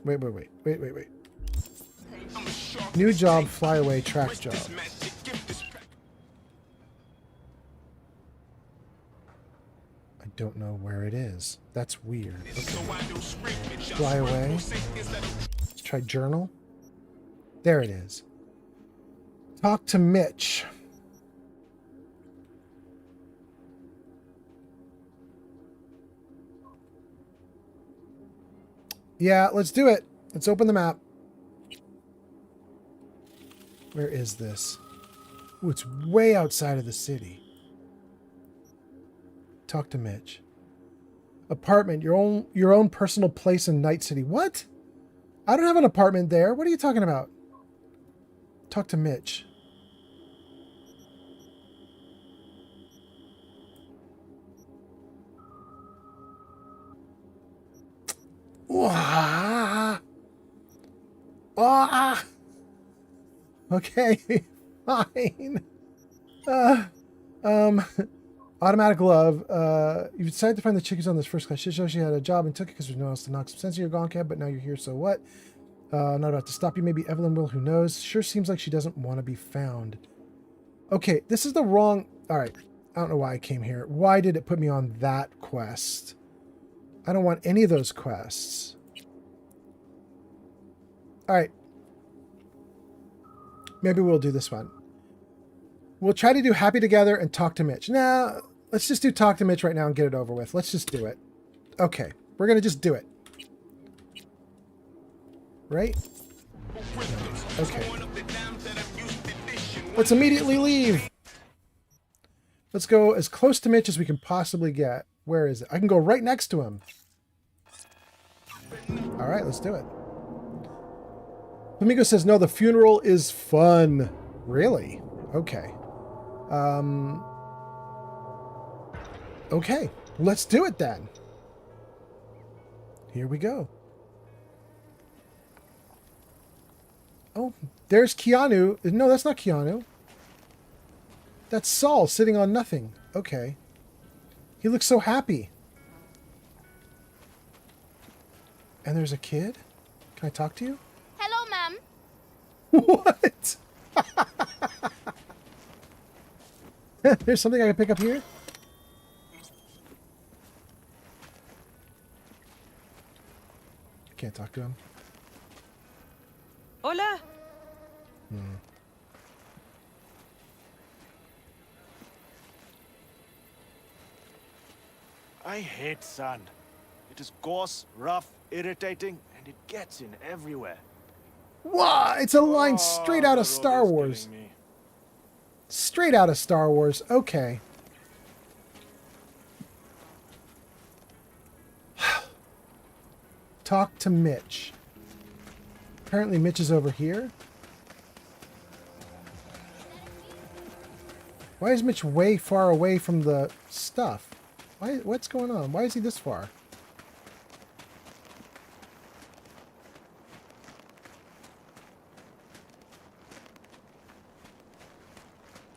Wait. New job, flyaway track job. I don't know where it is. That's weird. Okay. Fly away. Let's try journal. There it is. Talk to Mitch. Yeah, let's do it. Let's open the map. Where is this? Ooh, it's way outside of the city. Talk to Mitch. Apartment, your own personal place in Night City. What? I don't have an apartment there. What are you talking about? Talk to Mitch. Ah! Ah! Okay, fine. Automatic love. You decided to find the chickies on this first class. She showed she had a job and took it because there's no one else to knock some sense of your gone cab, but now you're here, so what? Not about to stop you. Maybe Evelyn will, who knows? Sure seems like she doesn't want to be found. Okay, this is the wrong... Alright, I don't know why I came here. Why did it put me on that quest? I don't want any of those quests. Alright. Maybe we'll do this one. We'll try to do Happy Together and Talk to Mitch. Nah, let's just do Talk to Mitch right now and get it over with. Let's just do it. Okay, we're going to just do it. Right? Okay. Let's immediately leave. Let's go as close to Mitch as we can possibly get. Where is it? I can go right next to him. All right, let's do it. Flamingo says, no, the funeral is fun. Really? Okay. Okay, let's do it then. Here we go. Oh, there's Keanu. No, that's not Keanu. That's Saul sitting on nothing. Okay. He looks so happy. And there's a kid? Can I talk to you? Hello, ma'am. What? There's something I can pick up here? I can't talk to him. Hola. I hate sand. It is coarse, rough, irritating, and it gets in everywhere. Wow, it's a line straight out of Star Wars. Straight out of Star Wars. Okay. Talk to Mitch. Apparently Mitch is over here. Why is Mitch way far away from the stuff? What's going on? Why is he this far?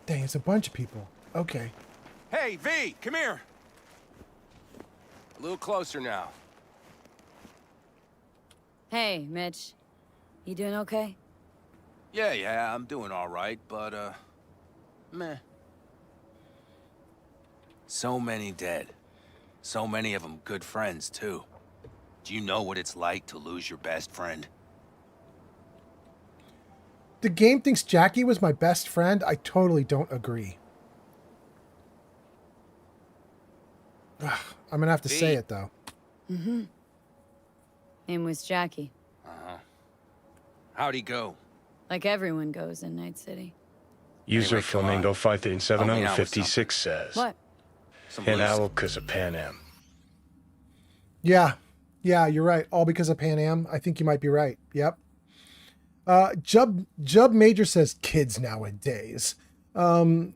Dang, it's a bunch of people. Okay. Hey, V, come here. A little closer now. Hey, Mitch. You doing okay? Yeah, I'm doing all right, but, meh. So many dead. So many of them good friends, too. Do you know what it's like to lose your best friend? The game thinks Jackie was my best friend. I totally don't agree. Ugh, I'm gonna have to say it, though. Mm-hmm. Name was Jackie. Uh-huh. How'd he go? Like everyone goes in Night City. User Anyway, come Flamingo on. 53756 says. What? An owl because of Pan Am. Yeah, you're right. All because of Pan Am. I think you might be right. Yep. Jub Major says kids nowadays. Flamingo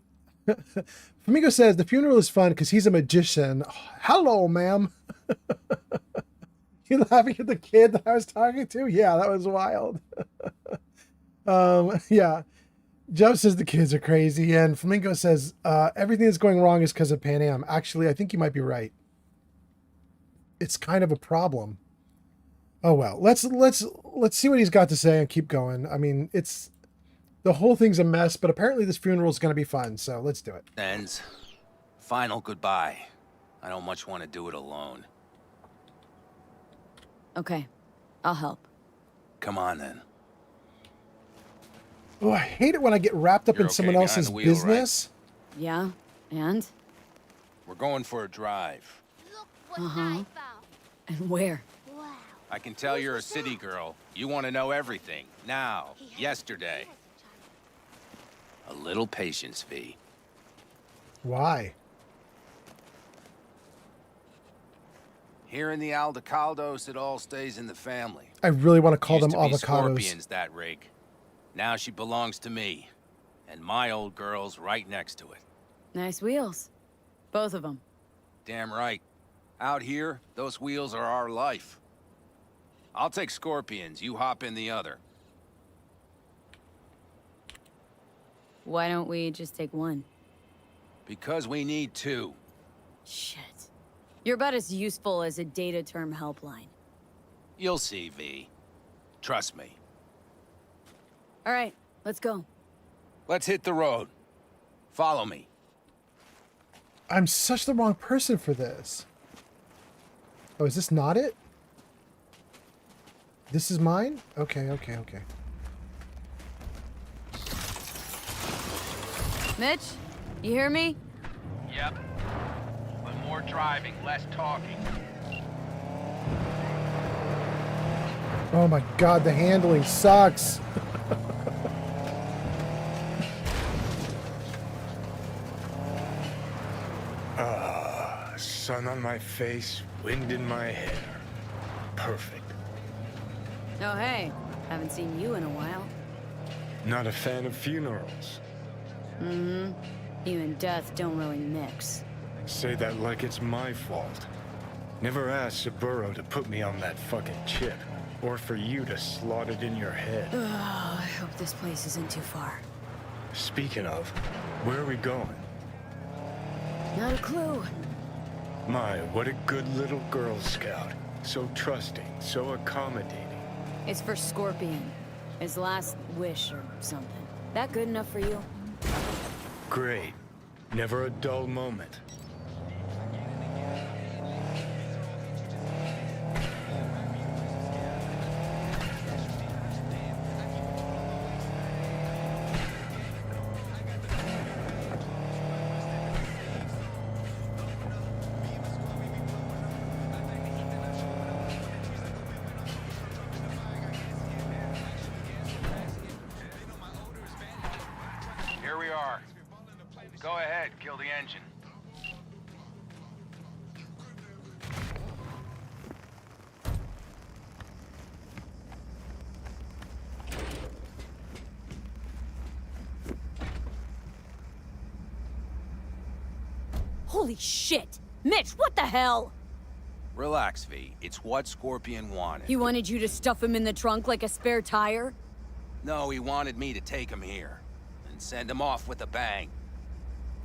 says the funeral is fun because he's a magician. Oh, hello, ma'am. You laughing at the kid that I was talking to? Yeah, that was wild. Yeah. Jub says the kids are crazy, and Flamingo says everything that's going wrong is because of Pan Am. Actually, I think you might be right. It's kind of a problem. Oh well, let's see what he's got to say and keep going. I mean, the whole thing's a mess, but apparently this funeral is going to be fun, so let's do it. Ends. Final goodbye. I don't much want to do it alone. Okay, I'll help. Come on, then. Oh, I hate it when I get wrapped up You're in okay someone behind else's the wheel, business. Yeah, and? We're going for a drive. Uh-huh. And where? I can tell you're a city girl. You want to know everything. Now. Yesterday. A little patience, V. Why? Here in the Aldecaldos, it all stays in the family. I really want to call them Used to be avocados. Scorpions, that rig. Now she belongs to me. And my old girl's right next to it. Nice wheels. Both of them. Damn right. Out here, those wheels are our life. I'll take Scorpions, you hop in the other. Why don't we just take one? Because we need two. Shit. You're about as useful as a data term helpline. You'll see, V. Trust me. All right, let's go. Let's hit the road. Follow me. I'm such the wrong person for this. Oh, is this not it? This is mine? Okay. Mitch, you hear me? Yep. But more driving, less talking. Oh my god, the handling sucks. Sun on my face, wind in my hair. Perfect. Oh, hey. Haven't seen you in a while. Not a fan of funerals. Mm-hmm. You and death don't really mix. Say that like it's my fault. Never asked Saburo to put me on that fucking chip. Or for you to slot it in your head. Oh, I hope this place isn't too far. Speaking of, where are we going? Not a clue. My, what a good little Girl Scout. So trusting, so accommodating. It's for Scorpion. His last wish or something. That good enough for you? Great. Never a dull moment. car. Go ahead, kill the engine. Holy shit! Mitch, what the hell? Relax, V. It's what Scorpion wanted. He wanted you to stuff him in the trunk like a spare tire? No, he wanted me to take him here and send him off with a bang.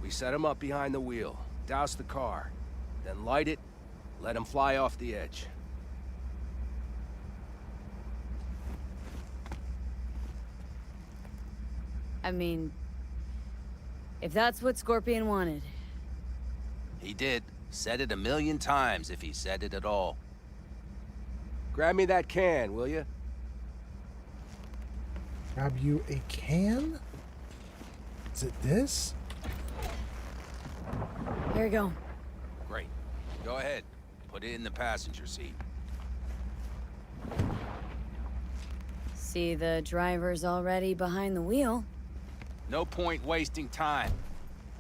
We set him up behind the wheel, douse the car, then light it, let him fly off the edge. I mean, if that's what Scorpion wanted. He did. Said it 1,000,000 times if he said it at all. Grab me that can, will you? Grab you a can? Is it this? Here you go. Great. Go ahead. Put it in the passenger seat. See, the driver's already behind the wheel. No point wasting time.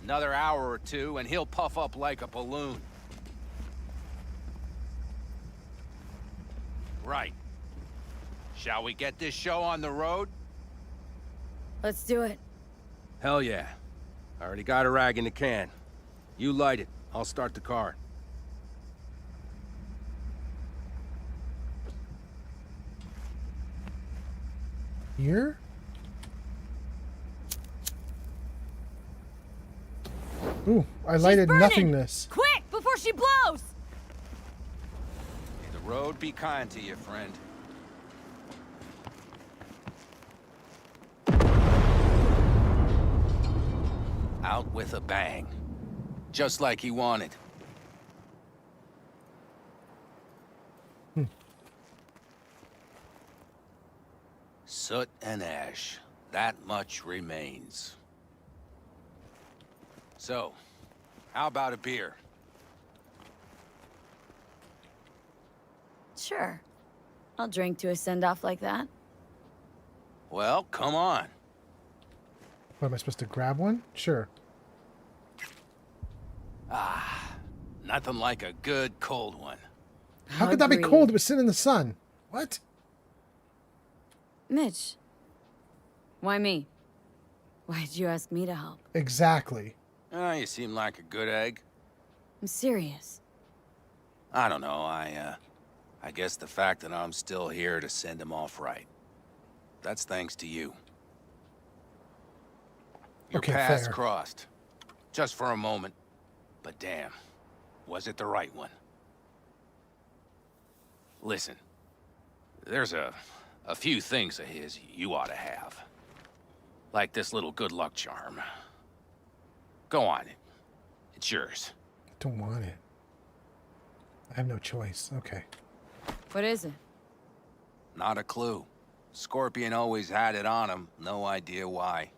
Another hour or two, and he'll puff up like a balloon. Right. Shall we get this show on the road? Let's do it. Hell yeah. I already got a rag in the can. You light it. I'll start the car. Here? Ooh, I lighted burning! nothingness. Quick, before she blows! May the road be kind to you, friend. Out with a bang. Just like he wanted. Soot and ash. That much remains. So, how about a beer? Sure. I'll drink to a send-off like that. Well, come on. What, am I supposed to grab one? Sure. Nothing like a good cold one. How could that be Agreed. cold? It was sitting in the sun. What? Mitch. Why me? Why'd you ask me to help? Exactly. You seem like a good egg. I'm serious. I don't know, I guess the fact that I'm still here to send him off right. That's thanks to you. Your Okay, paths fair. crossed. Just for a moment. But damn, was it the right one? Listen, there's a few things of his you ought to have. Like this little good luck charm. Go on, it's yours. Don't want it. I have no choice. Okay. What is it? Not a clue. Scorpion always had it on him, no idea why.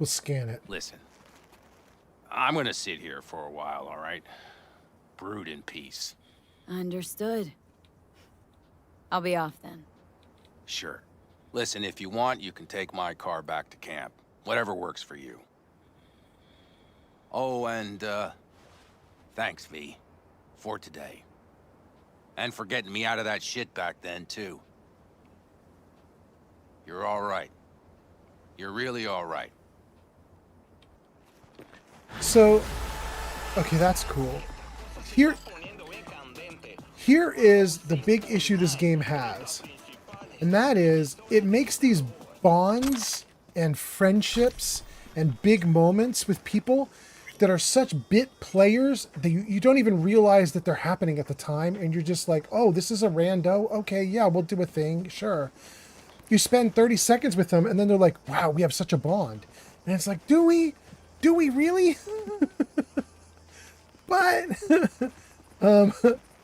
We'll scan it. Listen, I'm gonna sit here for a while, all right? Brood in peace. Understood. I'll be off then. Sure. Listen, if you want, you can take my car back to camp. Whatever works for you. Oh, and, thanks, V. For today. And for getting me out of that shit back then, too. You're all right. You're really all right. So, okay, that's cool. Here is the big issue this game has. And that is, it makes these bonds and friendships and big moments with people that are such bit players that you don't even realize that they're happening at the time. And you're just like, oh, this is a rando. Okay, yeah, we'll do a thing. Sure. You spend 30 seconds with them and then they're like, wow, we have such a bond. And it's like, do we? Do we really? But,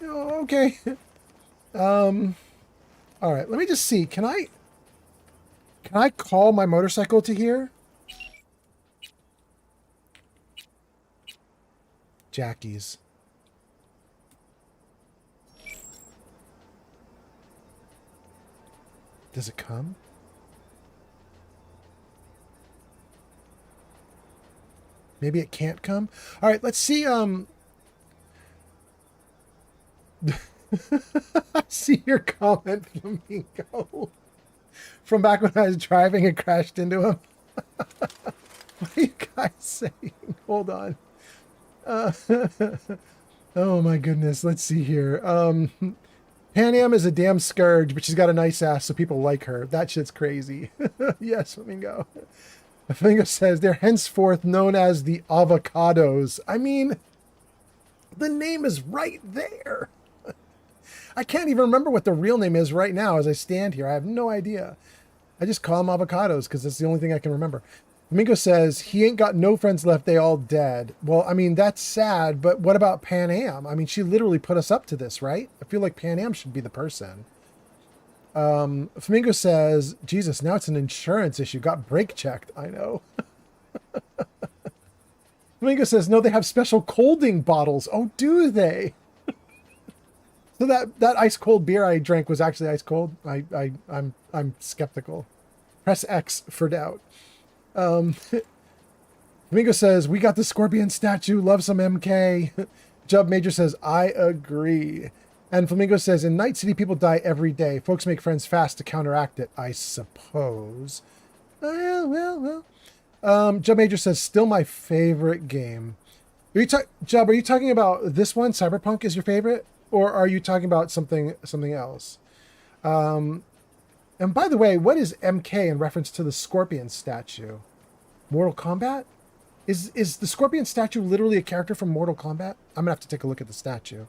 okay. All right, let me just see. Can I call my motorcycle to here? Jackie's. Does it come? Maybe it can't come. All right, let's see. I see your comment, Flamingo. From back when I was driving and crashed into him. What are you guys saying? Hold on. Oh my goodness. Let's see here. Pan Am is a damn scourge, but she's got a nice ass, so people like her. That shit's crazy. Yes, Flamingo. Flamingo says they're henceforth known as the Avocados. I mean, the name is right there. I can't even remember what the real name is right now as I stand here. I have no idea. I just call them avocados because that's the only thing I can remember. Flamingo says he ain't got no friends left. They all dead. Well, I mean, that's sad, but what about Pan Am? I mean, she literally put us up to this, right? I feel like Pan Am should be the person. Flamingo says, Jesus, now it's an insurance issue. Got brake checked. I know. Flamingo says, no, they have special colding bottles. Oh, do they? So that ice cold beer I drank was actually ice cold. I'm skeptical. Press X for doubt. Flamingo says, we got the Scorpion statue. Love some MK. Jub Major says, I agree. And Flamingo says, in Night City, people die every day. Folks make friends fast to counteract it, I suppose. Well. Jub Major says, still my favorite game. Jub, are you talking about this one? Cyberpunk is your favorite? Or are you talking about something else? And by the way, what is MK in reference to the Scorpion statue? Mortal Kombat? Is the Scorpion statue literally a character from Mortal Kombat? I'm gonna have to take a look at the statue.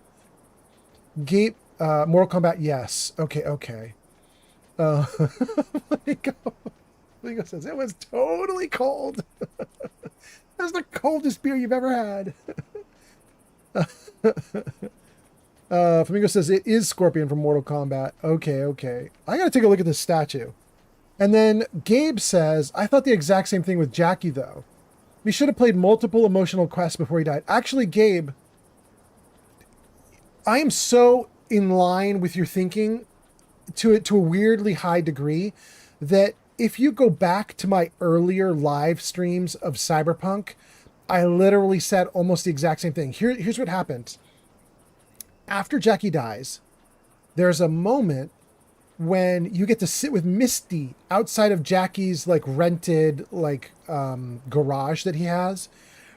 Mortal Kombat, yes. Okay. Lego says, it was totally cold. That's the coldest beer you've ever had. Flamingo says it is Scorpion from Mortal Kombat. Okay. I gotta take a look at this statue. And then Gabe says, I thought the exact same thing with Jackie, though. We should have played multiple emotional quests before he died. Actually, Gabe, I am so in line with your thinking to a weirdly high degree that if you go back to my earlier live streams of Cyberpunk, I literally said almost the exact same thing. Here's what happened. After Jackie dies, there's a moment when you get to sit with Misty outside of Jackie's rented garage that he has,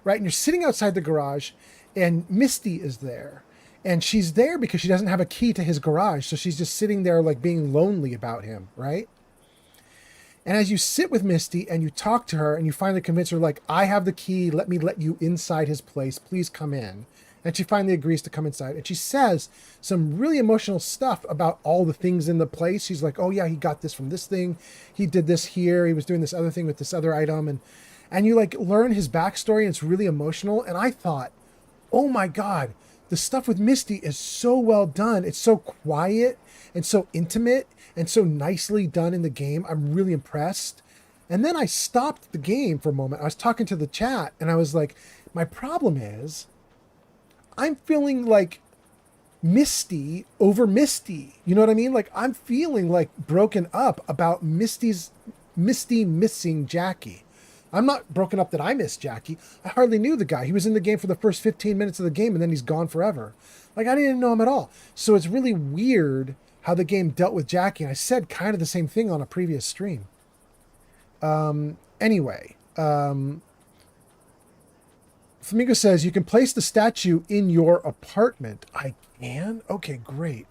right? And you're sitting outside the garage and Misty is there, and she's there because she doesn't have a key to his garage. So she's just sitting there being lonely about him, right? And as you sit with Misty and you talk to her and you finally convince her, I have the key, let me let you inside his place, please come in. And she finally agrees to come inside. And she says some really emotional stuff about all the things in the place. She's like, oh yeah, he got this from this thing. He did this here. He was doing this other thing with this other item. And you learn his backstory, and it's really emotional. And I thought, oh my God, the stuff with Misty is so well done. It's so quiet and so intimate and so nicely done in the game. I'm really impressed. And then I stopped the game for a moment. I was talking to the chat and I was like, my problem is, I'm feeling like Misty over Misty. You know what I mean? I'm feeling broken up about Misty missing Jackie. I'm not broken up that I miss Jackie. I hardly knew the guy. He was in the game for the first 15 minutes of the game and then he's gone forever. I didn't even know him at all. So it's really weird how the game dealt with Jackie. And I said kind of the same thing on a previous stream. Anyway, Flamingo says, you can place the statue in your apartment. I can? Okay, great.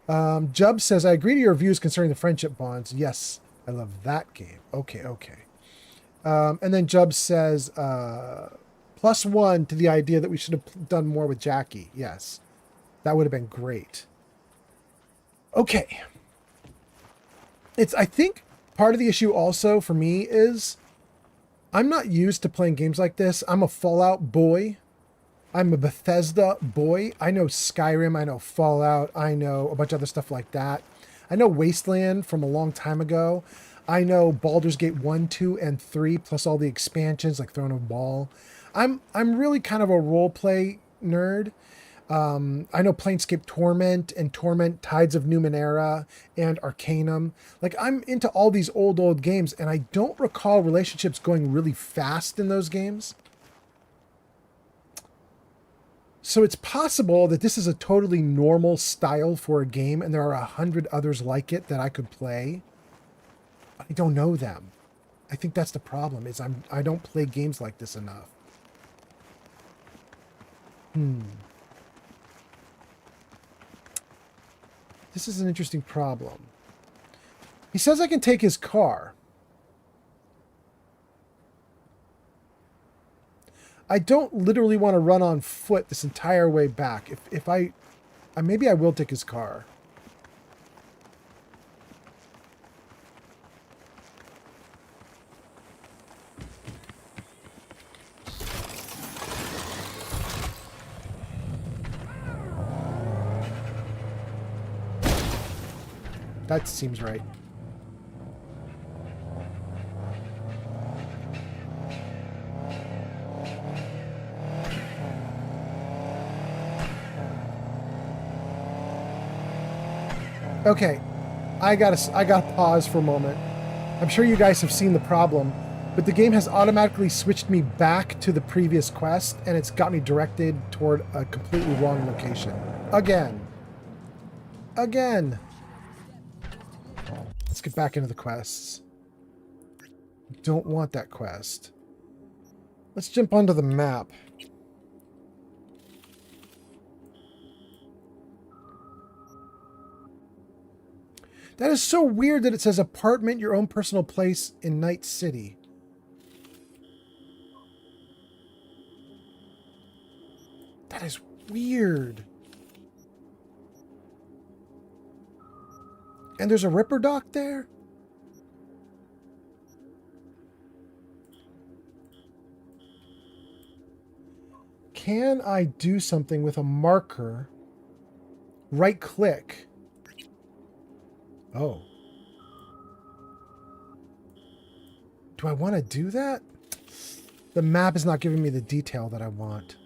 Jub says, I agree to your views concerning the friendship bonds. Yes, I love that game. Okay. And then Jub says, +1 to the idea that we should have done more with Jackie. Yes, that would have been great. Okay. I think part of the issue also for me is I'm not used to playing games like this. I'm a Fallout boy. I'm a Bethesda boy. I know Skyrim. I know Fallout. I know a bunch of other stuff like that. I know Wasteland from a long time ago. I know Baldur's Gate 1, 2, and 3, plus all the expansions like Throne of Ball. I'm really kind of a roleplay nerd. I know Planescape Torment and Torment Tides of Numenera and Arcanum. I'm into all these old games, and I don't recall relationships going really fast in those games. So it's possible that this is a totally normal style for a game and there are 100 others like it that I could play. I don't know them. I think that's the problem, is I don't play games like this enough. This is an interesting problem. He says I can take his car. I don't literally want to run on foot this entire way back. If I maybe I will take his car. That seems right. Okay, I gotta pause for a moment. I'm sure you guys have seen the problem, but the game has automatically switched me back to the previous quest, and it's got me directed toward a completely wrong location. Again. Let's get back into the quests. Don't want that quest. Let's jump onto the map. That is so weird that it says apartment, your own personal place in Night City. That is weird. And there's a Ripper dock there? Can I do something with a marker? Right click. Oh. Do I want to do that? The map is not giving me the detail that I want.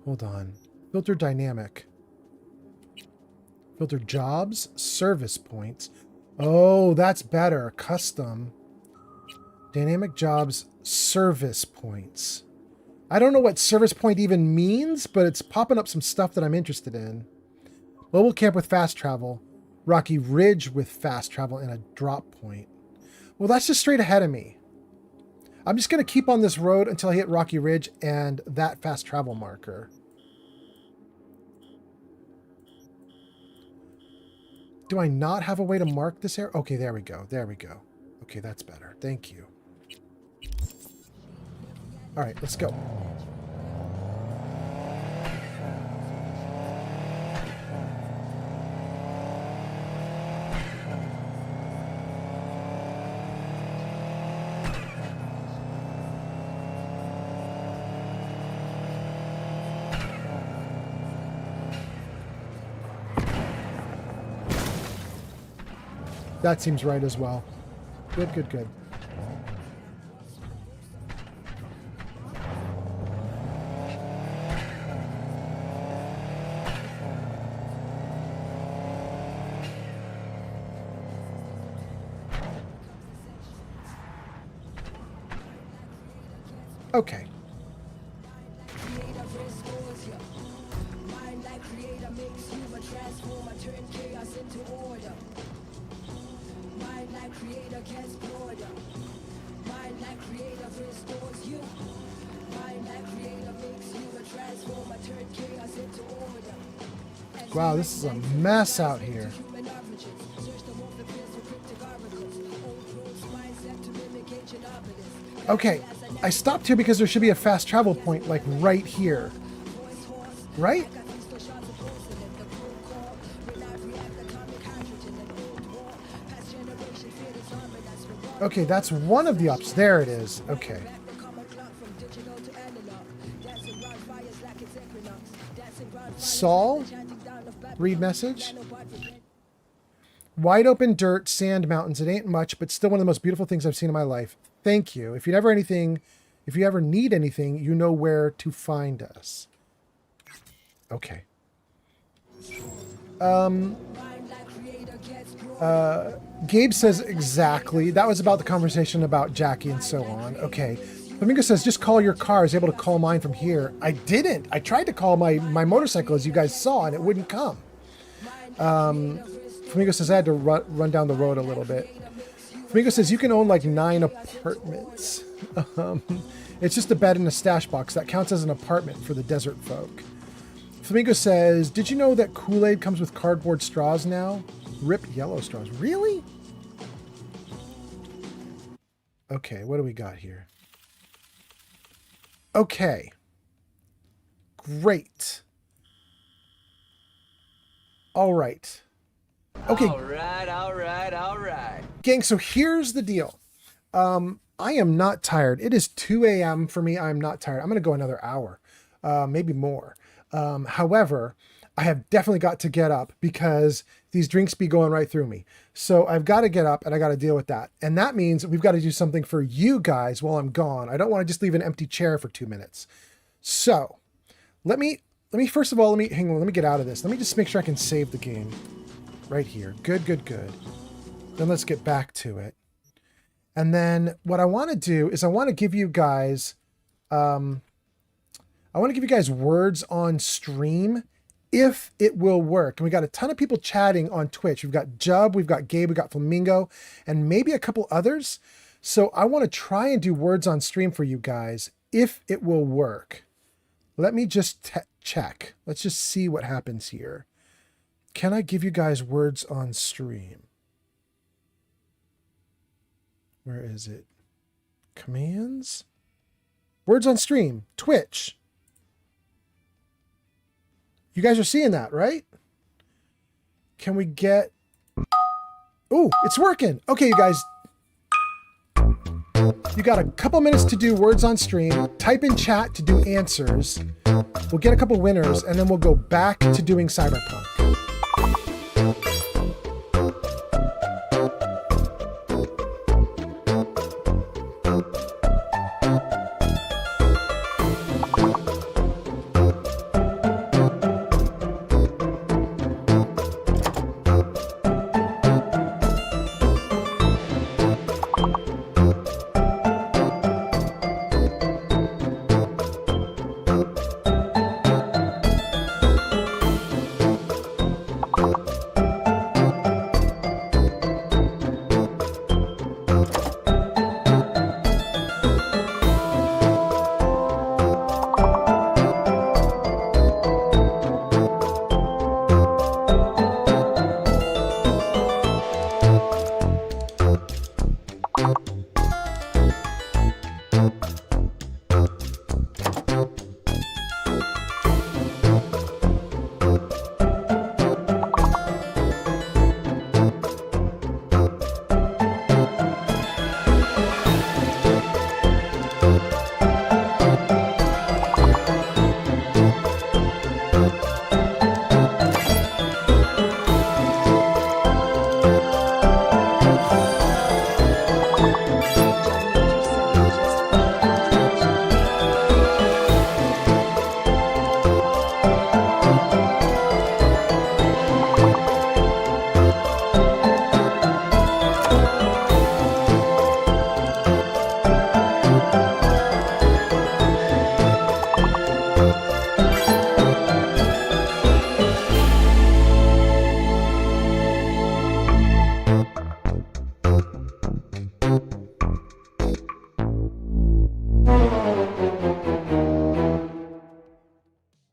Hold on. Filter dynamic. Filter jobs, service points. Oh, that's better. Custom. Dynamic jobs, service points. I don't know what service point even means, but it's popping up some stuff that I'm interested in. Mobile camp with fast travel. Rocky Ridge with fast travel and a drop point. Well, that's just straight ahead of me. I'm just going to keep on this road until I hit Rocky Ridge and that fast travel marker. Do I not have a way to mark this area? Okay, there we go. There we go. Okay, that's better. Thank you. All right, let's go. That seems right as well. Good, good, good. Okay. Wow, this is a mess out here. Okay, I stopped here because there should be a fast travel point, like right here. Right? Okay, that's one of the options. There it is. Okay. Saul? Read message. Wide open dirt, sand mountains. It ain't much, but still one of the most beautiful things I've seen in my life. Thank you. If you ever need anything, you know where to find us. Okay. Gabe says exactly. That was about the conversation about Jackie and so on. Okay. Flamingo says, just call your car. I was able to call mine from here. I didn't. I tried to call my motorcycle, as you guys saw, and it wouldn't come. Flamingo says, I had to run down the road a little bit. Flamingo says, you can own like 9 apartments. It's just a bed and a stash box. That counts as an apartment for the desert folk. Flamingo says, did you know that Kool-Aid comes with cardboard straws now? Rip yellow straws. Really? Okay, what do we got here? Okay. Great. All right. Okay. All right. Gang, so here's the deal. I am not tired. It is 2 a.m. for me. I'm not tired. I'm going to go another hour, maybe more. However, I have definitely got to get up because these drinks be going right through me. So I've got to get up and I got to deal with that. And that means we've got to do something for you guys while I'm gone. I don't want to just leave an empty chair for 2 minutes. So let me first of all, hang on, let me get out of this. Let me just make sure I can save the game right here. Good. Then let's get back to it. And then what I want to do is I want to give you guys, words on stream if it will work. And we got a ton of people chatting on Twitch. We've got Jub, we've got Gabe, we've got Flamingo, and maybe a couple others. So I want to try and do words on stream for you guys if it will work. Let me just check. Let's just see what happens here. Can I give you guys words on stream? Where is it? Commands? Words on stream. Twitch. You guys are seeing that, right? Can we get... Oh, it's working. Okay, you guys. You got a couple minutes to do words on stream. Type in chat to do answers. We'll get a couple winners, and then we'll go back to doing Cyberpunk.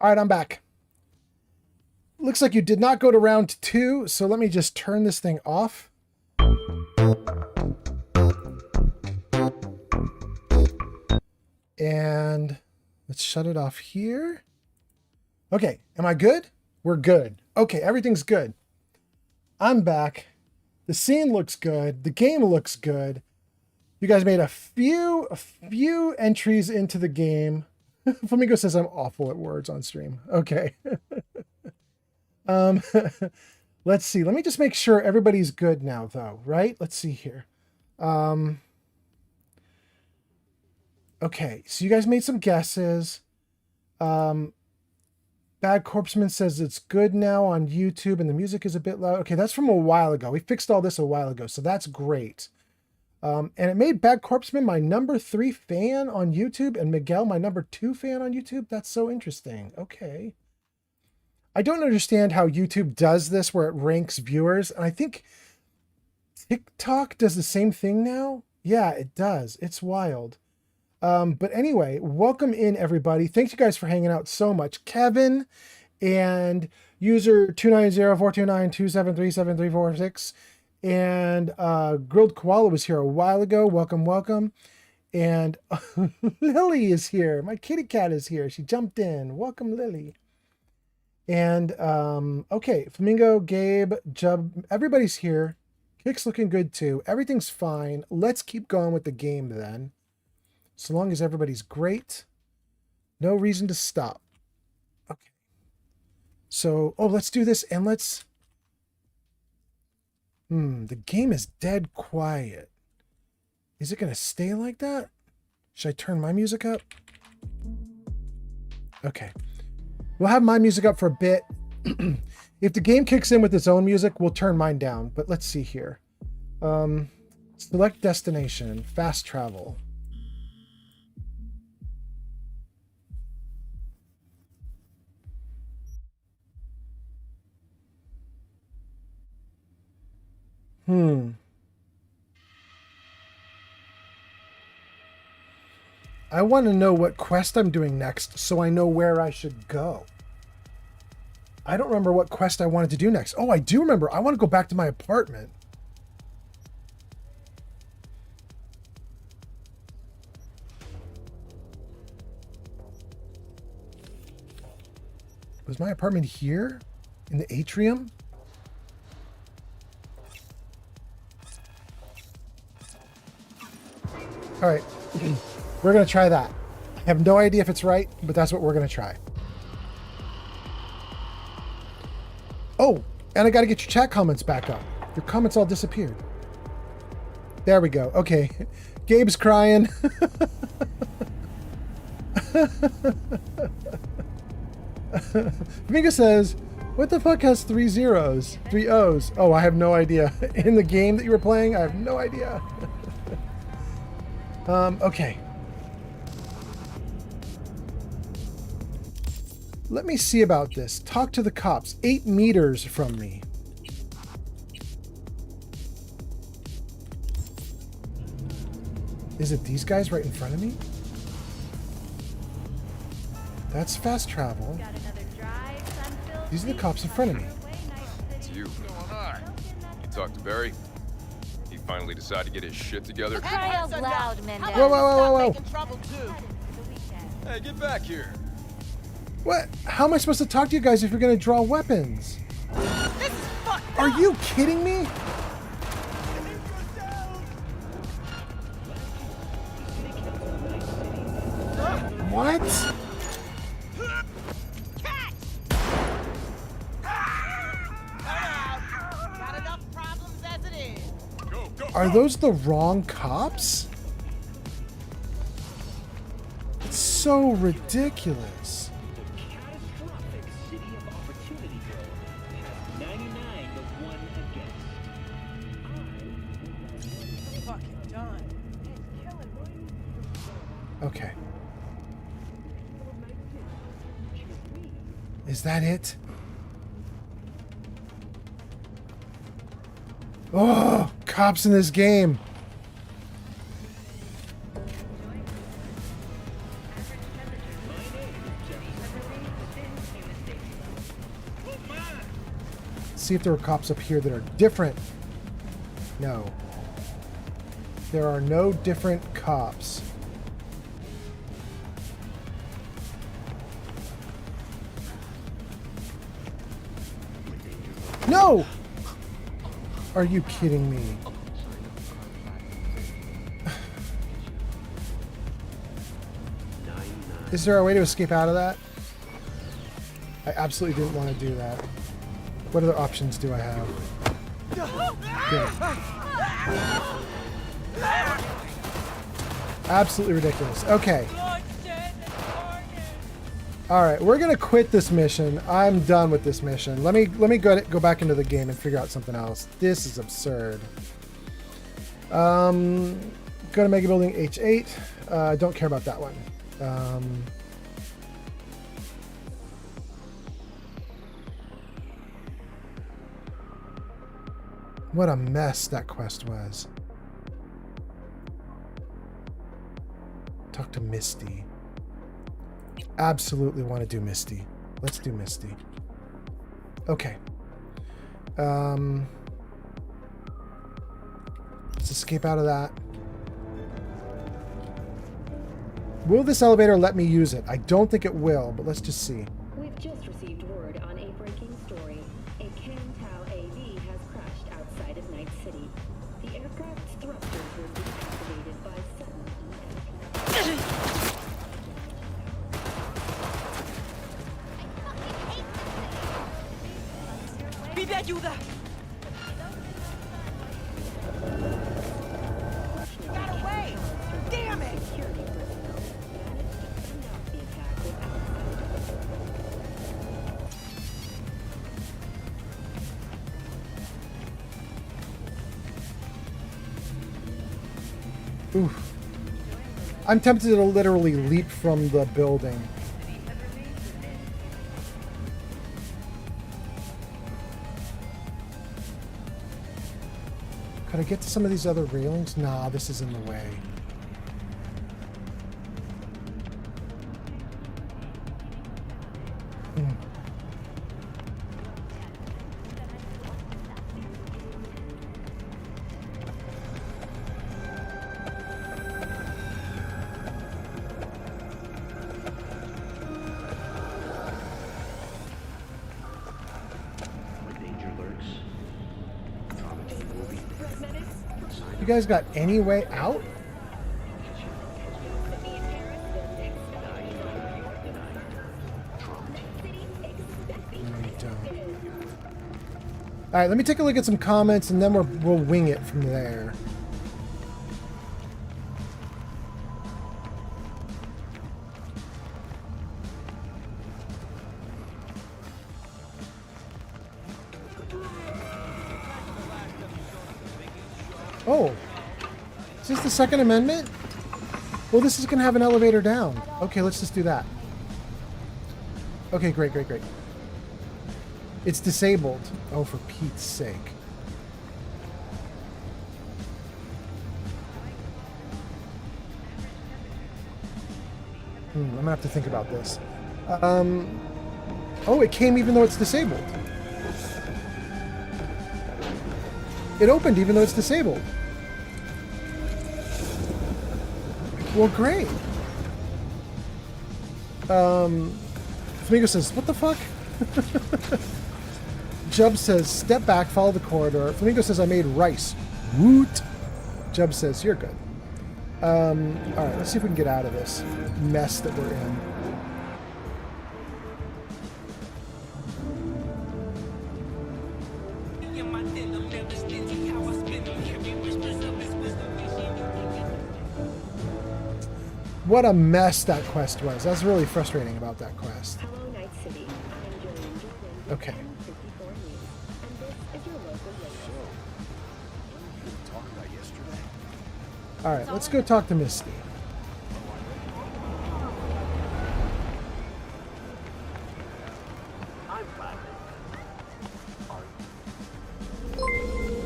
All right, I'm back. Looks like you did not go to round 2, so let me just turn this thing off. And let's shut it off here. Okay, am I good? We're good. Okay, everything's good. I'm back. The scene looks good. The game looks good. You guys made a few entries into the game. Flamingo says I'm awful at words on stream. Okay. Let's see. Let me just make sure everybody's good now, though, right? Let's see here. Okay, so you guys made some guesses. Bad Corpseman says it's good now on YouTube and the music is a bit loud. Okay, that's from a while ago. We fixed all this a while ago, so that's great. And it made Bad Corpseman my number 3 fan on YouTube and Miguel my number 2 fan on YouTube. That's so interesting. Okay. I don't understand how YouTube does this where it ranks viewers. And I think TikTok does the same thing now. Yeah, it does. It's wild. But anyway, welcome in everybody. Thanks you guys for hanging out so much. Kevin and user 290-429-273-7346 and Grilled Koala was here a while ago. Welcome, welcome. And Lily is here. My kitty cat is here. She jumped in. Welcome, Lily. And okay, Flamingo, Gabe, Jub, everybody's here. Kick's looking good too. Everything's fine. Let's keep going with the game then. So long as everybody's great. No reason to stop. Okay. So, oh, let's do this and let's... the game is dead quiet. Is it going to stay like that? Should I turn my music up? Okay. We'll have my music up for a bit. If the game kicks in with its own music, we'll turn mine down. But let's see here. Select destination. Fast travel. I want to know what quest I'm doing next so I know where I should go. I don't remember what quest I wanted to do next. Oh, I do remember. I want to go back to my apartment. Was my apartment here? In the atrium? All right. We're going to try that. I have no idea if it's right, but that's what we're going to try. Oh, and I got to get your chat comments back up. Your comments all disappeared. There we go. Okay. Gabe's crying. Flamingo says, what the fuck has 3 zeros? 3 O's? Oh, I have no idea. In the game that you were playing, I have no idea. Okay. Let me see about this. Talk to the cops. 8 meters from me. Is it these guys right in front of me? That's fast travel. These are the cops in front of me. It's you. What's going on? You talked to Barry? He finally decided to get his shit together? Cry out loud, Mendez. Whoa, whoa, whoa, whoa, whoa. Hey, get back here. What? How am I supposed to talk to you guys if you're going to draw weapons? This is fucked Are you kidding me? What? Got enough problems as it is. Are those the wrong cops? It's so ridiculous. Okay. Is that it? Oh, cops in this game. See if there are cops up here that are different. No. There are no different cops. No! Are you kidding me? Is there a way to escape out of that? I absolutely didn't want to do that. What other options do I have? Good. Absolutely ridiculous. Okay. All right, we're gonna quit this mission. I'm done with this mission. Let me go back into the game and figure out something else. This is absurd. Go to Mega Building H8. Don't care about that one. What a mess that quest was. Talk to Misty. Absolutely want to do Misty. Let's do Misty. Okay. Let's escape out of that. Will this elevator let me use it? I don't think it will, but let's just see. We've just received word on a breaking story. A Can-Tau AV has crashed outside of Night City. The aircraft's thrusters were deactivated by sudden EMP. ¡Pide ayuda! Got away! Damn it! Security personnel managed to fend off the attack without Oof. I'm tempted to literally leap from the building. Could I get to some of these other railings? Nah, this is in the way. You guys got any way out? All right, let me take a look at some comments, and then we'll wing it from there. Oh, is this the Second Amendment? Well, this is going to have an elevator down. Okay, let's just do that. Okay, great, great, great. It's disabled. Oh, for Pete's sake. I'm gonna have to think about this. Oh, it came even though it's disabled. It opened even though it's disabled. Well, great. Flamingo says, what the fuck? Jub says, step back, follow the corridor. Flamingo says, I made rice. Woot. Jub says, you're good. Alright, let's see if we can get out of this mess that we're in. What a mess that quest was. That's really frustrating about that quest. Hello, Night City. I'm Julian Jordan. Okay. 54 News, and this is your local radio. Alright, let's go talk to Misty.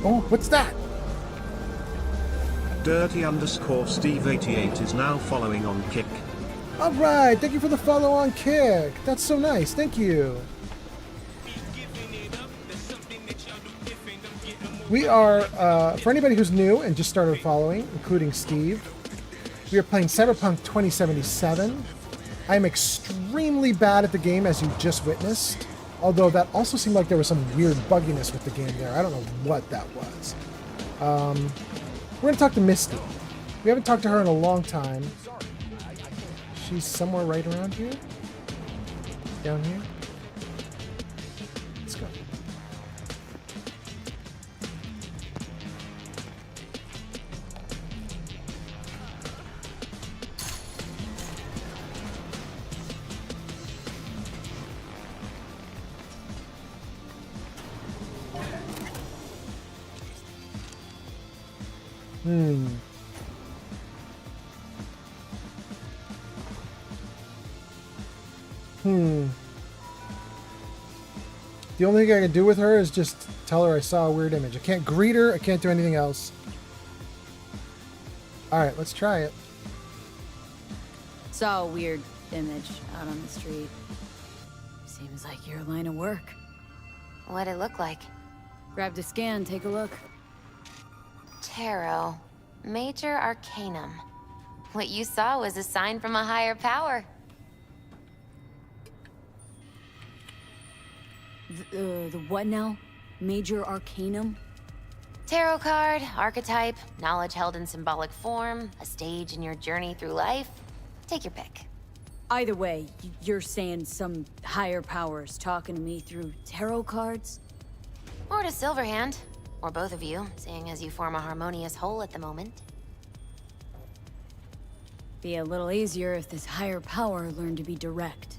Oh, what's that? Dirty_Steve88 is now following on Kick. Alright, thank you for the follow on Kick. That's so nice. Thank you. We are, for anybody who's new and just started following, including Steve, we are playing Cyberpunk 2077. I'm extremely bad at the game, as you just witnessed. Although that also seemed like there was some weird bugginess with the game there. I don't know what that was. We're going to talk to Misty. We haven't talked to her in a long time. She's somewhere right around here? Down here? Let's go. Hmm. Hmm. The only thing I can do with her is just tell her I saw a weird image. I can't greet her. I can't do anything else. All right, let's try it. Saw a weird image out on the street. Seems like your line of work. What'd it look like? Grabbed a scan, take a look. Tarot. Major Arcanum. What you saw was a sign from a higher power. The what now? Major Arcanum? Tarot card, archetype, knowledge held in symbolic form, a stage in your journey through life. Take your pick. Either way, you're saying some higher powers talking to me through tarot cards? Or to Silverhand. Or both of you, seeing as you form a harmonious whole at the moment. Be a little easier if this higher power learned to be direct.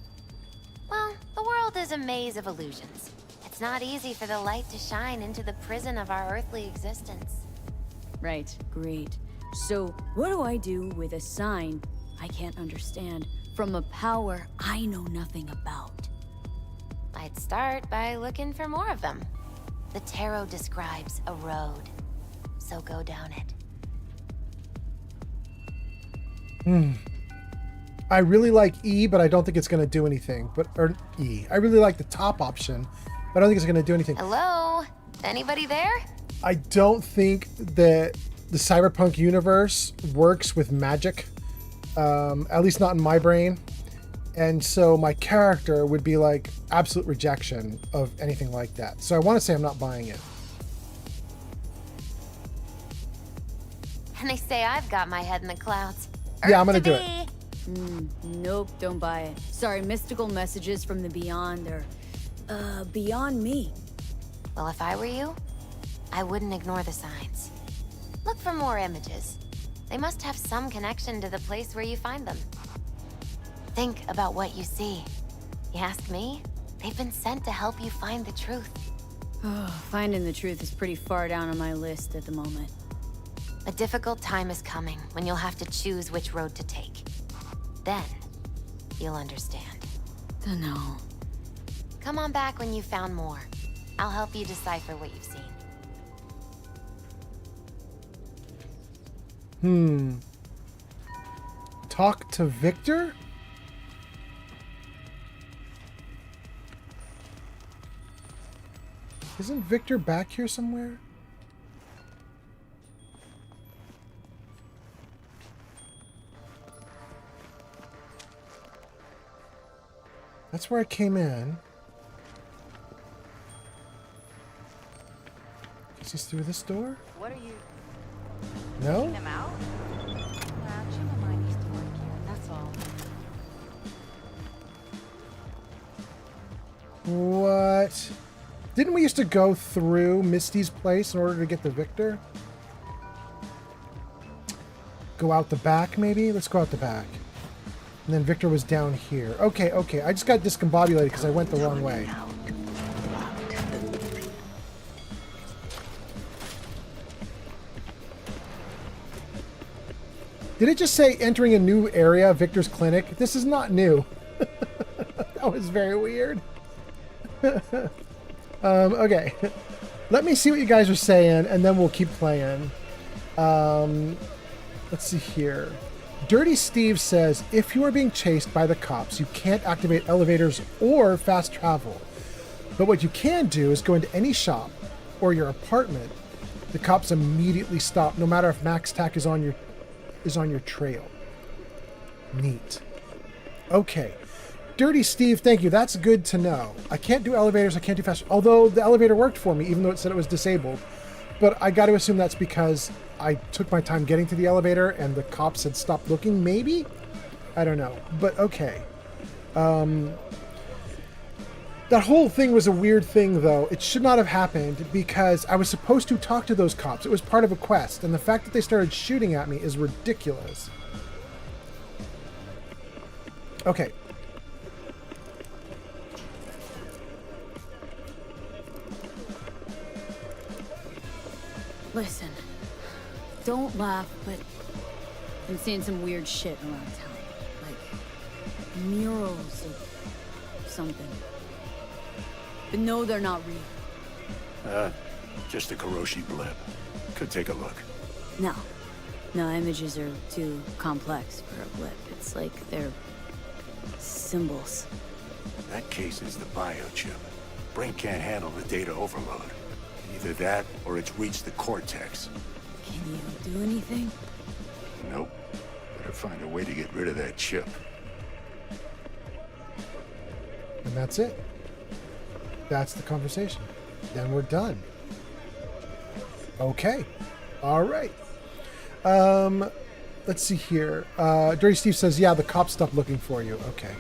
Well, the world is a maze of illusions. It's not easy for the light to shine into the prison of our earthly existence. Right, great. So, what do I do with a sign I can't understand from a power I know nothing about? I'd start by looking for more of them. The tarot describes a road, so go down it. I really like E, but I don't think it's going to do anything. Or E. I really like the top option, but I don't think it's going to do anything. Hello? Anybody there? I don't think that the Cyberpunk universe works with magic, at least not in my brain. And so my character would be like absolute rejection of anything like that. So I want to say I'm not buying it. And they say I've got my head in the clouds. Yeah, I'm going to do it. Nope, don't buy it. Sorry, mystical messages from the beyond are, beyond me. Well, if I were you, I wouldn't ignore the signs. Look for more images. They must have some connection to the place where you find them. Think about what you see. You ask me, they've been sent to help you find the truth. Oh, finding the truth is pretty far down on my list at the moment. A difficult time is coming when you'll have to choose which road to take. Then, you'll understand. Dunno. Come on back when you've found more. I'll help you decipher what you've seen. Talk to Victor? Isn't Victor back here somewhere? That's where I came in. Is this through this door? What are you... No? Them out? Jim and I used to work here, that's all. What? Didn't we used to go through Misty's place in order to get the Victor? Go out the back, maybe? Let's go out the back. And then Victor was down here. Okay, okay. I just got discombobulated because I went the wrong way. Did it just say entering a new area, Victor's clinic? This is not new. That was very weird. Okay. Let me see what you guys are saying, and then we'll keep playing. Let's see here. Dirty Steve says, if you are being chased by the cops, you can't activate elevators or fast travel. But what you can do is go into any shop or your apartment. The cops immediately stop, no matter if Max Tack is on your trail. Neat. Okay. Dirty Steve, thank you. That's good to know. I can't do elevators. I can't do fast. Although the elevator worked for me, even though it said it was disabled. But I got to assume that's because I took my time getting to the elevator and the cops had stopped looking, maybe? I don't know. But okay. That whole thing was a weird thing, though. It should not have happened because I was supposed to talk to those cops. It was part of a quest, and the fact that they started shooting at me is ridiculous. Okay. Listen, Don't laugh, but I'm seeing some weird shit around town. Like murals of something. But no, they're not real. Just a Kuroshi blip. Could take a look. No. No, images are too complex for a blip. It's like they're symbols. That case is the biochip. Brain can't handle the data overload. Either that, or it's reached the cortex. Can you do anything? Nope. Better find a way to get rid of that chip. And that's it. That's the conversation. Then we're done. Okay. All right. Let's see here. Dirty Steve says, yeah, the cops stopped looking for you. Okay.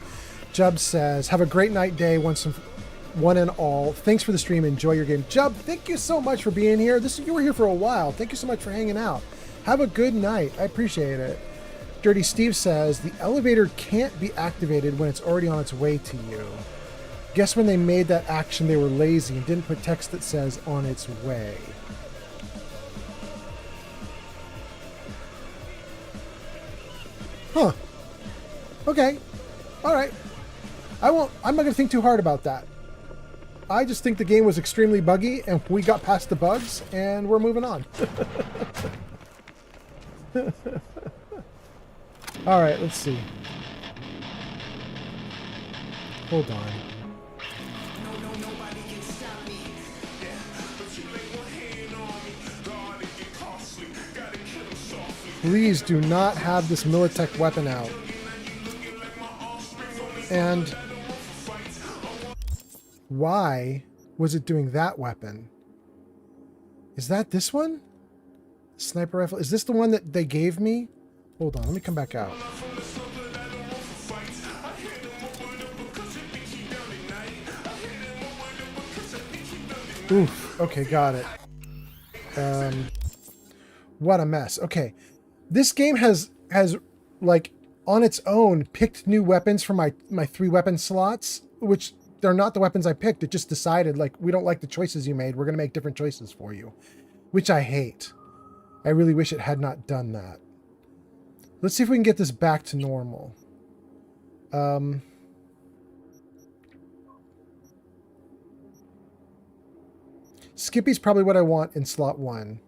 Jub says, have a great night, day, one and all. Thanks for the stream. Enjoy your game. Jub, thank you so much for being here. You were here for a while. Thank you so much for hanging out. Have a good night. I appreciate it. Dirty Steve says, the elevator can't be activated when it's already on its way to you. Guess when they made that action, they were lazy and didn't put text that says on its way. Huh. Okay. All right. I'm not going to think too hard about that. I just think the game was extremely buggy and we got past the bugs and we're moving on. All right, let's see. Hold on. Please do not have this Militech weapon out. And why was it doing that weapon? Is that this one? Sniper rifle? Is this the one that they gave me? Hold on, let me come back out. Oof, okay, got it. What a mess. Okay. This game has like on its own picked new weapons for my 3 weapon slots, which they're not the weapons I picked. It just decided like, we don't like the choices you made. We're going to make different choices for you, which I hate. I really wish it had not done that. Let's see if we can get this back to normal. Skippy's probably what I want in slot 1.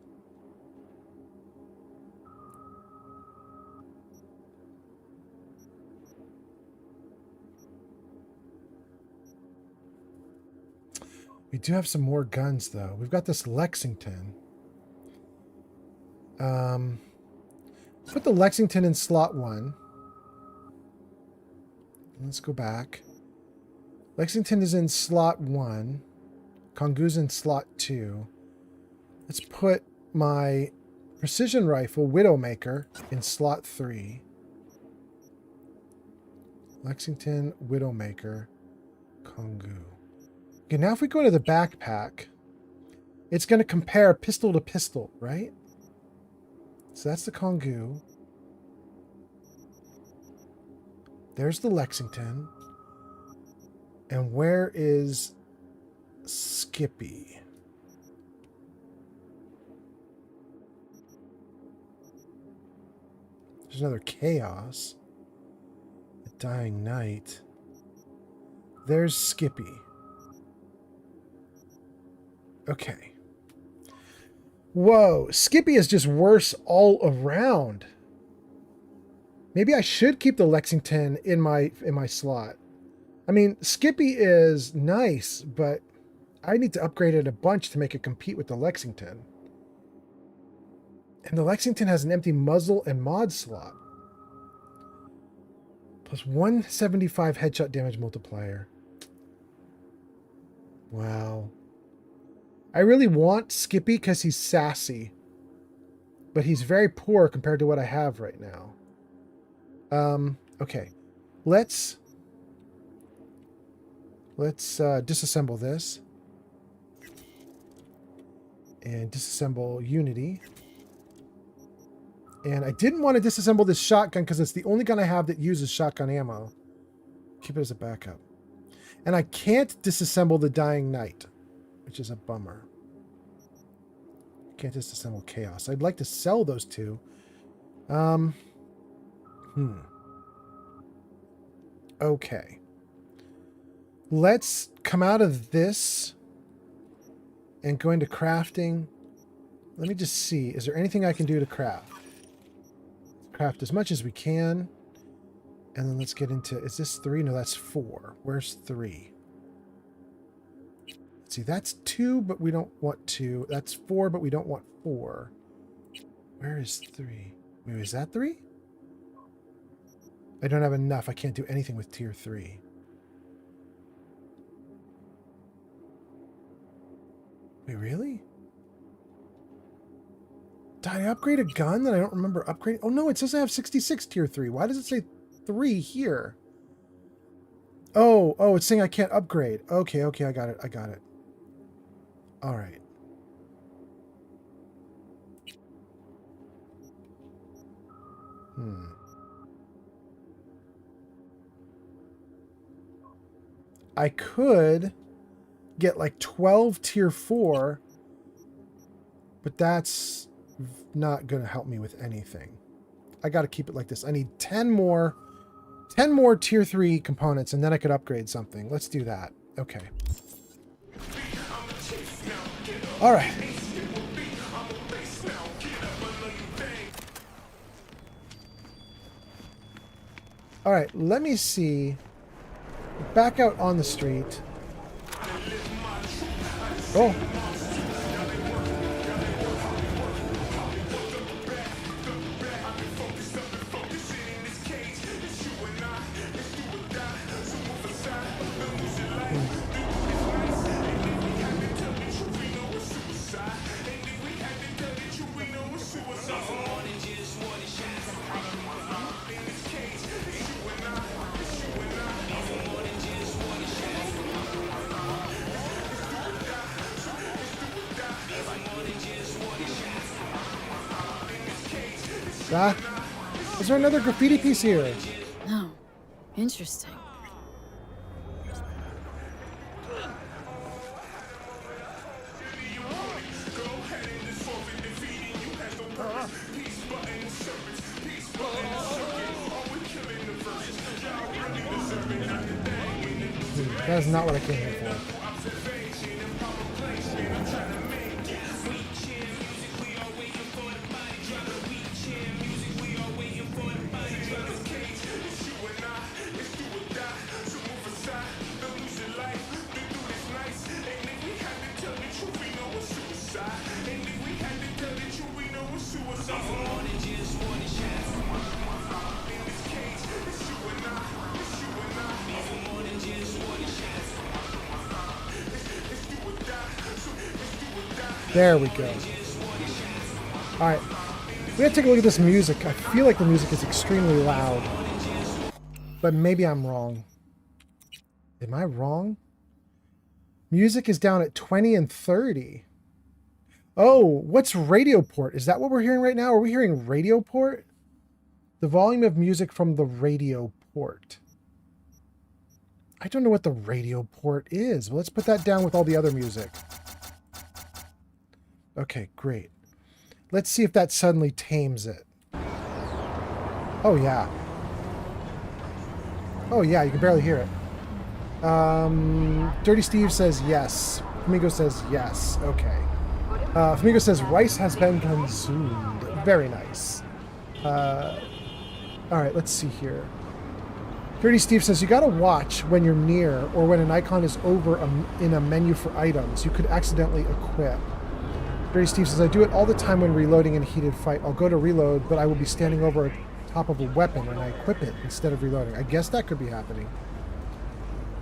We do have some more guns, though. We've got this Lexington. Put the Lexington in slot 1. Let's go back. Lexington is in slot 1. Kongu's in slot 2. Let's put my precision rifle, Widowmaker, in slot 3. Lexington, Widowmaker, Kongu. Okay, now if we go to the backpack, it's going to compare pistol to pistol, right? So that's the Kongu. There's the Lexington. And where is Skippy? There's another Chaos. The Dying Night. There's Skippy. Okay. Whoa, Skippy is just worse all around. Maybe I should keep the Lexington in my slot. I mean, Skippy is nice, but I need to upgrade it a bunch to make it compete with the Lexington. And the Lexington has an empty muzzle and mod slot. Plus 175 headshot damage multiplier. Wow. I really want Skippy because he's sassy. But he's very poor compared to what I have right now. Okay. Let's disassemble this. And disassemble Unity. And I didn't want to disassemble this shotgun because it's the only gun I have that uses shotgun ammo. Keep it as a backup. And I can't disassemble the Dying Night, which is a bummer. Can't disassemble chaos. I'd like to sell those two. Okay. Let's come out of this and go into crafting. Let me just see. Is there anything I can do to craft? Craft as much as we can. And then let's get into... Is this 3? No, that's 4. Where's 3? Let's see. That's 2, but we don't want 2. That's 4, but we don't want 4. Where is 3? Wait, is that 3? I don't have enough. I can't do anything with tier 3. Wait, really? Did I upgrade a gun that I don't remember upgrading? Oh no, it says I have 66 tier 3. Why does it say 3 here? Oh, it's saying I can't upgrade. Okay, I got it. All right. I could get like 12 tier 4, but that's not going to help me with anything. I got to keep it like this. I need 10 more tier 3 components, and then I could upgrade something. Let's do that. Okay. All right. All right, let me see. Back out on the street. Oh. Is there another graffiti piece here? No. Interesting. That is not what I came here for. There we go. Alright. We gotta take a look at this music. I feel like the music is extremely loud. But maybe I'm wrong. Am I wrong? Music is down at 20 and 30. Oh, what's radio port? Is that what we're hearing right now? Are we hearing radio port? The volume of music from the radio port. I don't know what the radio port is. Well, let's put that down with all the other music. Okay, great. Let's see if that suddenly tames it. Oh, yeah. Oh, yeah, you can barely hear it. Dirty Steve says yes. Flamingo says yes. Okay. Flamingo says rice has been consumed. Very nice. All right, let's see here. Dirty Steve says you gotta watch when you're near or when an icon is over in a menu for items. You could accidentally equip. Dirty Steve says, I do it all the time when reloading in a heated fight. I'll go to reload, but I will be standing over top of a weapon and I equip it instead of reloading. I guess that could be happening.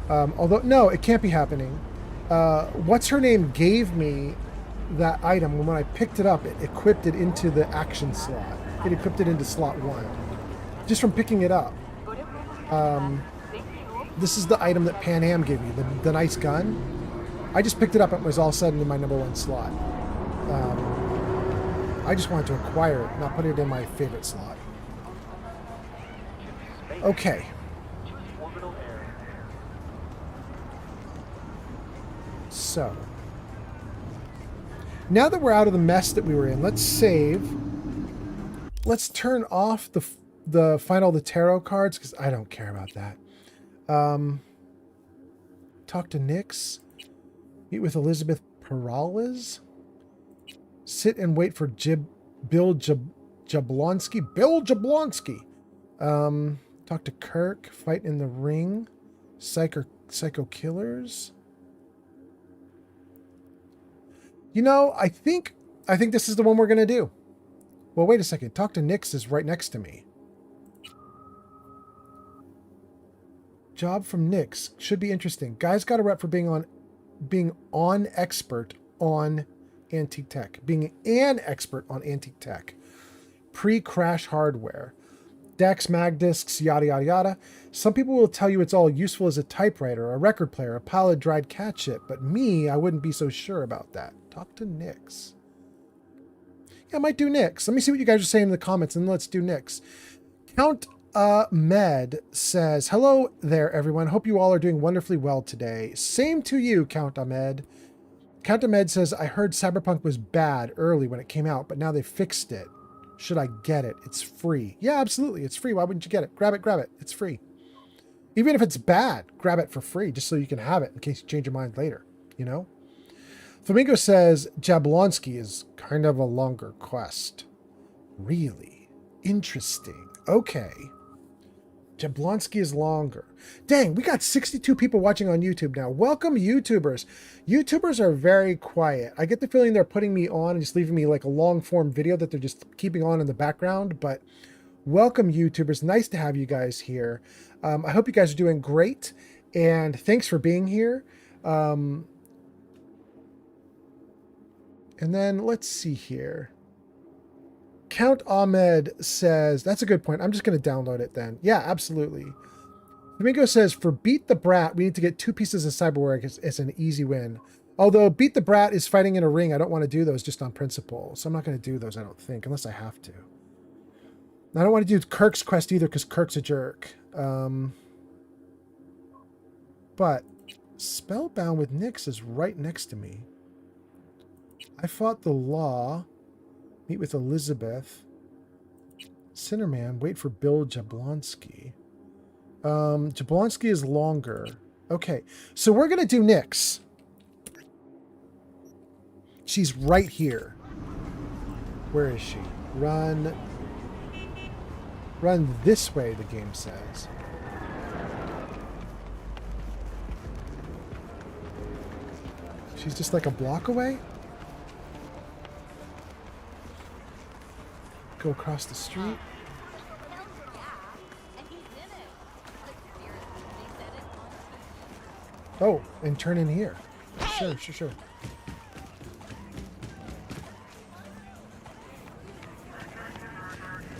Although, no, it can't be happening. What's her name gave me that item, and when I picked it up, it equipped it into the action slot. It equipped it into slot 1. Just from picking it up. This is the item that Pan Am gave me, the nice gun. I just picked it up and it was all sudden in my number 1 slot. I just wanted to acquire it, not put it in my favorite slot. Okay. So, Now that we're out of the mess that we were in, let's save. Let's turn off the find all the tarot cards because I don't care about that. Talk to Nix. Meet with Elizabeth Peralez. Sit and wait for Bill Jablonski. Bill Jablonski. Talk to Kirk. Fight in the ring. Psycho killers. You know, I think this is the one we're gonna do. Well, wait a second. Talk to Nix is right next to me. Job from Nix should be interesting. Guy's got a rep for being on expert on antique tech. Being an expert on antique tech. Pre-crash hardware. Decks, mag discs, yada yada yada. Some people will tell you it's all useful as a typewriter, a record player, a pile of dried cat shit, but me, I wouldn't be so sure about that. Talk to Nix. Yeah, I might do Nix. Let me see what you guys are saying in the comments, and let's do Nix. Count Med says, hello there, everyone. Hope you all are doing wonderfully well today. Same to you, Count Ahmed. Count Ahmed says, I heard Cyberpunk was bad early when it came out, but now they fixed it. Should I get it? It's free. Yeah, absolutely. It's free. Why wouldn't you get it? Grab it, grab it. It's free. Even if it's bad, grab it for free just so you can have it in case you change your mind later, you know? Flamingo says, Jablonski is kind of a longer quest. Really? Interesting. Okay. Jablonski is longer. Dang, we got 62 people watching on YouTube now. Welcome, YouTubers. YouTubers are very quiet. I get the feeling they're putting me on and just leaving me like a long form video that they're just keeping on in the background. But welcome, YouTubers. Nice to have you guys here. I hope you guys are doing great. And thanks for being here. And then let's see here. Count Ahmed says, that's a good point. I'm just going to download it then. Yeah, absolutely. Domingo says, for Beat the Brat, we need to get 2 pieces of cyberware. It's an easy win. Although Beat the Brat is fighting in a ring, I don't want to do those just on principle. So I'm not going to do those, I don't think, unless I have to. I don't want to do Kirk's quest either because Kirk's a jerk. But Spellbound with Nix is right next to me. I fought the law. Meet with Elizabeth. Sinnerman, wait for Bill Jablonski. Jablonski is longer. Okay, so we're going to do Nix. She's right here. Where is she? Run this way, the game says. She's just like a block away? Go across the street. Oh, and turn in here. Sure.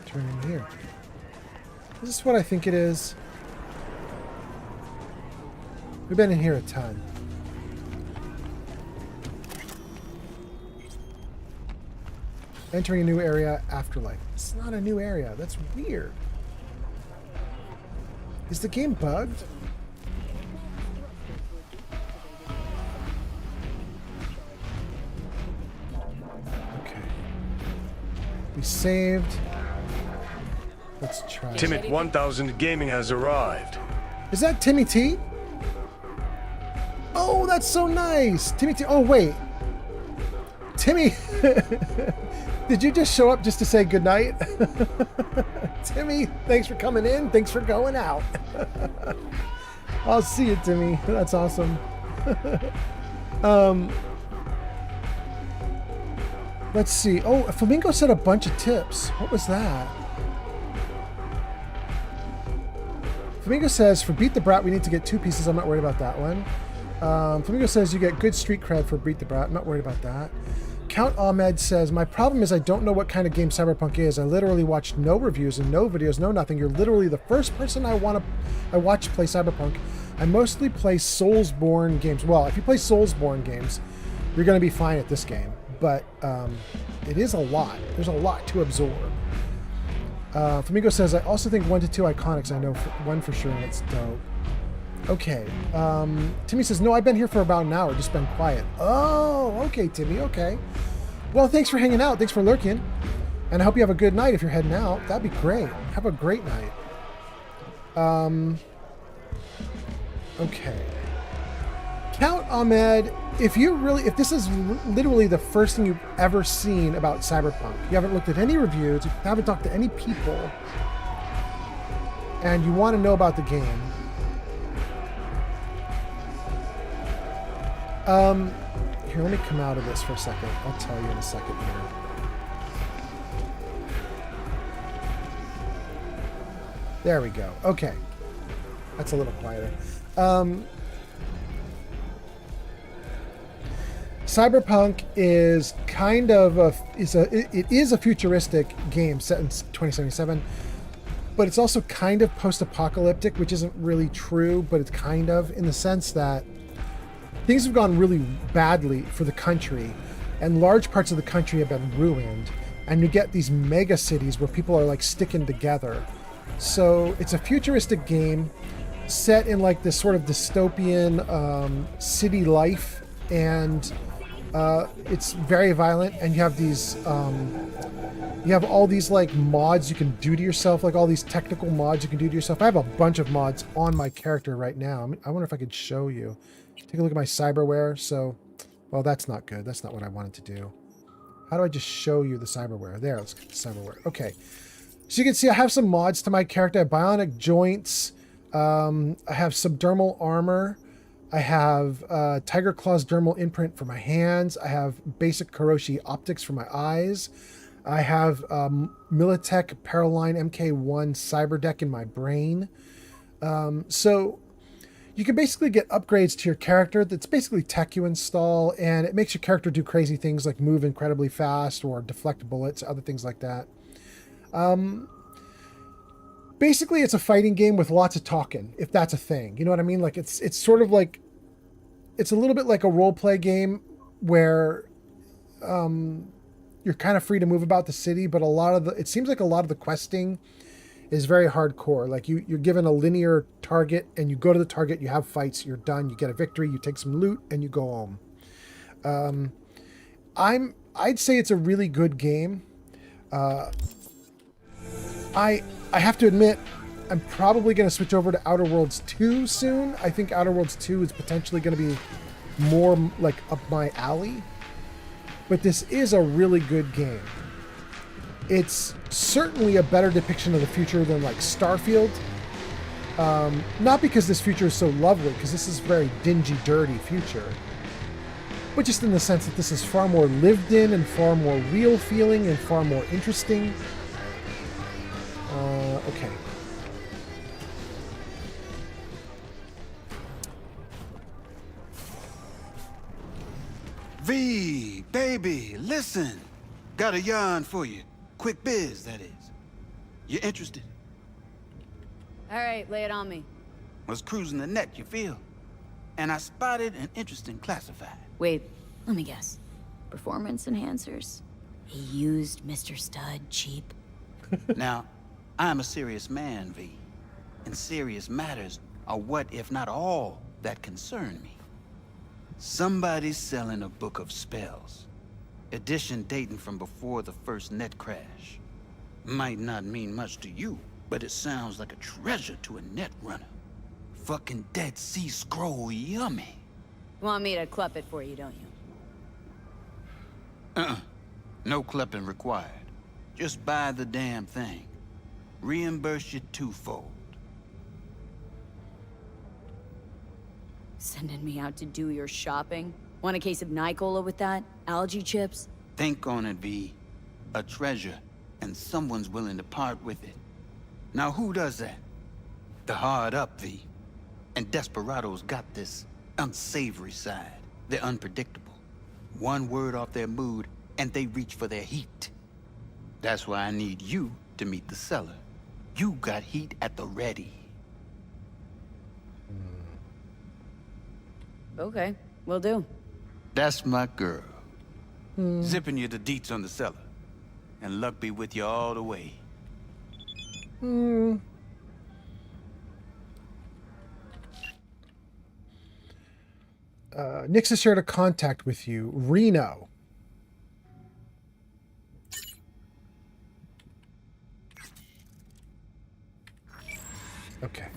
Turn in here. Is this what I think it is? We've been in here a ton. Entering a new area, afterlife. It's not a new area. That's weird. Is the game bugged? Okay. We saved. Let's try. Timid 1000 Gaming has arrived. Is that Timmy T? Oh, that's so nice. Timmy T. Oh, wait. Timmy. Did you just show up just to say goodnight? Timmy, thanks for coming in. Thanks for going out. I'll see you, Timmy. That's awesome. Let's see. Oh, Flamingo said a bunch of tips. What was that? Flamingo says, for Beat the Brat, we need to get 2 pieces. I'm not worried about that one. Flamingo says you get good street cred for Beat the Brat. I'm not worried about that. Count Ahmed says, my problem is I don't know what kind of game Cyberpunk is. I literally watched no reviews and no videos, no nothing. You're literally the first person I watch play Cyberpunk. I mostly play Soulsborne games. Well, if you play Soulsborne games, you're going to be fine at this game. But it is a lot. There's a lot to absorb. Flamingo says, I also think 1 to 2 Iconics. I know one for sure, and it's dope. Okay. Timmy says, no, I've been here for about an hour. Just been quiet. Oh, okay, Timmy. Okay. Well, thanks for hanging out. Thanks for lurking. And I hope you have a good night if you're heading out. That'd be great. Have a great night. Okay. Count Ahmed, if this is literally the first thing you've ever seen about Cyberpunk, you haven't looked at any reviews, you haven't talked to any people, and you want to know about the game, here, let me come out of this for a second. I'll tell you in a second here. There we go. Okay. That's a little quieter. Cyberpunk is kind of it is a futuristic game set in 2077, but it's also kind of post-apocalyptic, which isn't really true, but it's kind of, in the sense that things have gone really badly for the country, and large parts of the country have been ruined, and you get these mega cities where people are like sticking together. So it's a futuristic game set in like this sort of dystopian city life, and it's very violent, and you have these you have all these like mods you can do to yourself, like all these technical mods you can do to yourself. I have a bunch of mods on my character right now. I wonder if I could show you. Take a look at my cyberware. So, well, that's not good. That's not what I wanted to do. How do I just show you the cyberware? There, let's get the cyberware. Okay. So you can see I have some mods to my character. I have bionic joints. I have subdermal armor. I have Tiger Claw's dermal imprint for my hands. I have basic Karoshi optics for my eyes. I have Militech Paraline MK1 Cyberdeck in my brain. So you can basically get upgrades to your character. That's basically tech you install, and it makes your character do crazy things like move incredibly fast or deflect bullets, other things like that. Basically, it's a fighting game with lots of talking, if that's a thing. You know what I mean? Like it's sort of like, it's a little bit like a role play game where you're kind of free to move about the city, but it seems like a lot of the questing is very hardcore. Like you're given a linear target, and you go to the target, you have fights, you're done, you get a victory, you take some loot, and you go home. I'd say it's a really good game. I have to admit, I'm probably going to switch over to Outer Worlds 2 soon. I think Outer Worlds 2 is potentially going to be more like up my alley. But this is a really good game. It's certainly a better depiction of the future than like Starfield. Not because this future is so lovely, because this is a very dingy, dirty future. But just in the sense that this is far more lived in and far more real feeling and far more interesting. Okay. V, baby, listen. Got a yarn for you. Quick biz, that is. You interested? All right, lay it on me. Was cruising the net, you feel? And I spotted an interesting classified. Wait, let me guess. Performance enhancers? He used Mr. Stud cheap? Now, I'm a serious man, V. And serious matters are what, if not all, that concern me. Somebody's selling a book of spells. Edition dating from before the first net crash. Might not mean much to you, but it sounds like a treasure to a net runner. Fucking Dead Sea Scroll yummy. Want me to clup it for you, don't you? No clupping required. Just buy the damn thing. Reimburse you twofold. Sending me out to do your shopping? Want a case of Nicola with that? Algae chips? Think on it, V. A treasure, and someone's willing to part with it. Now who does that? The hard up, V. And desperados got this unsavory side. They're unpredictable. One word off their mood, and they reach for their heat. That's why I need you to meet the seller. You got heat at the ready. Okay, will do. That's my girl. Zipping you the deets on the seller. And luck be with you all the way. Nix has shared a contact with you. Reno. Okay.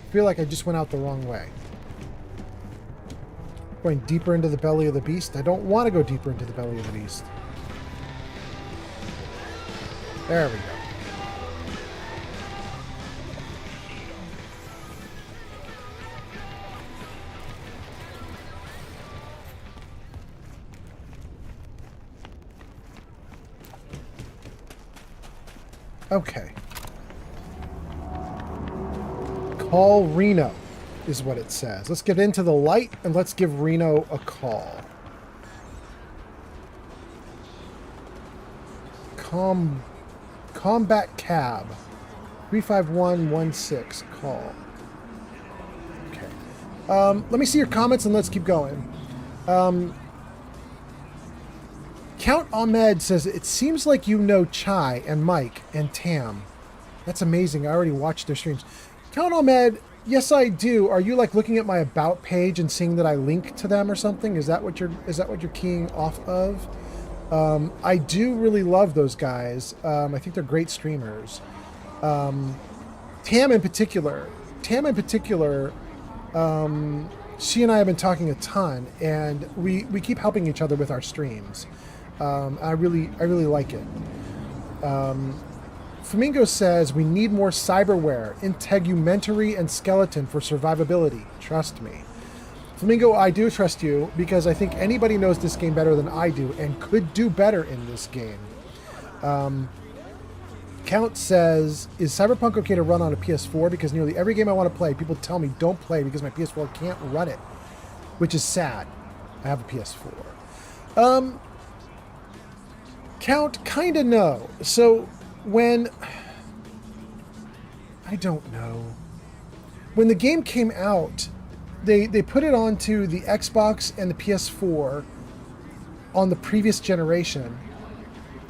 I feel like I just went out the wrong way. Going deeper into the belly of the beast? I don't want to go deeper into the belly of the beast. There we go. Okay. Call Reno is what it says. Let's get into the light and let's give Reno a call. Combat Cab 35116 call. Okay. Let me see your comments and let's keep going. Count Ahmed says, it seems like you know Chai and Mike and Tam. That's amazing. I already watched their streams. Count Ahmed, yes I do. Are you like looking at my about page and seeing that I link to them or something? Is that what you're keying off of? I do really love those guys. I think they're great streamers. Tam in particular, she and I have been talking a ton, and we keep helping each other with our streams. I really like it. Flamingo says we need more cyberware, integumentary and skeleton for survivability. Trust me. Flamingo, I do trust you because I think anybody knows this game better than I do and could do better in this game. Count says, is Cyberpunk okay to run on a PS4? Because nearly every game I want to play, people tell me don't play because my PS4 can't run it, which is sad. I have a PS4. Count, kinda no. So when... I don't know. When the game came out, they put it onto the Xbox and the PS4 on the previous generation,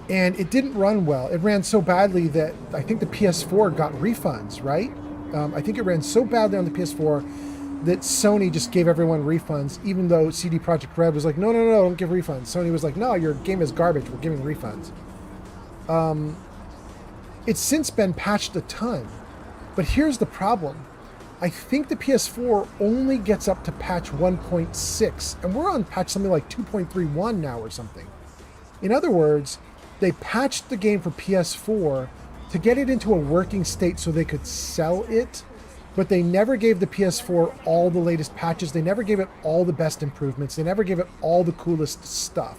and it didn't run well. It ran so badly that I think the PS4 got refunds, right? I think it ran so badly on the PS4 that Sony just gave everyone refunds, even though CD Projekt Red was like, no, don't give refunds. Sony was like, no, your game is garbage, we're giving refunds. It's since been patched a ton, but here's the problem. I think the PS4 only gets up to patch 1.6, and we're on patch something like 2.31 now or something. In other words, they patched the game for PS4 to get it into a working state so they could sell it, but they never gave the PS4 all the latest patches. They never gave it all the best improvements. They never gave it all the coolest stuff.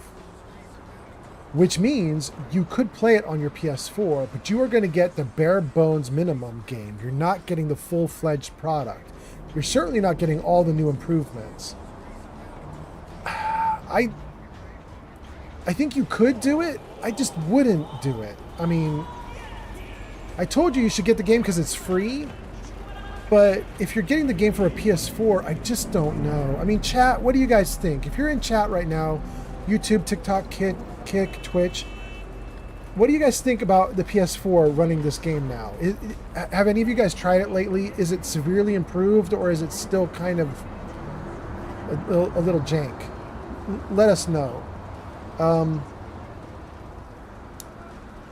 Which means you could play it on your PS4, but you are going to get the bare bones minimum game. You're not getting the full-fledged product. You're certainly not getting all the new improvements. I think you could do it. I just wouldn't do it. I mean, I told you should get the game because it's free, but if you're getting the game for a PS4, I just don't know. I mean, chat, what do you guys think? If you're in chat right now, YouTube, TikTok, Kick, Twitch, what do you guys think about the PS4 running this game now? Have any of you guys tried it lately? Is it severely improved, or is it still kind of a little jank? Let us know.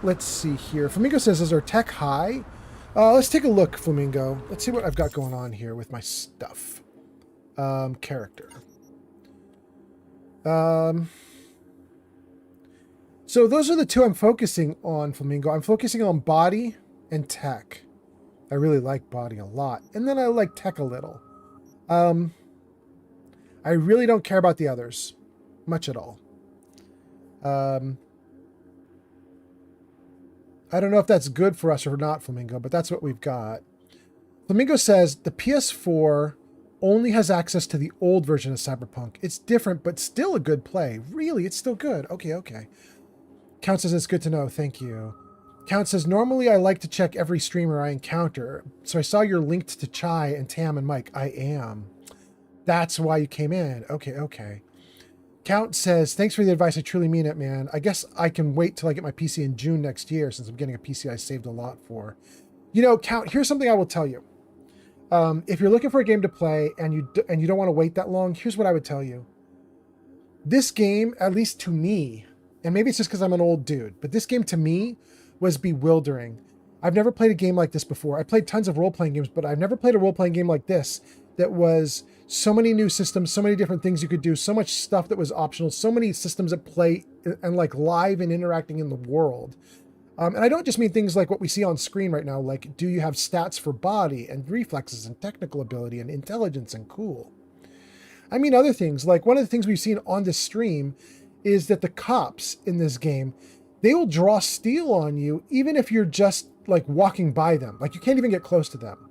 Let's see here. Flamingo says, is our tech high? Let's take a look, Flamingo. Let's see what I've got going on here with my stuff. Character. So those are the two I'm focusing on, Flamingo. I'm focusing on body and tech. I really like body a lot. And then I like tech a little. I really don't care about the others. Much at all. I don't know if that's good for us or not, Flamingo, but that's what we've got. Flamingo says the PS4 only has access to the old version of Cyberpunk. It's different, but still a good play. Really, it's still good. Okay. Count says it's good to know. Thank you. Count says, normally I like to check every streamer I encounter. So I saw you're linked to Chai and Tam and Mike. I am. That's why you came in. Okay. Count says, thanks for the advice. I truly mean it, man. I guess I can wait till I get my PC in June next year, since I'm getting a PC I saved a lot for. You know, Count, here's something I will tell you. If you're looking for a game to play and you don't want to wait that long, here's what I would tell you. This game, at least to me, and maybe it's just because I'm an old dude, but this game to me was bewildering. I've never played a game like this before. I played tons of role-playing games, but I've never played a role-playing game like this that was so many new systems, so many different things you could do, so much stuff that was optional, so many systems at play and like live and interacting in the world. And I don't just mean things like what we see on screen right now, like do you have stats for body and reflexes and technical ability and intelligence and cool. I mean other things, like one of the things we've seen on this stream is that the cops in this game, they will draw steel on you even if you're just like walking by them. Like you can't even get close to them.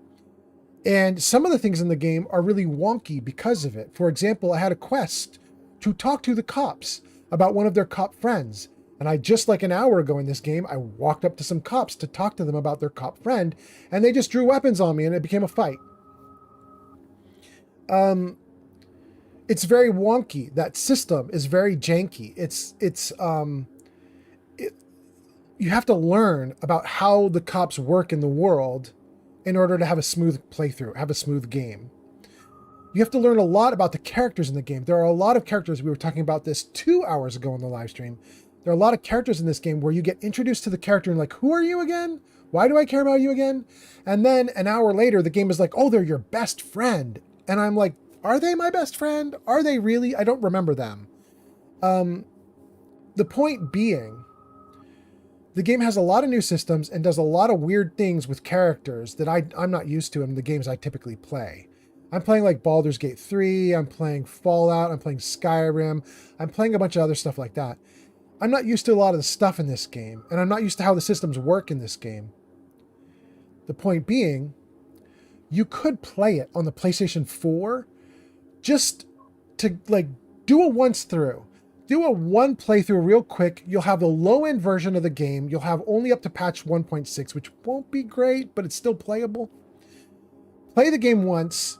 And some of the things in the game are really wonky because of it. For example, I had a quest to talk to the cops about one of their cop friends. And I just like an hour ago in this game, I walked up to some cops to talk to them about their cop friend, and they just drew weapons on me and it became a fight. It's very wonky. That system is very janky. You have to learn about how the cops work in the world in order to have a smooth playthrough, have a smooth game. You have to learn a lot about the characters in the game. There are a lot of characters. We were talking about this 2 hours ago in the live stream. There are a lot of characters in this game where you get introduced to the character and like, who are you again? Why do I care about you again? And then an hour later, the game is like, oh, they're your best friend. And I'm like, are they my best friend? Are they really? I don't remember them. The point being, the game has a lot of new systems and does a lot of weird things with characters that I'm not used to in the games I typically play. I'm playing like Baldur's Gate 3, I'm playing Fallout, I'm playing Skyrim, I'm playing a bunch of other stuff like that. I'm not used to a lot of the stuff in this game, and I'm not used to how the systems work in this game. The point being, you could play it on the PlayStation 4 just to like do a once through. Do a one playthrough real quick. You'll have the low-end version of the game. You'll have only up to patch 1.6, which won't be great, but it's still playable. Play the game once,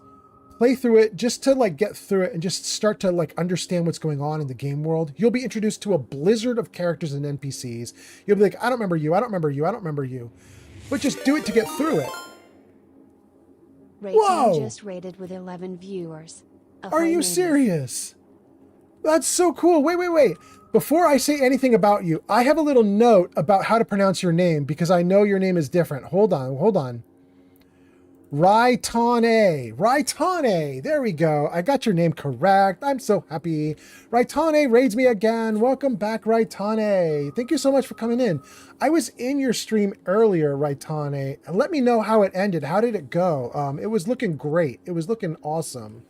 play through it just to like get through it and just start to like understand what's going on in the game world. You'll be introduced to a blizzard of characters and NPCs. You'll be like, I don't remember you, I don't remember you, I don't remember you. But just do it to get through it. Whoa! Just rated with 11 viewers. Are you serious? That's so cool. Wait. Before I say anything about you, I have a little note about how to pronounce your name because I know your name is different. Hold on. Raitane. There we go. I got your name correct. I'm so happy. Raitane raids me again. Welcome back, Raitane. Thank you so much for coming in. I was in your stream earlier, Raitane. Let me know how it ended. How did it go? It was looking great. It was looking awesome.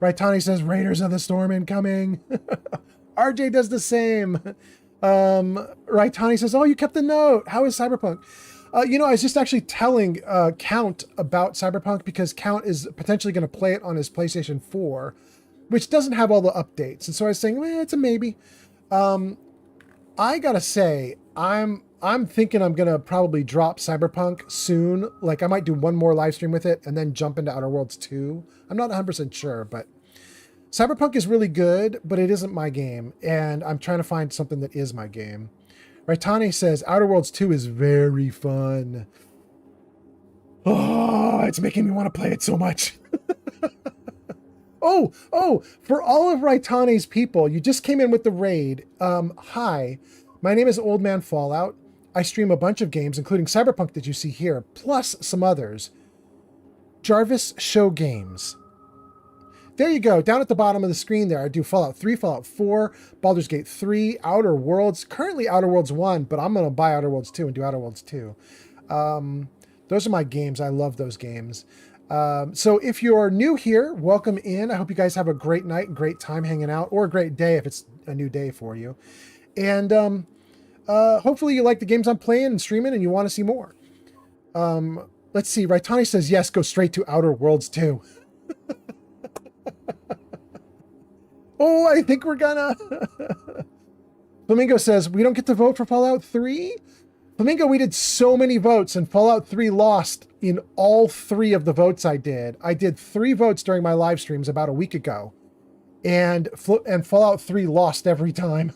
Raitani says, Raiders of the Storm incoming. RJ does the same. Raitani says, oh, you kept the note. How is Cyberpunk? I was just actually telling Count about Cyberpunk because Count is potentially going to play it on his PlayStation 4, which doesn't have all the updates. And so I was saying, it's a maybe. I got to say, I'm thinking I'm going to probably drop Cyberpunk soon. Like I might do one more live stream with it and then jump into Outer Worlds 2. I'm not 100% sure, but Cyberpunk is really good, but it isn't my game. And I'm trying to find something that is my game. Raitani says, Outer Worlds 2 is very fun. Oh, it's making me want to play it so much. Oh, for all of Raitani's people, you just came in with the raid. Hi, my name is Old Man Fallout. I stream a bunch of games, including Cyberpunk that you see here, plus some others. Jarvis Show Games. There you go, down at the bottom of the screen there. I do Fallout 3, Fallout 4, Baldur's Gate 3, Outer Worlds, currently Outer Worlds 1, but I'm going to buy Outer Worlds 2 and do Outer Worlds 2. Those are my games. I love those games. So if you're new here, welcome in. I hope you guys have a great night and great time hanging out, or a great day if it's a new day for you. And hopefully you like the games I'm playing and streaming and you want to see more. Let's see. Raitani says, yes, go straight to Outer Worlds 2. Oh, I think we're gonna. Flamingo says, we don't get to vote for Fallout 3? Flamingo, we did so many votes and Fallout 3 lost in all 3 of the votes I did. I did 3 votes during my live streams about a week ago. And Fallout 3 lost every time.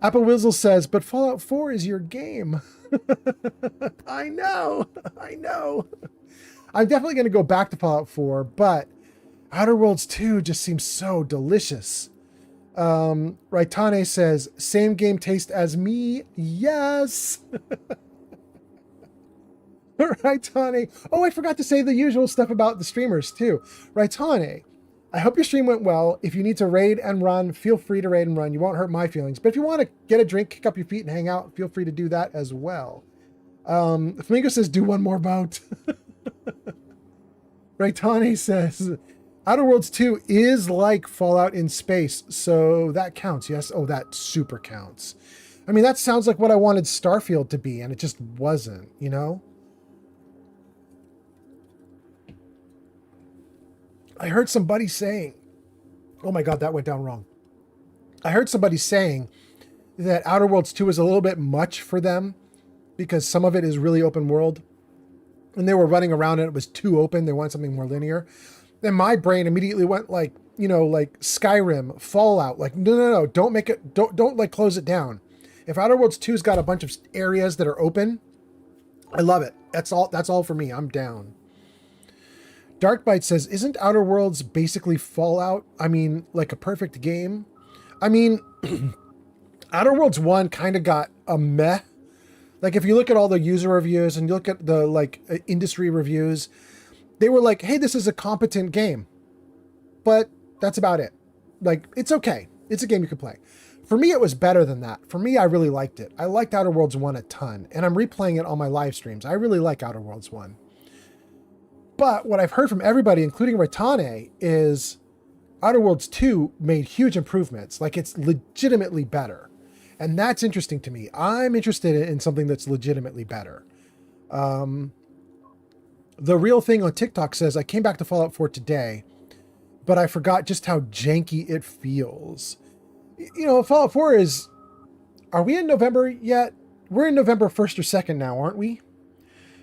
Apple Wizzle says, but Fallout 4 is your game. I know. I'm definitely going to go back to Fallout 4, but Outer Worlds 2 just seems so delicious. Raitane says, same game taste as me. Yes. Raitane. Oh, I forgot to say the usual stuff about the streamers too. Raitane, I hope your stream went well. If you need to raid and run, feel free to raid and run. You won't hurt my feelings. But if you want to get a drink, kick up your feet and hang out, feel free to do that as well. Flamingo says, do one more bout. Raitane says, Outer Worlds 2 is like Fallout in space, so that counts, yes? Oh, that super counts. I mean, that sounds like what I wanted Starfield to be, and it just wasn't, you know? I heard somebody saying, oh my God, that went down wrong. I heard somebody saying that Outer Worlds 2 is a little bit much for them because some of it is really open world. And they were running around and it was too open. They wanted something more linear. Then my brain immediately went like, you know, like Skyrim, Fallout, like, no, don't make it, don't like close it down. If Outer Worlds 2's got a bunch of areas that are open, I love it. That's all for me. I'm down. Darkbite says, isn't Outer Worlds basically Fallout? I mean, like a perfect game? I mean, Outer Worlds 1 kind of got a meh. Like if you look at all the user reviews and you look at the like industry reviews, they were like, hey, this is a competent game. But that's about it. Like, it's okay. It's a game you can play. For me, it was better than that. For me, I really liked it. I liked Outer Worlds 1 a ton. And I'm replaying it on my live streams. I really like Outer Worlds 1. But what I've heard from everybody, including Raitane, is Outer Worlds 2 made huge improvements. Like, it's legitimately better. And that's interesting to me. I'm interested in something that's legitimately better. The Real Thing on TikTok says, I came back to Fallout 4 today, but I forgot just how janky it feels. You know, Fallout 4 is... Are we in November yet? We're in November 1st or 2nd now, aren't we?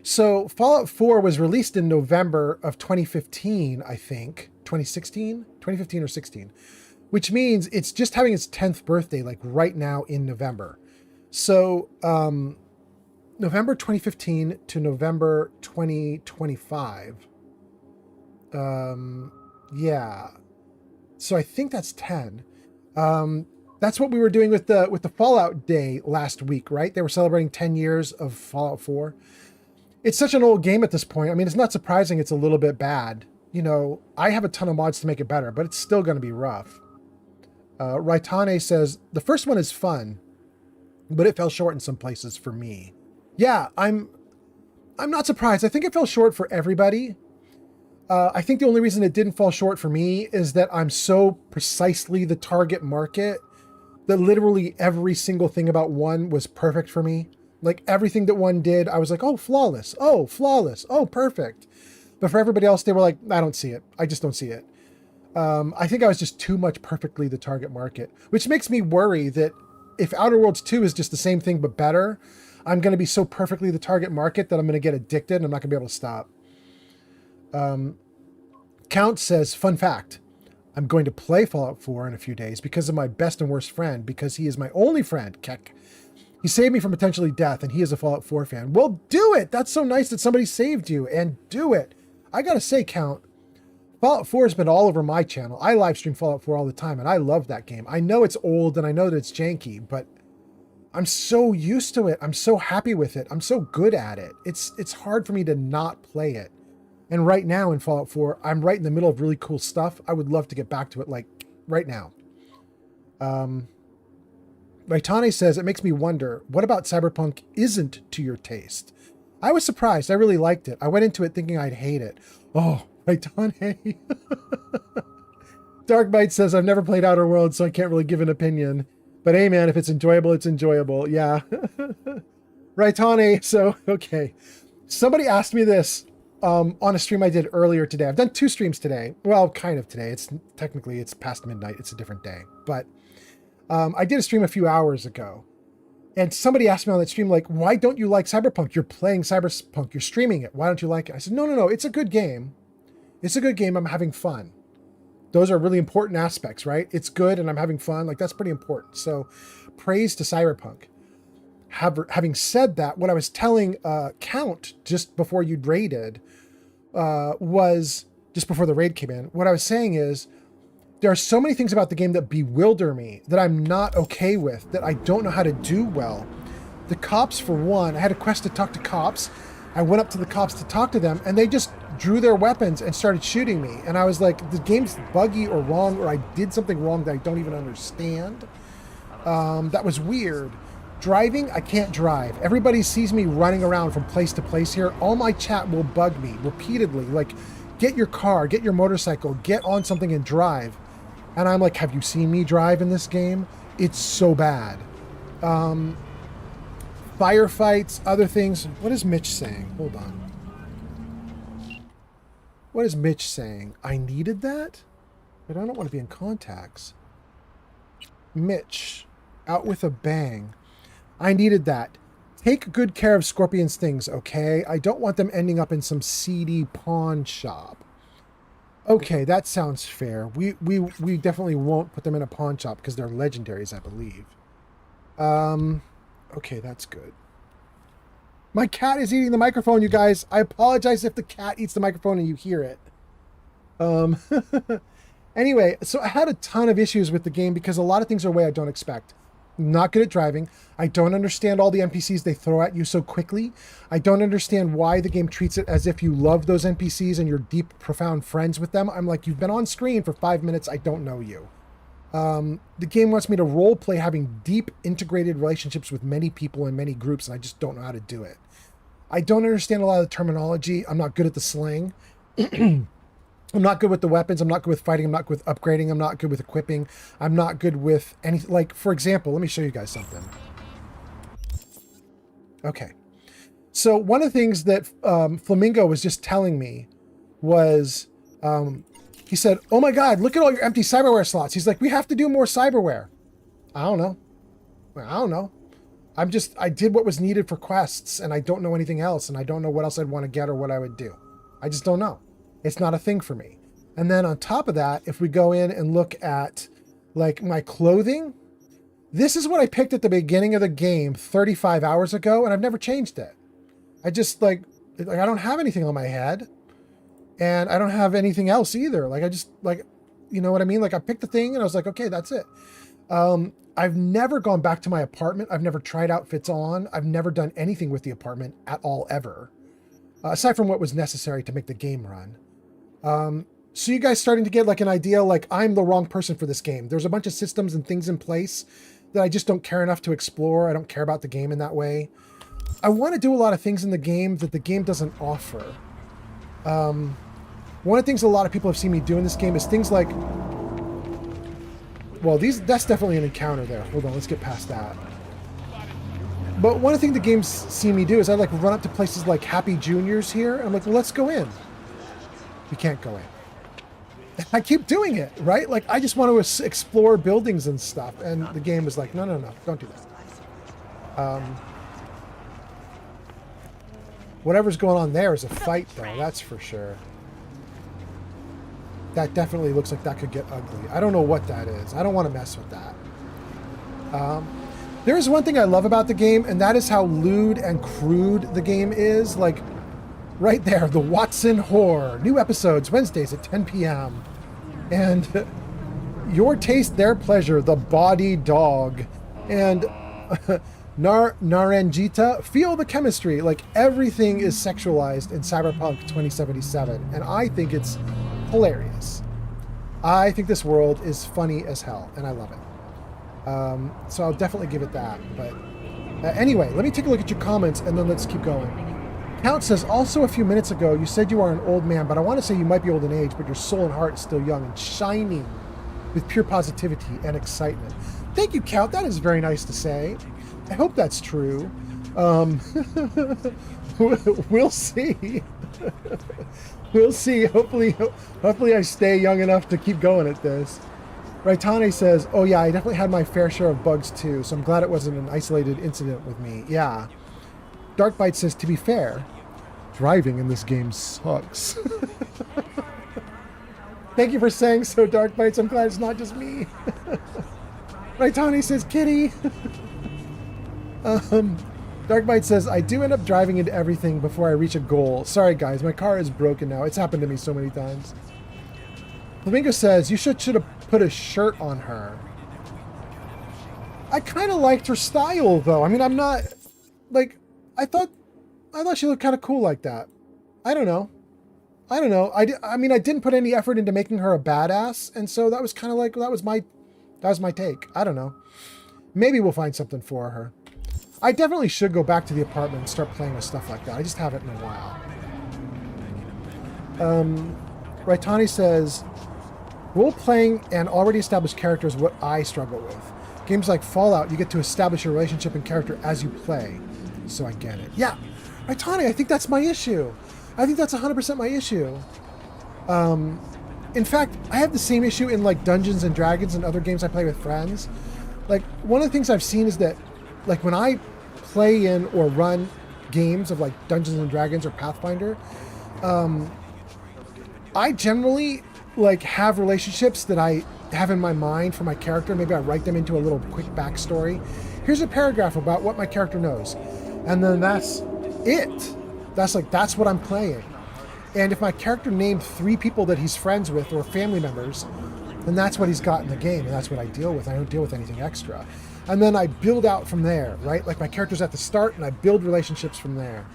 So Fallout 4 was released in November of 2015, I think. 2016? 2015 or 16. Which means it's just having its 10th birthday, like right now in November. So November 2015 to November 2025. Yeah. So I think that's 10. That's what we were doing with the Fallout Day last week, right? They were celebrating 10 years of Fallout 4. It's such an old game at this point. I mean, it's not surprising it's a little bit bad. You know, I have a ton of mods to make it better, but it's still going to be rough. Raitane says, the first one is fun, but it fell short in some places for me. Yeah, I'm not surprised. I think it fell short for everybody. I think the only reason it didn't fall short for me is that I'm so precisely the target market that literally every single thing about one was perfect for me. Like everything that one did, I was like, oh, flawless. Oh, flawless. Oh, perfect. But for everybody else, they were like, I don't see it. I just don't see it. I think I was just too much perfectly the target market, which makes me worry that if Outer Worlds 2 is just the same thing but better, I'm going to be so perfectly the target market that I'm going to get addicted and I'm not going to be able to stop. Count says, fun fact, I'm going to play Fallout 4 in a few days because of my best and worst friend, because he is my only friend, Keck. He saved me from potentially death, and he is a Fallout 4 fan. Well, do it! That's so nice that somebody saved you, and do it! I gotta say, Count, Fallout 4 has been all over my channel. I live stream Fallout 4 all the time, and I love that game. I know it's old, and I know that it's janky, but I'm so used to it. I'm so happy with it. I'm so good at it. It's hard for me to not play it. And right now in Fallout 4, I'm right in the middle of really cool stuff. I would love to get back to it, like, right now. Raitane says, it makes me wonder, what about Cyberpunk isn't to your taste? I was surprised. I really liked it. I went into it thinking I'd hate it. Oh, Raitane. Darkbite says, I've never played Outer Worlds, so I can't really give an opinion. But hey, man, if it's enjoyable, it's enjoyable. Yeah. Raitane, so, okay. Somebody asked me this on a stream I did earlier today. I've done 2 streams today. Well, kind of today. Technically, it's past midnight. It's a different day. But I did a stream a few hours ago. And somebody asked me on that stream, like, why don't you like Cyberpunk? You're playing Cyberpunk. You're streaming it. Why don't you like it? I said, no. It's a good game. It's a good game. I'm having fun. Those are really important aspects, right? It's good and I'm having fun. Like, that's pretty important. So praise to Cyberpunk. Having said that, what I was telling Count just before you'd raided was, just before the raid came in, what I was saying is, There are so many things about the game that bewilder me, that I'm not okay with, that I don't know how to do well. The cops, for one, I had a quest to talk to cops. I went up to the cops to talk to them, and they just drew their weapons and started shooting me. And I was like, the game's buggy or wrong, or I did something wrong that I don't even understand. That was weird. Driving, I can't drive. Everybody sees me running around from place to place here. All my chat will bug me repeatedly. Like, get your car, get your motorcycle, get on something and drive. And I'm like, have you seen me drive in this game? It's so bad. Firefights, other things. What is Mitch saying? Hold on. What is Mitch saying? I needed that? But I don't want to be in contacts. Mitch, out with a bang. I needed that. Take good care of Scorpion's things, okay? I don't want them ending up in some seedy pawn shop. Okay, that sounds fair. We definitely won't put them in a pawn shop because they're legendaries, I believe. Okay, that's good. My cat is eating the microphone, you guys. I apologize if the cat eats the microphone and you hear it. Anyway, so I had a ton of issues with the game because a lot of things are way I don't expect. I'm not good at driving. I don't understand all the NPCs they throw at you so quickly. I don't understand why the game treats it as if you love those NPCs and you're deep, profound friends with them. I'm like, you've been on screen for 5 minutes. I don't know you. The game wants me to role play having deep integrated relationships with many people and many groups, and I just don't know how to do it. I don't understand a lot of the terminology. I'm not good at the slang. I'm not good with the weapons. I'm not good with fighting. I'm not good with upgrading. I'm not good with equipping. I'm not good with anything. Like, for example, let me show you guys something. Okay. So one of the things that Flamingo was just telling me was, he said, oh my God, look at all your empty cyberware slots. He's like, we have to do more cyberware. I don't know. I did what was needed for quests, and I don't know anything else, and I don't know what else I'd want to get or what I would do. I just don't know. It's not a thing for me. And then on top of that, if we go in and look at like my clothing, this is what I picked at the beginning of the game 35 hours ago, and I've never changed it. I just like I don't have anything on my head, and I don't have anything else either. Like I just like, you know what I mean? Like I picked the thing and I was like, okay, that's it. I've never gone back to my apartment. I've never tried outfits on. I've never done anything with the apartment at all, ever. Aside from what was necessary to make the game run. So you guys starting to get like an idea, like I'm the wrong person for this game. There's a bunch of systems and things in place that I just don't care enough to explore. I don't care about the game in that way. I want to do a lot of things in the game that the game doesn't offer. One of the things a lot of people have seen me do in this game is things like, well, that's definitely an encounter there. Hold on, let's get past that. But one of the things the game's seen me do is I like run up to places like Happy Juniors here. And I'm like, well, let's go in. We can't go in. I keep doing it, right? Like, I just want to explore buildings and stuff. And the game was like, no, don't do that. Whatever's going on there is a fight, though. That's for sure. That definitely looks like that could get ugly. I don't know what that is. I don't want to mess with that. There is one thing I love about the game, and that is how lewd and crude the game is. Like, right there, the Watson Horror. New episodes, Wednesdays at 10 p.m. And your taste, their pleasure, the body dog. And Naranjita, feel the chemistry. Like, everything is sexualized in Cyberpunk 2077. And I think it's hilarious. I think this world is funny as hell, and I love it. So I'll definitely give it that. But anyway, let me take a look at your comments, and then let's keep going. Count says, also a few minutes ago, you said you are an old man, but I want to say you might be old in age, but your soul and heart is still young and shining with pure positivity and excitement. Thank you, Count. That is very nice to say. I hope that's true. We'll see. We'll see. Hopefully I stay young enough to keep going at this. Raitane says, oh yeah, I definitely had my fair share of bugs too, so I'm glad it wasn't an isolated incident with me. Yeah. Darkbite says, to be fair, driving in this game sucks. Thank you for saying so, Darkbites. I'm glad it's not just me. Raitane says, kitty. Darkbite says, I do end up driving into everything before I reach a goal. Sorry, guys, my car is broken now. It's happened to me so many times. Flamingo says, you should have put a shirt on her. I kind of liked her style, though. I mean, I'm not like I thought she looked kind of cool like that. I don't know. I mean, I didn't put any effort into making her a badass, and so that was kind of like that was my take. I don't know. Maybe we'll find something for her. I definitely should go back to the apartment and start playing with stuff like that. I just haven't in a while. Raitani says, role-playing and already established characters is what I struggle with. Games like Fallout, you get to establish your relationship and character as you play. So I get it. Yeah, Raitani, I think that's my issue. I think that's 100% my issue. In fact, I have the same issue in like Dungeons and Dragons and other games I play with friends. Like, one of the things I've seen is that, like, when I play in or run games of like Dungeons and Dragons or Pathfinder, I generally like have relationships that I have in my mind for my character. Maybe I write them into a little quick backstory. Here's a paragraph about what my character knows. And then that's it. That's what I'm playing. And if my character named 3 people that he's friends with or family members, then that's what he's got in the game, and that's what I deal with. I don't deal with anything extra. And then I build out from there, right? Like, my character's at the start, and I build relationships from there.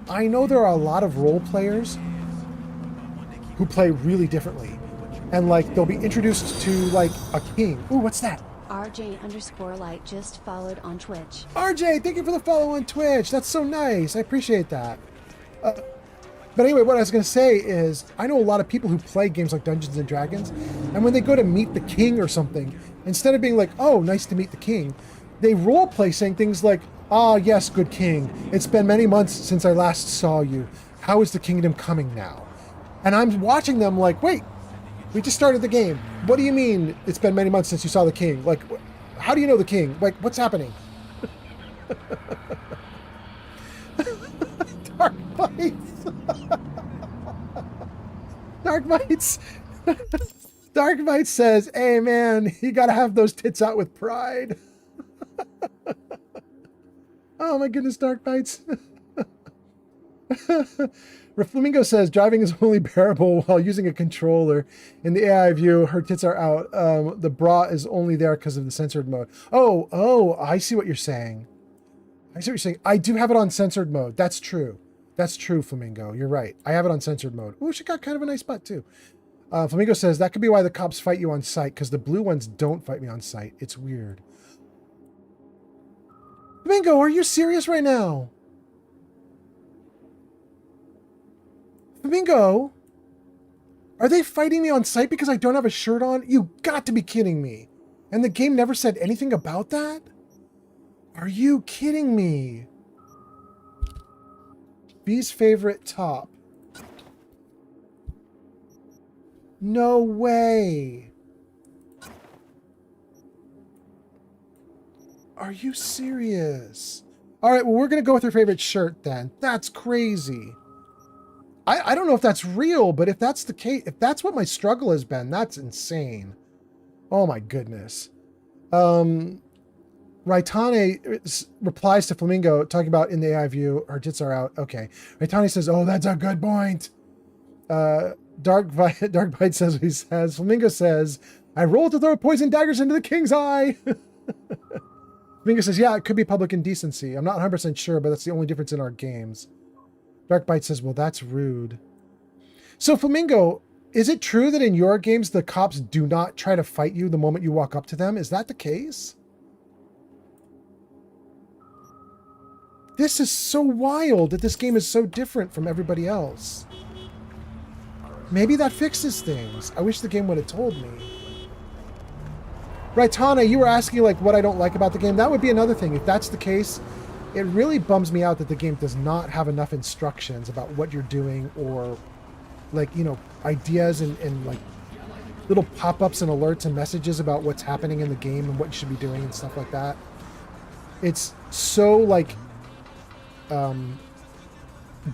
I know there are a lot of role players who play really differently. And, like, they'll be introduced to, like, a king. Ooh, what's that? RJ_light just followed on Twitch. RJ, thank you for the follow on Twitch. That's so nice. I appreciate that. But anyway, what I was going to say is, I know a lot of people who play games like Dungeons and Dragons, and when they go to meet the king or something, instead of being like, oh, nice to meet the king, they role play saying things like, ah, yes, good king. It's been many months since I last saw you. How is the kingdom coming now? And I'm watching them like, wait, we just started the game. What do you mean it's been many months since you saw the king? Like, how do you know the king? Like, what's happening? Dark Bites. Dark Bites. Dark Bites says, hey man, you gotta have those tits out with pride. Oh my goodness, Dark Bites. Flamingo says driving is only bearable while using a controller. In the AI view, her tits are out. The bra is only there because of the censored mode. Oh, I see what you're saying. I do have it on censored mode. That's true. That's true, Flamingo. You're right. I have it on censored mode. Oh, she got kind of a nice butt too. Flamingo says that could be why the cops fight you on sight, because the blue ones don't fight me on sight. It's weird. Flamingo, are you serious right now? Flamingo, are they fighting me on sight because I don't have a shirt on? You got to be kidding me. And the game never said anything about that? Are you kidding me? B's favorite top. No way. Are you serious? All right, well, we're going to go with her favorite shirt then. That's crazy. I don't know if that's real, but if that's the case, if that's what my struggle has been, that's insane. Oh my goodness. Raitane replies to Flamingo talking about in the AI view, her tits are out. Okay. Raitane says, oh, that's a good point. Dark Bite says what he says. Flamingo says, I rolled to throw poison daggers into the king's eye. Flamingo says, yeah, it could be public indecency. I'm not 100% sure, but that's the only difference in our games. Dark Bite says, well, that's rude. So, Flamingo, is it true that in your games, the cops do not try to fight you the moment you walk up to them? Is that the case? This is so wild that this game is so different from everybody else. Maybe that fixes things. I wish the game would have told me. Right, Tana, you were asking like what I don't like about the game. That would be another thing. If that's the case, it really bums me out that the game does not have enough instructions about what you're doing, or like, you know, ideas and like little pop-ups and alerts and messages about what's happening in the game and what you should be doing and stuff like that. It's so like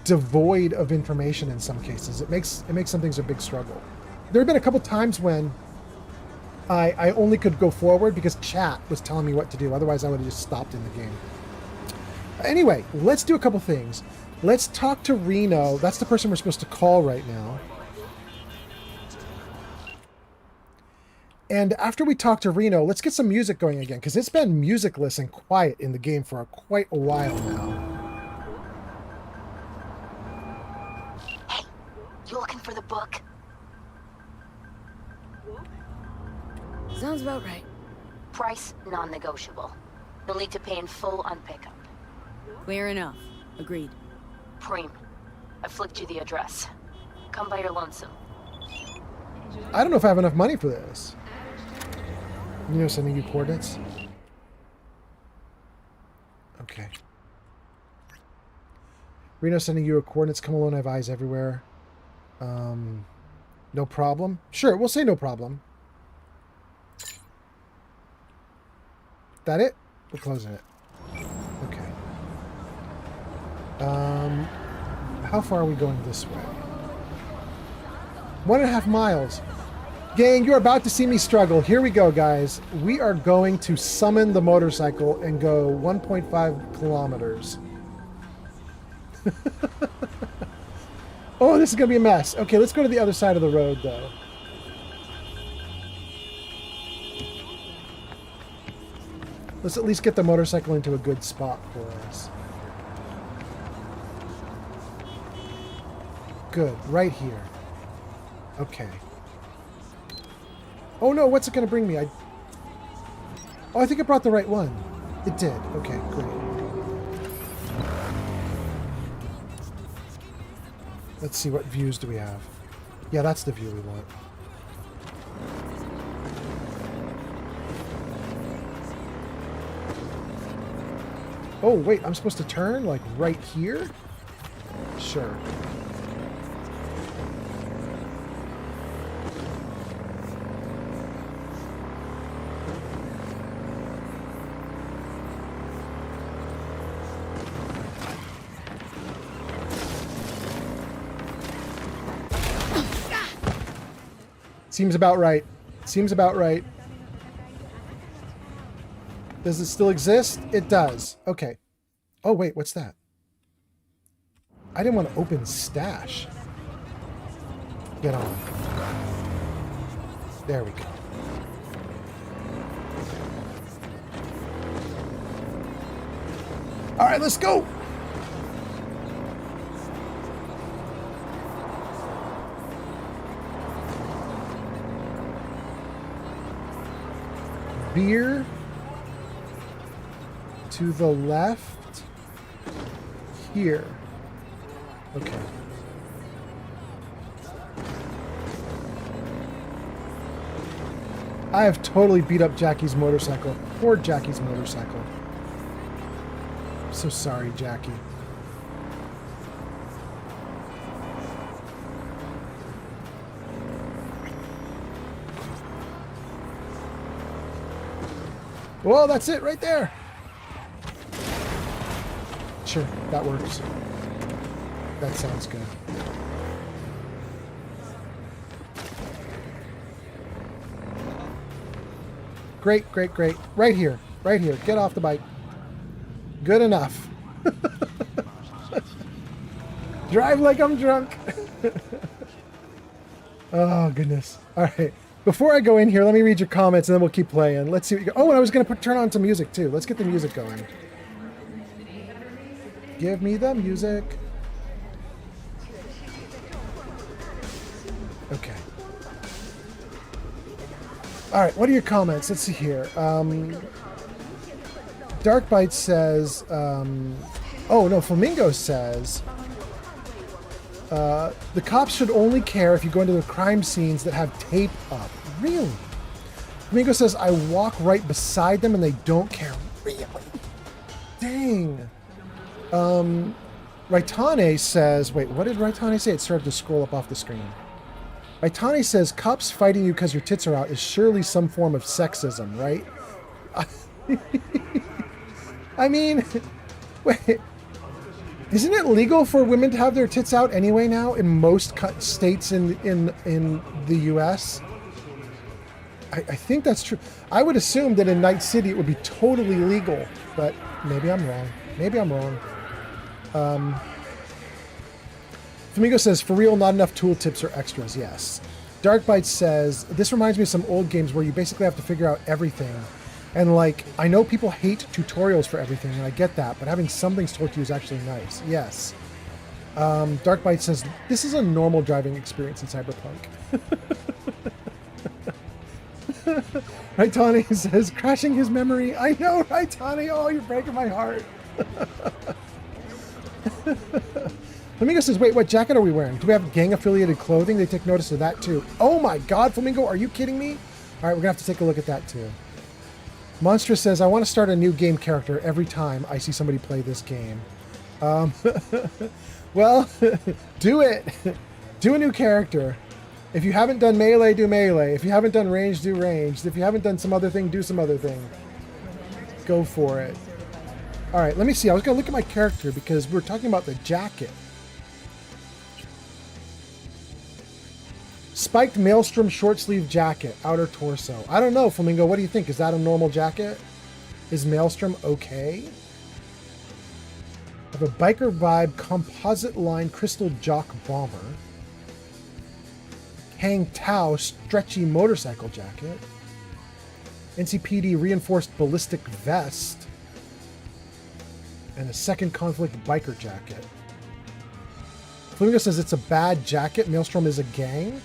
devoid of information in some cases. It makes some things a big struggle. There have been a couple times when I only could go forward because chat was telling me what to do. Otherwise, I would have just stopped in the game. Anyway, let's do a couple things. Let's talk to Reno. That's the person we're supposed to call right now. And after we talk to Reno, let's get some music going again, because it's been musicless and quiet in the game for quite a while now. Hey, you looking for the book? Sounds about right. Price non-negotiable. You'll need to pay in full on pickup. Clear enough. Agreed. Preem, I flicked you the address. Come by your lonesome. I don't know if I have enough money for this. You know, sending you coordinates? Okay. Reno sending you a coordinates. Come alone, I have eyes everywhere. No problem. Sure, we'll say no problem. That it? We're closing it. Okay. How far are we going this way? 1.5 miles. Gang, you're about to see me struggle. Here we go, guys. We are going to summon the motorcycle and go 1.5 kilometers. Oh, this is going to be a mess. Okay, let's go to the other side of the road, though. Let's at least get the motorcycle into a good spot for us. Good, right here. Okay. Oh no, what's it going to bring me? Oh, I think it brought the right one. It did. Okay, great. Let's see, what views do we have? Yeah, that's the view we want. Oh, wait, I'm supposed to turn, like, right here? Sure. Seems about right. Seems about right. Does it still exist? It does. Okay. Oh, wait, what's that? I didn't want to open stash. Get on. There we go. All right, let's go. Beer to the left here. Okay. I have totally beat up Jackie's motorcycle. Poor Jackie's motorcycle. I'm so sorry, Jackie. Well, that's it right there. Sure, that works. That sounds good. Great, great, great. Right here. Right here. Get off the bike. Good enough. Drive like I'm drunk. Oh, goodness. All right. Before I go in here, let me read your comments and then we'll keep playing. Let's see what you got. Oh, and I was going to turn on some music too. Let's get the music going. Give me the music. Okay. All right, what are your comments? Let's see here. Dark Bite says, oh no, Flamingo says, the cops should only care if you go into the crime scenes that have tape up. Really? Flamingo says, I walk right beside them and they don't care. Really? Dang. Raitane says, wait, what did Raitane say? It started to scroll up off the screen. Raitane says, cops fighting you because your tits are out is surely some form of sexism, right? I mean, wait, isn't it legal for women to have their tits out anyway now in most states in the U.S.? I think that's true. I would assume that in Night City it would be totally legal, but maybe I'm wrong. Maybe I'm wrong. Flamingo says, for real, not enough tooltips or extras. Yes. Darkbite says, this reminds me of some old games where you basically have to figure out everything. And like, I know people hate tutorials for everything, and I get that, but having some things told to you is actually nice. Yes. Darkbite says, this is a normal driving experience in Cyberpunk. Right, Tawny says, crashing his memory. I know, right, Tawny? Oh, you're breaking my heart. Flamingo says, wait, what jacket are we wearing? Do we have gang-affiliated clothing? They take notice of that, too. Oh, my God, Flamingo, are you kidding me? All right, we're going to have to take a look at that, too. Monstrous says, I want to start a new game character every time I see somebody play this game. Well, do it. Do a new character. If you haven't done melee, do melee. If you haven't done range, do range. If you haven't done some other thing, do some other thing. Go for it. All right, let me see. I was going to look at my character because we're talking about the jacket. Spiked Maelstrom short sleeve jacket, outer torso. I don't know, Flamingo. What do you think? Is that a normal jacket? Is Maelstrom okay? I have a biker vibe composite line crystal jock bomber. Hang Tao stretchy motorcycle jacket. NCPD reinforced ballistic vest. And a second conflict biker jacket. Flamingo says it's a bad jacket. Maelstrom is a gang.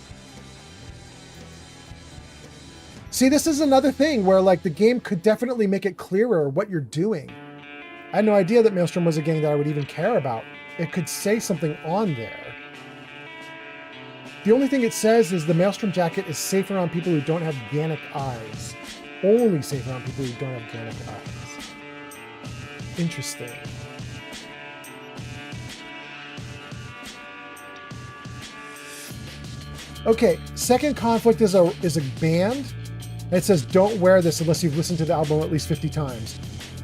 See, this is another thing where like the game could definitely make it clearer what you're doing. I had no idea that Maelstrom was a gang that I would even care about. It could say something on there. The only thing it says is the Maelstrom jacket is safer on people who don't have Gannic eyes. Only safer on people who don't have Gannic eyes. Interesting. Okay, Second Conflict is a band. It says don't wear this unless you've listened to the album at least 50 times.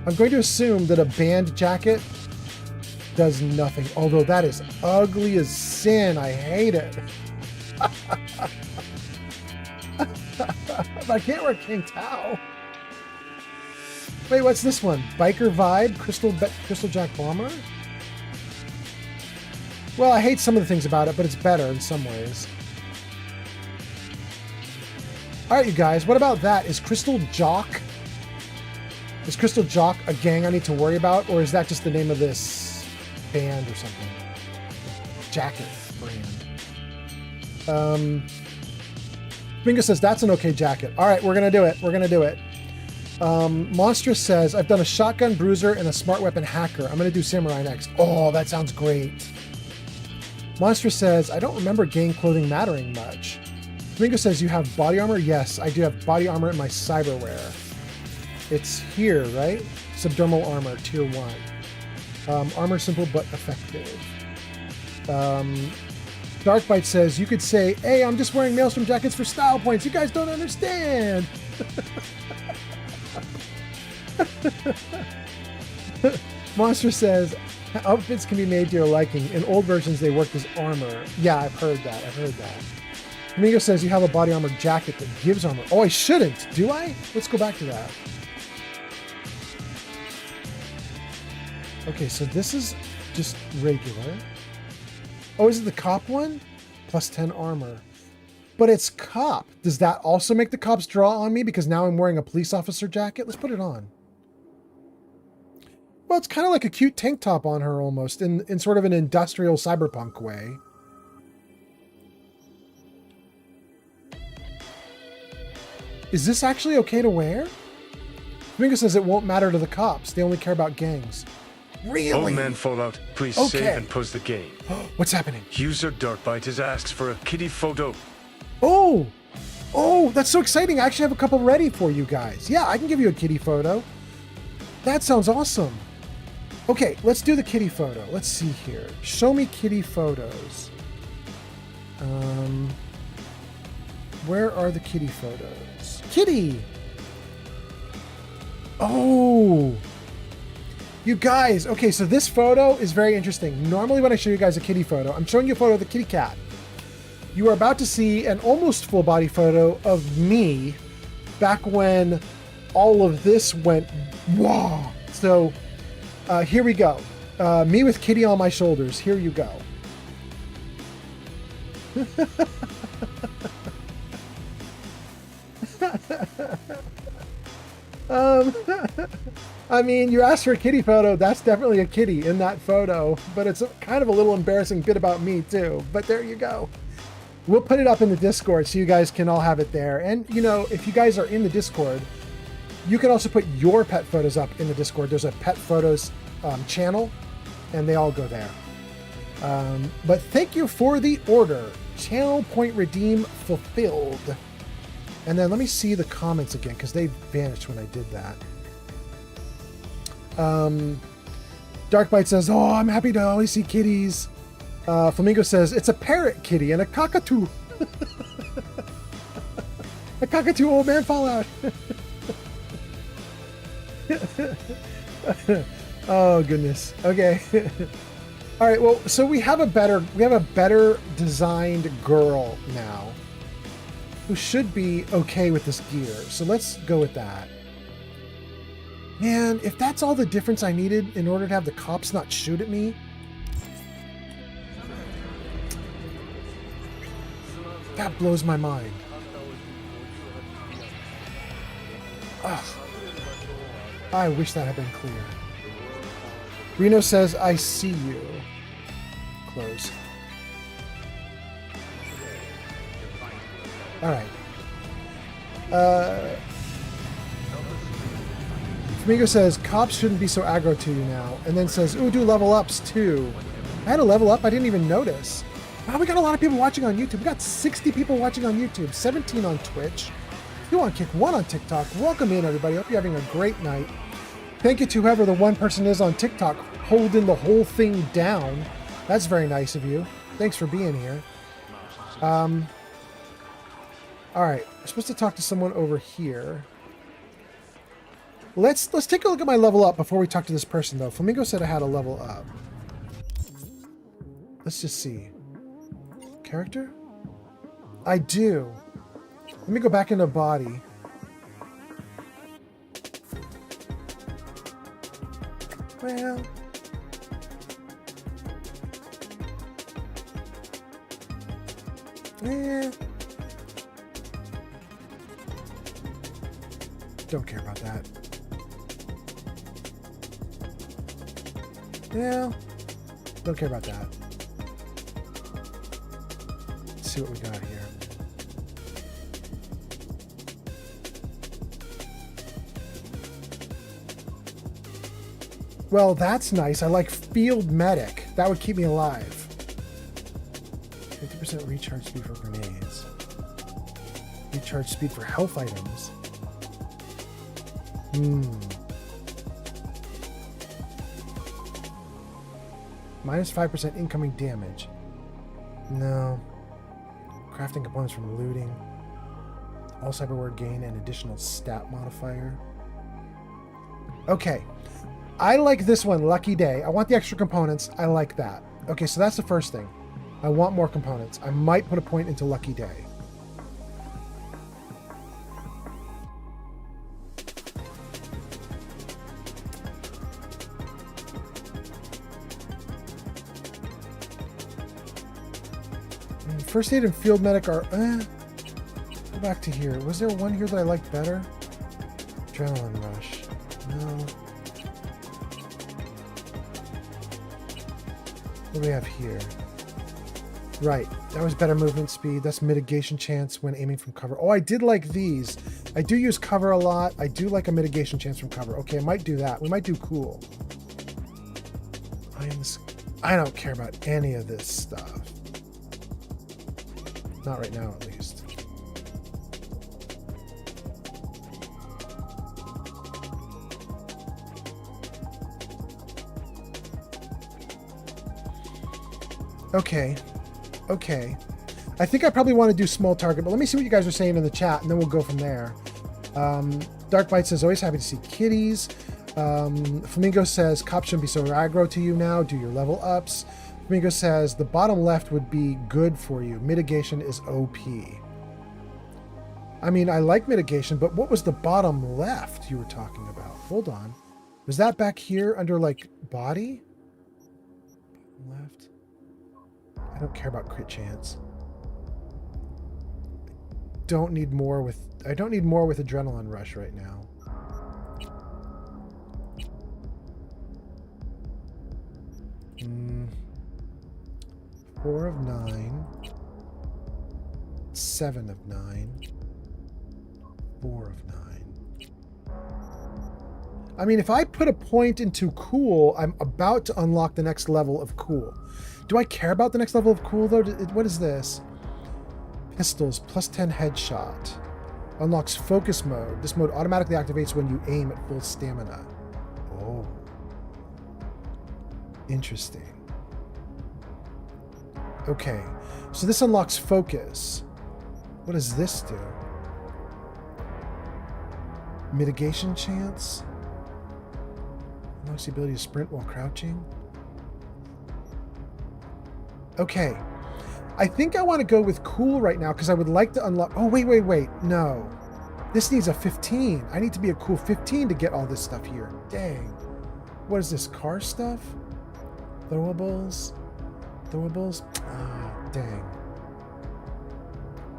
I'm going to assume that a band jacket does nothing. Although that is ugly as sin. I hate it. I can't wear King Tao. Wait, what's this one? Biker Vibe? Crystal Jack Bomber? Well, I hate some of the things about it, but it's better in some ways. All right, you guys, what about that? Is Crystal Jock a gang I need to worry about, or is that just the name of this band or something? Jacket brand. Bingo says that's an okay jacket. All right, we're gonna do it. We're gonna do it. Monstrous says I've done a shotgun bruiser and a smart weapon hacker. I'm gonna do samurai next. Oh, that sounds great. Monstrous says I don't remember gang clothing mattering much. Flamingo says, you have body armor? Yes, I do have body armor in my cyberware. It's here, right? Subdermal armor, tier 1. Armor simple but effective. Darkbite says, you could say, hey, I'm just wearing Maelstrom jackets for style points. You guys don't understand. Monster says, outfits can be made to your liking. In old versions, they worked as armor. Yeah, I've heard that. Amigo says you have a body armor jacket that gives armor. Oh, I shouldn't, do I? Let's go back to that. Okay, so this is just regular. Oh, is it the cop one? Plus 10 armor. But it's cop. Does that also make the cops draw on me because now I'm wearing a police officer jacket? Let's put it on. Well, it's kind of like a cute tank top on her almost in sort of an industrial cyberpunk way. Is this actually okay to wear? Domingo says it won't matter to the cops. They only care about gangs. Really? Old man Fallout, please save and pause the game. What's happening? User Darkbite has asked for a kitty photo. Oh, that's so exciting. I actually have a couple ready for you guys. Yeah, I can give you a kitty photo. That sounds awesome. Okay, let's do the kitty photo. Let's see here. Show me kitty photos. Where are the kitty photos? Kitty! Oh! You guys, okay, so this photo is very interesting. Normally when I show you guys a kitty photo, I'm showing you a photo of the kitty cat. You are about to see an almost full body photo of me back when all of this went wow. So here we go. Me with kitty on my shoulders. Here you go. I mean, you asked for a kitty photo. That's definitely a kitty in that photo, but it's kind of a little embarrassing bit about me too. But there you go. We'll put it up in the Discord so you guys can all have it there. And, you know, if you guys are in the Discord, you can also put your pet photos up in the Discord. There's a pet photos channel, and they all go there. But thank you for the order. Channel point redeem fulfilled. And then let me see the comments again, because they vanished when I did that. Darkbite says, oh, I'm happy to always see kitties. Flamingo says, it's a parrot kitty and a cockatoo. A cockatoo, old man Fallout. Oh, goodness. Okay. All right, well, so we have a better designed girl now who should be okay with this gear. So let's go with that. Man, if that's all the difference I needed in order to have the cops not shoot at me, that blows my mind. Ugh. I wish that had been clear. Reno says, I see you. Close. All right. Flamingo says, cops shouldn't be so aggro to you now. And then says, ooh, do level ups too. I had a level up. I didn't even notice. Wow, we got a lot of people watching on YouTube. We got 60 people watching on YouTube, 17 on Twitch, 2 on Kick, 1 on TikTok. Welcome in, everybody. Hope you're having a great night. Thank you to whoever the one person is on TikTok holding the whole thing down. That's very nice of you. Thanks for being here. All right, I'm supposed to talk to someone over here. Let's take a look at my level up before we talk to this person, though. Flamingo said I had a level up. Let's just see. Character? I do. Let me go back into body. Well, don't care about that. Yeah, don't care about that. Let's see what we got here. Well, that's nice. I like field medic. That would keep me alive. 50% recharge speed for grenades. Recharge speed for health items. Minus 5% incoming damage. No. Crafting components from looting. All cyberware gain an additional stat modifier. Okay. I like this one, Lucky Day. I want the extra components. I like that. Okay, so that's the first thing. I want more components. I might put a point into Lucky Day. First aid and field medic are... Go back to here. Was there one here that I liked better? Adrenaline rush. No. What do we have here? Right. That was better movement speed. That's mitigation chance when aiming from cover. Oh, I did like these. I do use cover a lot. I do like a mitigation chance from cover. Okay, I might do that. We might do cool. I don't care about any of this stuff. Not right now, at least. Okay. Okay. I think I probably want to do small target, but let me see what you guys are saying in the chat, and then we'll go from there. Darkbite says, always happy to see kitties. Flamingo says, cops shouldn't be so aggro to you now. Do your level ups. Flamingo says, the bottom left would be good for you. Mitigation is OP. I mean, I like mitigation, but what was the bottom left you were talking about? Hold on. Was that back here under, like, body? Left. I don't care about crit chance. I don't need more with adrenaline rush right now. 4 of 9. 7 of 9. 4 of 9. I mean, if I put a point into cool, I'm about to unlock the next level of cool. Do I care about the next level of cool, though? What is this? Pistols, plus 10 headshot. Unlocks focus mode. This mode automatically activates when you aim at full stamina. Oh. Interesting. Okay, so this unlocks focus. What does this do? Mitigation chance? Unlocks the ability to sprint while crouching. Okay. I think I want to go with cool right now because I would like to unlock... Oh, wait. No. This needs a 15. I need to be a cool 15 to get all this stuff here. Dang. What is this? Car stuff? Throwables? Ah, dang.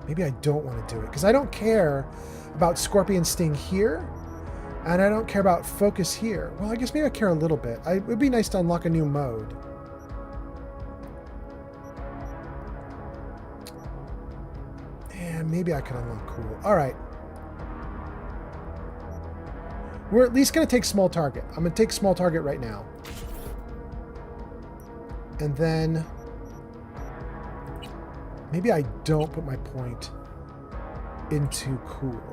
Maybe I don't want to do it because I don't care about Scorpion Sting here. And I don't care about focus here. Well, I guess maybe I care a little bit. It would be nice to unlock a new mode. And maybe I can unlock cool. All right. We're at least going to take small target. I'm going to take small target right now. And then maybe I don't put my point into cool.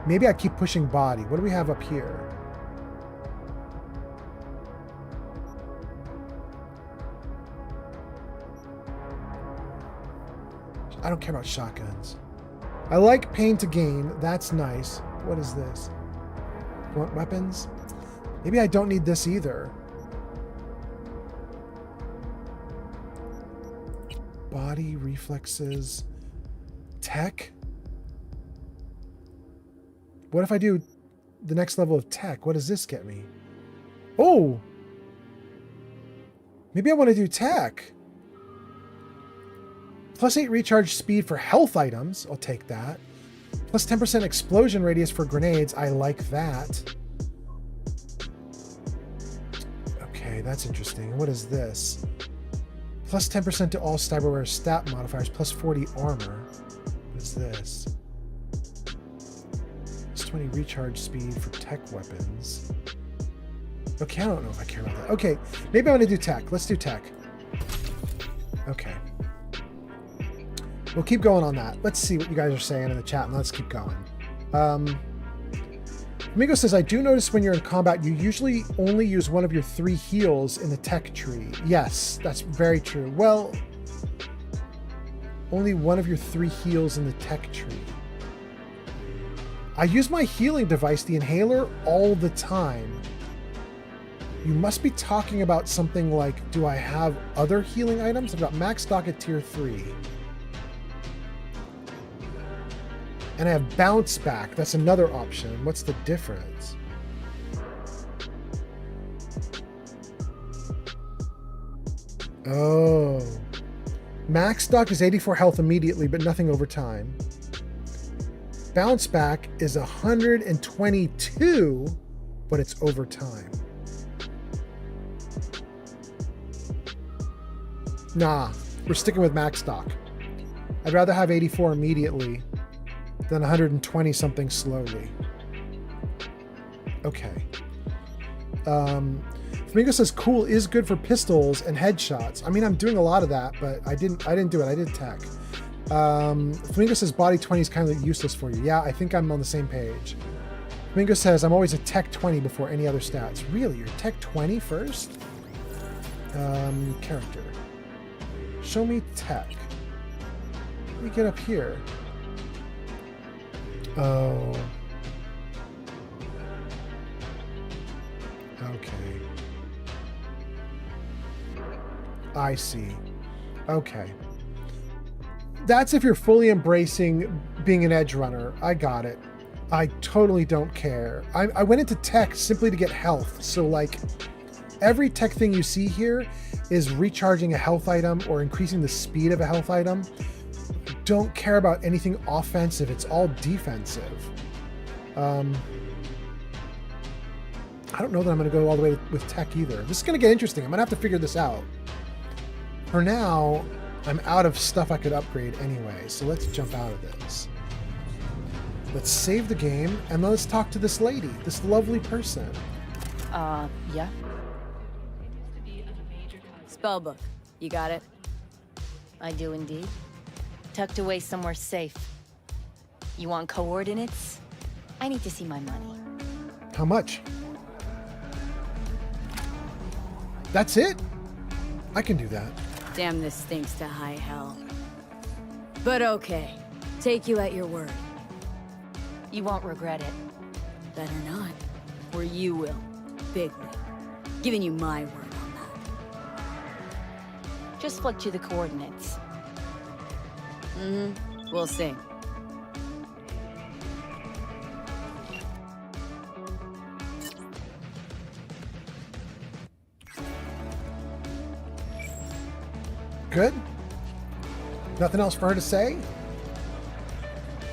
Maybe I keep pushing body. What do we have up here? I don't care about shotguns. I like pain to gain. That's nice. What is this? Blunt weapons? Maybe I don't need this either. Body, reflexes, tech? What if I do the next level of tech? What does this get me? Oh! Maybe I want to do tech. Plus 8 recharge speed for health items. I'll take that. Plus 10% explosion radius for grenades. I like that. Okay, that's interesting. What is this? Plus 10% to all cyberware stat modifiers. Plus 40 armor. What is this? 20 recharge speed for tech weapons. Okay, I don't know if I care about that. Okay, maybe I want to do tech. Let's do tech. Okay. We'll keep going on that. Let's see what you guys are saying in the chat, and let's keep going. Amigo says, I do notice when you're in combat, you usually only use one of your 3 heals in the tech tree. Yes, that's very true. Well, only one of your 3 heals in the tech tree. I use my healing device, the inhaler, all the time. You must be talking about something like, do I have other healing items? I've got max stock at tier 3. And I have bounce back. That's another option. What's the difference? Oh. Max stock is 84 health immediately, but nothing over time. Bounce back is 122, but it's over time. Nah, we're sticking with max stock. I'd rather have 84 immediately than 120 something slowly. Okay. Flamingo says cool is good for pistols and headshots. I mean, I'm doing a lot of that, but I didn't do it. I did tech. Flamingo says body 20 is kind of useless for you. Yeah, I think I'm on the same page. Flamingo says I'm always a tech 20 before any other stats. Really? You're tech 20 first? Character. Show me tech. Let me get up here. Oh. Okay. I see. Okay. That's if you're fully embracing being an edge runner. I got it. I totally don't care. I went into tech simply to get health. So like every tech thing you see here is recharging a health item or increasing the speed of a health item. Don't care about anything offensive. It's all defensive. I don't know that I'm going to go all the way with tech either. This is going to get interesting. I'm going to have to figure this out. For now, I'm out of stuff I could upgrade anyway, so let's jump out of this. Let's save the game, and let's talk to this lady, this lovely person. Yeah? Spellbook. You got it? I do indeed. Tucked away somewhere safe. You want coordinates? I need to see my money. How much? That's it? I can do that. Damn, this stinks to high hell. But okay. Take you at your word. You won't regret it. Better not. Or you will. Bigly. Giving you my word on that. Just flicked you the coordinates. Mm-hmm. We'll see. Good? Nothing else for her to say?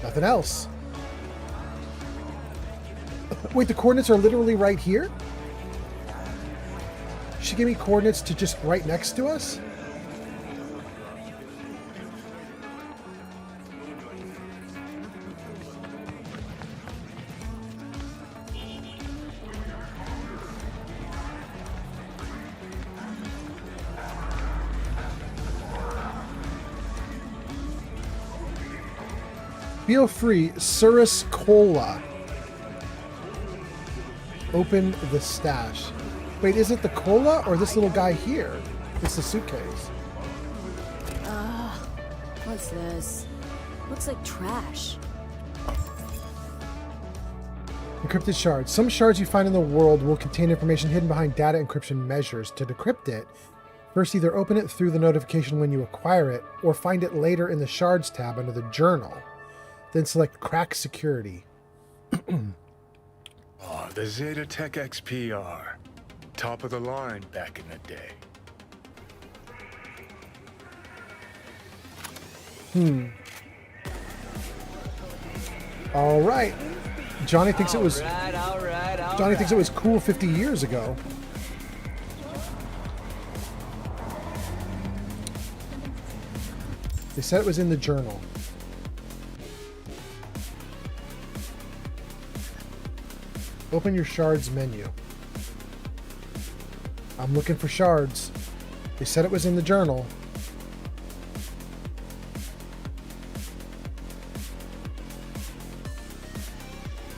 Nothing else. Wait, the coordinates are literally right here? She gave me coordinates to just right next to us? Feel free, Cirrus Cola. Open the stash. Wait, is it the cola or this little guy here? It's the suitcase. What's this? Looks like trash. Encrypted shards. Some shards you find in the world will contain information hidden behind data encryption measures. To decrypt it, first either open it through the notification when you acquire it, or find it later in the shards tab under the journal. Then select crack security. Oh, the Zeta Tech XPR. Top of the line back in the day. All right. Johnny thinks it was. Johnny thinks it was cool 50 years ago. They said it was in the journal. Open your shards menu. I'm looking for shards. They said it was in the journal.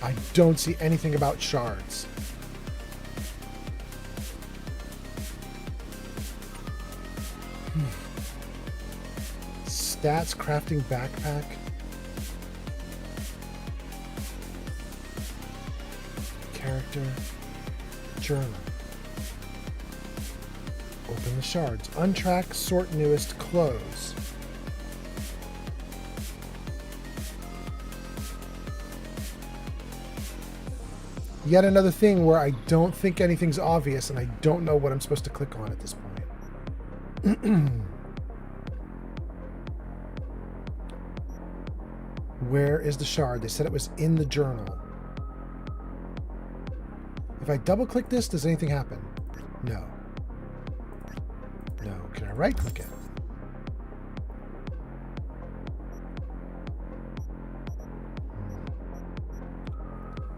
I don't see anything about shards. Stats, crafting backpack. Character. Journal. Open the shards. Untrack, sort newest, close. Yet another thing where I don't think anything's obvious and I don't know what I'm supposed to click on at this point. Where is the shard? They said it was in the journal. If I double click this, does anything happen? No. No. Can I right click it?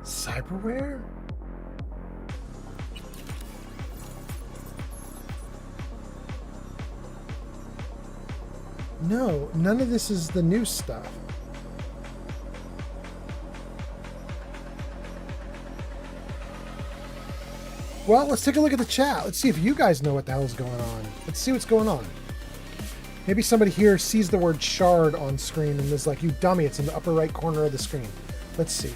Cyberware? No, none of this is the new stuff. Well, let's take a look at the chat. Let's see if you guys know what the hell is going on. Let's see what's going on. Maybe somebody here sees the word shard on screen and is like, you dummy, it's in the upper right corner of the screen. Let's see.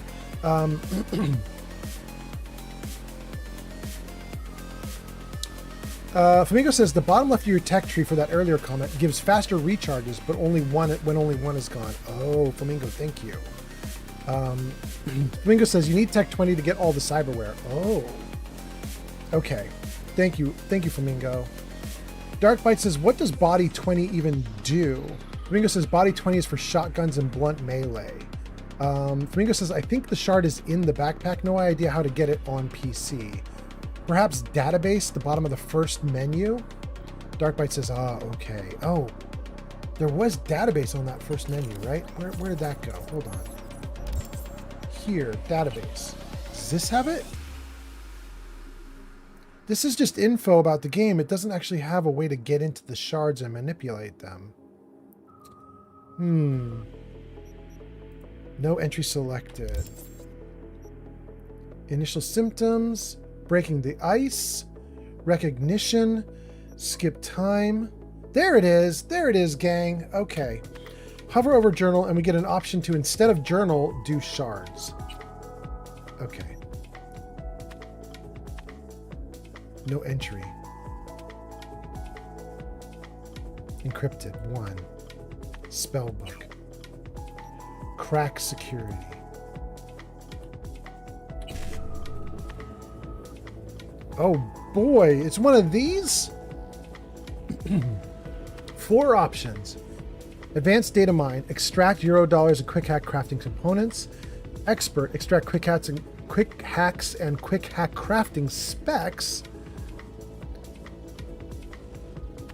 Flamingo says the bottom left of your tech tree for that earlier comment gives faster recharges, but only one when only one is gone. Oh, Flamingo, thank you. Flamingo says you need Tech 20 to get all the cyberware. Oh. Okay. Thank you, Flamingo. Darkbite says, what does Body 20 even do? Flamingo says Body 20 is for shotguns and blunt melee. Flamingo says, I think the shard is in the backpack. No idea how to get it on PC. Perhaps database, the bottom of the first menu. Darkbite says, ah, okay. Oh, there was database on that first menu, right? Where did that go? Hold on. Here, database. Does this have it? This is just info about the game. It doesn't actually have a way to get into the shards and manipulate them. No entry selected. Initial symptoms, breaking the ice, recognition, skip time. There it is. There it is, gang. Okay. Hover over journal and we get an option to, instead of journal, do shards. Okay. No entry. Encrypted. 1. Spellbook. Crack security. Oh boy, it's one of these? 4 options. Advanced data mine, extract Eurodollars and quick hack crafting components. Expert, extract quick hacks and quick hack crafting specs.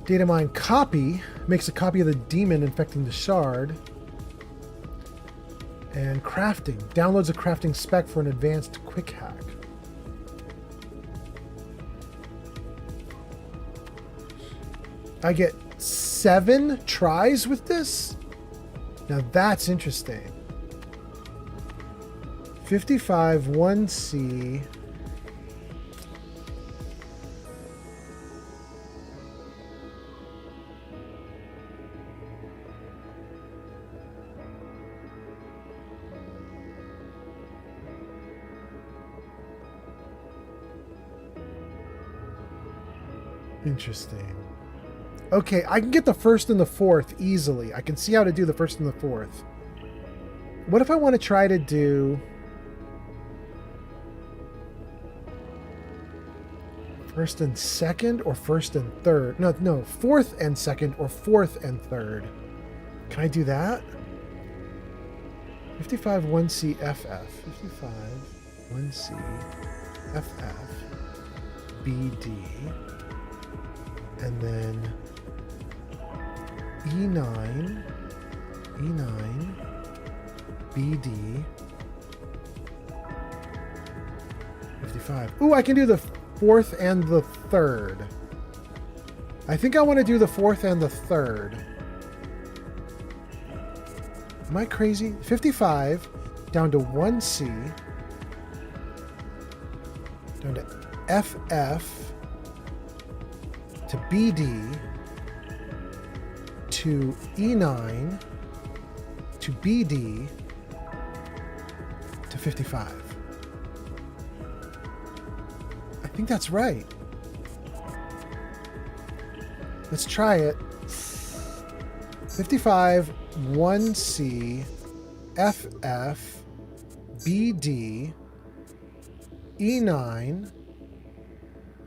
Data mine copy, makes a copy of the demon infecting the shard. And crafting, downloads a crafting spec for an advanced quick hack. I get 7 tries with this? Now that's interesting. 55 1C. Interesting. Okay, I can get the first and the fourth easily. I can see how to do the first and the fourth. What if I want to try to do first and second or first and third? No, fourth and second or fourth and third. Can I do that? 55 1C FF. 55 1C FF BD. And then E9 BD 55. Ooh, I can do the fourth and the third. I think I want to do the fourth and the third. Am I crazy? 55 down to 1C down to FF to BD to E9 to BD to 55. I think that's right. Let's try it. 55 1C FF BD E9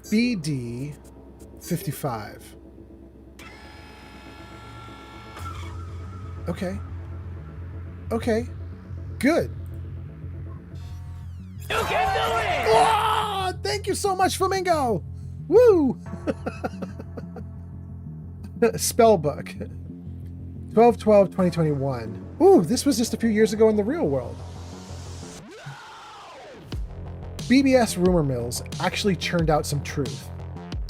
BD 55. Okay. Okay. Good. You can do it! Oh, thank you so much, Flamingo! Woo! Spellbook. 12/12/2021. Ooh, this was just a few years ago in the real world. BBS rumor mills actually churned out some truth.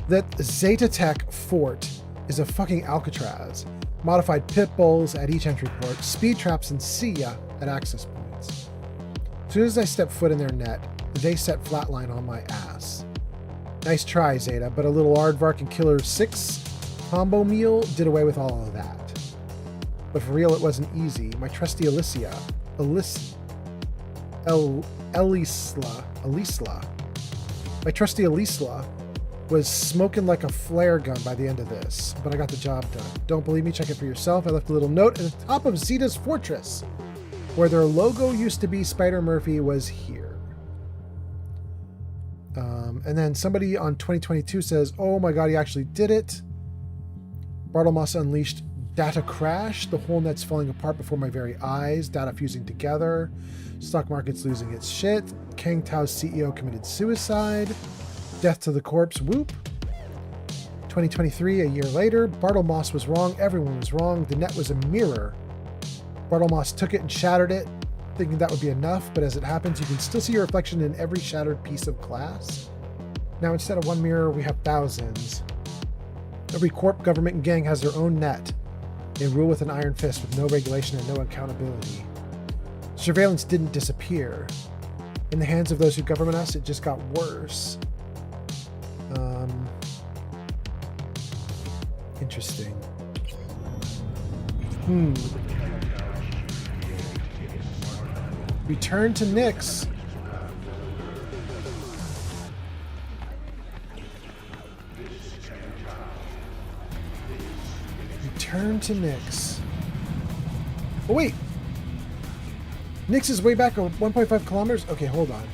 That Zeta Tech Fort is a fucking Alcatraz. Modified pit bulls at each entry port, speed traps and see ya at access points. As soon as I step foot in their net, they set flatline on my ass. Nice try, Zeta, but a little Aardvark and Killer 6 combo meal did away with all of that. But for real, it wasn't easy. My trusty Elisla, my trusty Elisla was smoking like a flare gun by the end of this, but I got the job done. Don't believe me? Check it for yourself. I left a little note at the top of Zeta's fortress. Where their logo used to be, Spider Murphy was here. And then somebody on 2022 says, oh my god, he actually did it. Bartlemoss unleashed data crash. The whole net's falling apart before my very eyes. Data fusing together. Stock market's losing its shit. Kang Tao's CEO committed suicide. Death to the corpse, whoop. 2023, a year later, Bartlemoss was wrong, everyone was wrong, the net was a mirror. Bartlemoss took it and shattered it, thinking that would be enough, but as it happens, you can still see your reflection in every shattered piece of glass. Now instead of one mirror, we have thousands. Every corp, government, and gang has their own net. They rule with an iron fist with no regulation and no accountability. Surveillance didn't disappear. In the hands of those who govern us, it just got worse. Interesting. Return to Nyx. Return to Nyx. Oh, wait. Nyx is way back 1.5 kilometers? Okay, hold on.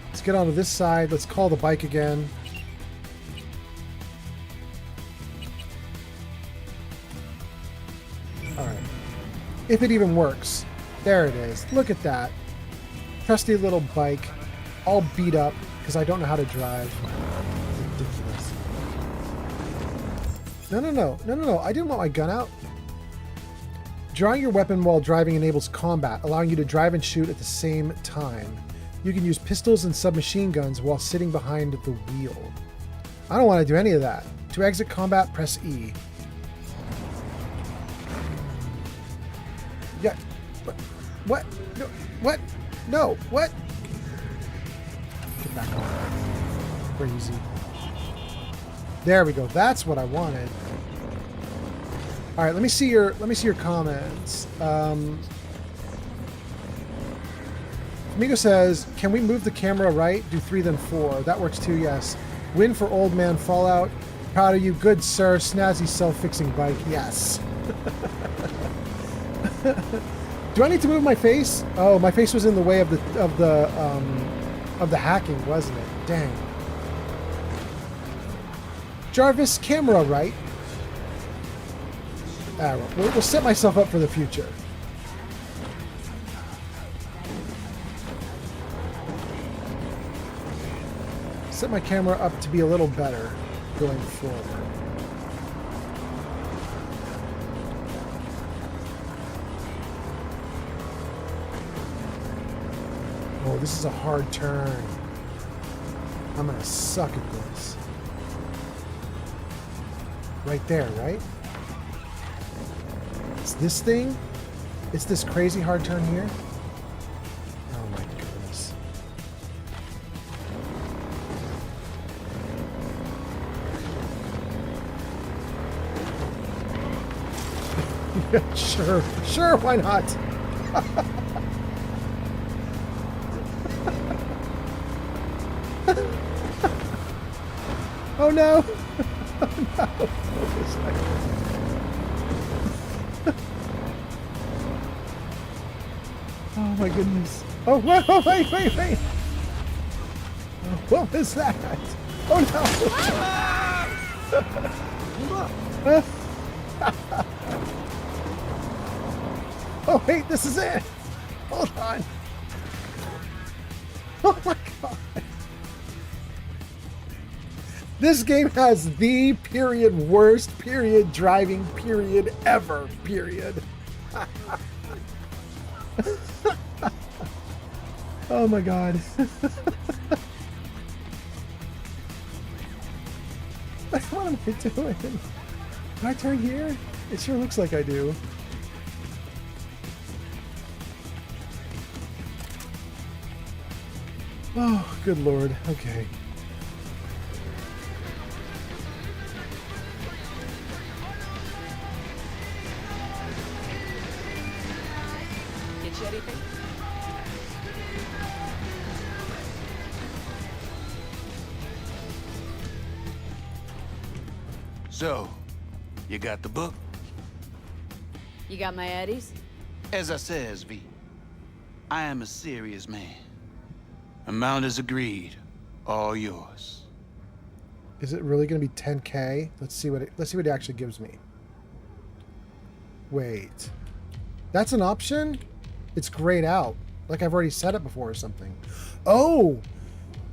Let's get onto this side. Let's call the bike again. Alright. If it even works. There it is. Look at that. Trusty little bike. All beat up because I don't know how to drive. Ridiculous. No. I didn't want my gun out. Drawing your weapon while driving enables combat, allowing you to drive and shoot at the same time. You can use pistols and submachine guns while sitting behind the wheel. I don't want to do any of that. To exit combat, press E. Yeah. What? No. What? No. What? Get back on. Crazy. There we go. That's what I wanted. All right, let me see your comments. Amigo says, "Can we move the camera right? Do 3 then 4. That works too. Yes. Win for Old Man Fallout. Proud of you, good sir. Snazzy self-fixing bike. Yes." Do I need to move my face? Oh, my face was in the way of the hacking, wasn't it? Dang. Jarvis, camera right. We'll set myself up for the future. Set my camera up to be a little better going forward. Oh, this is a hard turn. I'm gonna suck at this. Right there, right? It's this thing? It's this crazy hard turn here? Oh my goodness. Yeah, sure, why not? Oh no! Oh no! Oh my goodness. Oh, wait. Oh, what was that? Oh no. Oh wait, this is it. Hold on. Oh my god. This game has the worst driving ever. Oh my god. What am I doing? Can I turn here? It sure looks like I do. Oh, good lord. Okay. Get you anything? So, you got the book? You got my Eddies? As I says, V, I am a serious man. Amount is agreed. All yours. Is it really going to be 10K? Let's see what it actually gives me. Wait. That's an option? It's grayed out. Like I've already said it before or something. Oh,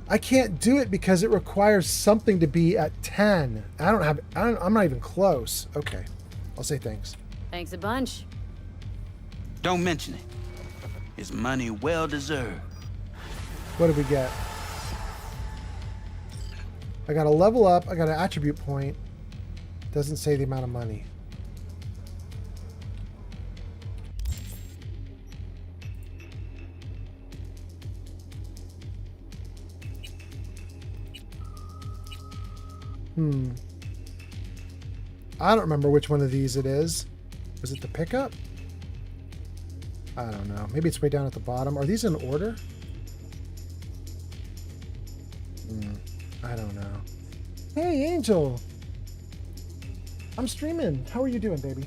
I can't do it because it requires something to be at 10. I'm not even close. Okay, I'll say thanks. Thanks a bunch. Don't mention it. It's money well deserved. What did we get? I got a level up. I got an attribute point. Doesn't say the amount of money. I don't remember which one of these it is. Was it the pickup? I don't know. Maybe it's way down at the bottom. Are these in order? I don't know. Hey, Angel. I'm streaming. How are you doing, baby?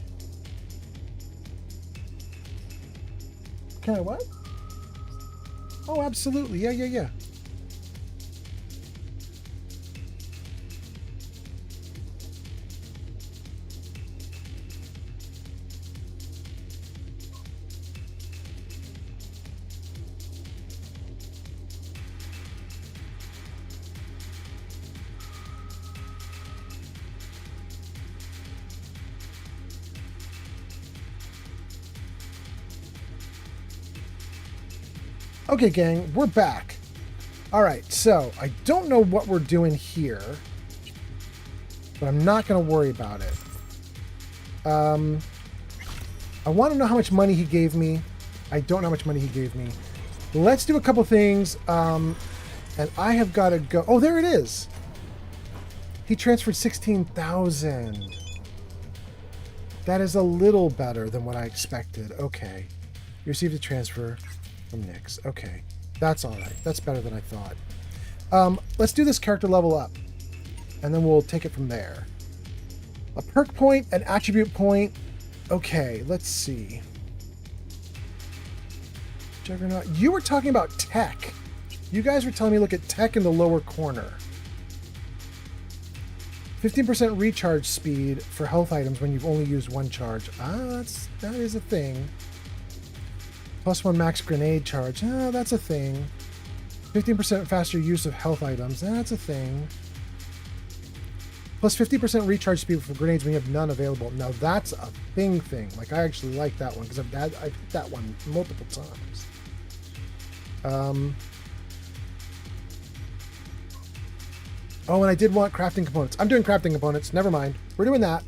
Can I what? Oh, absolutely. Yeah. Okay, gang, we're back. All right, so I don't know what we're doing here, but I'm not going to worry about it. I want to know how much money he gave me. I don't know how much money he gave me. Let's do a couple things, and I have got to go. Oh, there it is. He transferred 16,000. That is a little better than what I expected. Okay. You received a transfer from Nyx. Okay. That's all right. That's better than I thought. Let's do this character level up, and then we'll take it from there. A perk point, an attribute point. Okay, let's see. Juggernaut. You were talking about tech. You guys were telling me look at tech in the lower corner. 15% recharge speed for health items when you've only used one charge. That is a thing. +1 max grenade charge. That's a thing. 15% faster use of health items. That's a thing. Plus 50% recharge speed for grenades when you have none available. Now that's a thing. Like I actually like that one because I've hit that one multiple times. Oh, and I did want crafting components. I'm doing crafting components. Never mind. We're doing that.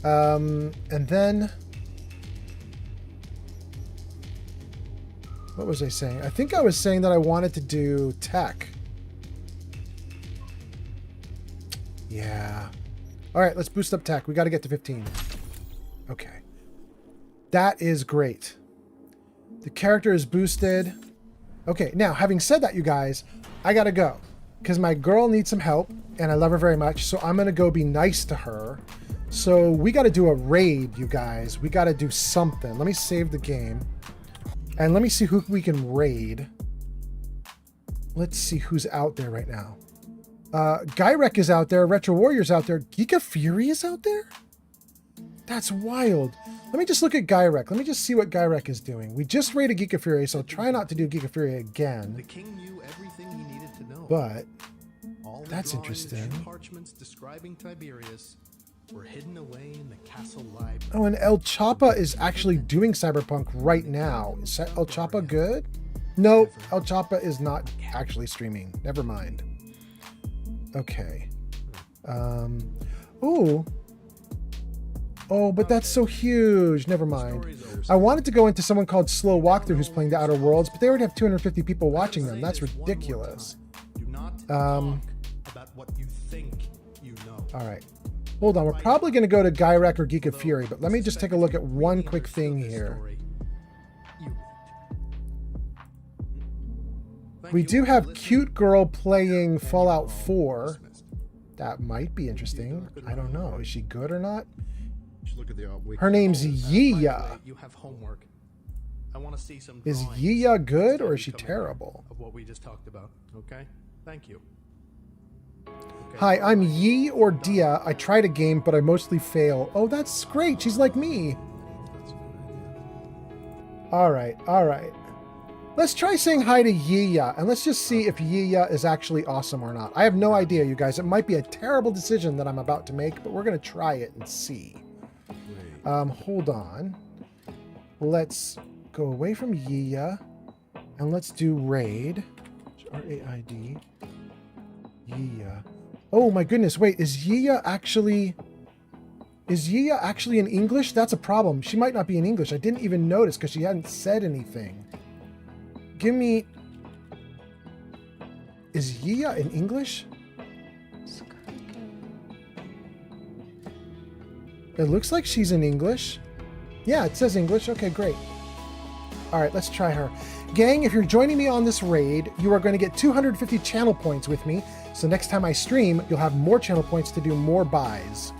And then... what was I saying? I think I was saying that I wanted to do tech. Yeah. All right, let's boost up tech. We got to get to 15. Okay. That is great. The character is boosted. Okay, now, having said that, you guys, I got to go. Because my girl needs some help, and I love her very much, so I'm going to go be nice to her. So we got to do a raid, you guys. We got to do something. Let me save the game. And let me see who we can raid. Let's see who's out there right now. Gyrek is out there. Retro Warrior's out there. Geeka Fury is out there? That's wild. Let me just look at Gyrek. Let me just see what Gyrek is doing. We just raided Geeka Fury, so I'll try not to do Geeka Fury again. The king knew everything he needed to know. But all that's interesting. Parchments describing Tiberius were hidden away in the castle library. Oh, and El Chapa is actually doing Cyberpunk right now. Is El Chapa good? No, El Chapa is not actually streaming. Never mind. Okay. Ooh. Oh, but that's so huge. Never mind. I wanted to go into someone called Slow Walkthrough who's playing the Outer Worlds, but they already have 250 people watching them. That's ridiculous. Do not talk about what you think you know. All right. Hold on. We're probably going to go to Gyrek or Geek of Fury, but let me just take a look at one quick thing here. We do have Cute Girl playing Fallout 4. That might be interesting. I don't know. Is she good or not? Her name's Yiya. You have homework. I want to see some Is Yiya good or is she terrible? Of what we just talked about. Okay? Thank you. Hi, I'm Yi or Dia. I tried a game, but I mostly fail. Oh, that's great. She's like me. All right, all right. Let's try saying hi to Yiya, and let's just see if Yiya is actually awesome or not. I have no idea, you guys. It might be a terrible decision that I'm about to make, but we're going to try it and see. Hold on. Let's go away from Yiya, and let's do Raid. R-A-I-D. Yiya. Oh my goodness, wait, is Yiya actually in English? That's a problem. She might not be in English. I didn't even notice because she hadn't said anything. Give me... Is Yiya in English? It looks like she's in English. Yeah, it says English. Okay, great. All right, let's try her. Gang, if you're joining me on this raid, you are going to get 250 channel points with me. So next time I stream, you'll have more channel points to do more buys.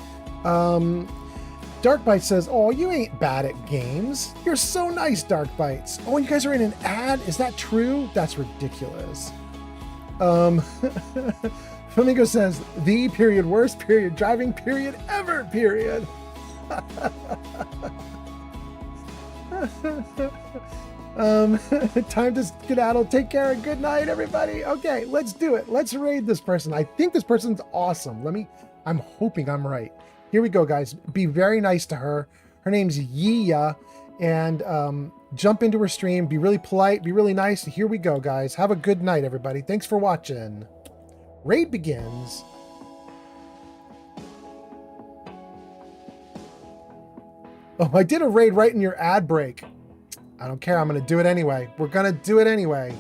Darkbite says, oh, you ain't bad at games. You're so nice, Darkbites. Oh, and you guys are in an ad? Is that true? That's ridiculous. Flamingo says, the period worst period driving period ever period. Time to skedaddle. Take care and good night, everybody. Okay, let's do it. Let's raid this person. I think this person's awesome. I'm hoping I'm right. Here we go, guys. Be very nice to her. Her name's Yiya, and jump into her stream. Be really polite. Be really nice. Here we go, guys. Have a good night, everybody. Thanks for watching. Raid begins. Oh, I did a raid right in your ad break. I don't care. I'm going to do it anyway. We're going to do it anyway.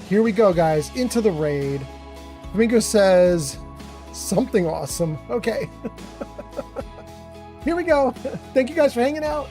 Here we go, guys. Into the raid. Flamingo says something awesome. Okay. Here we go. Thank you guys for hanging out.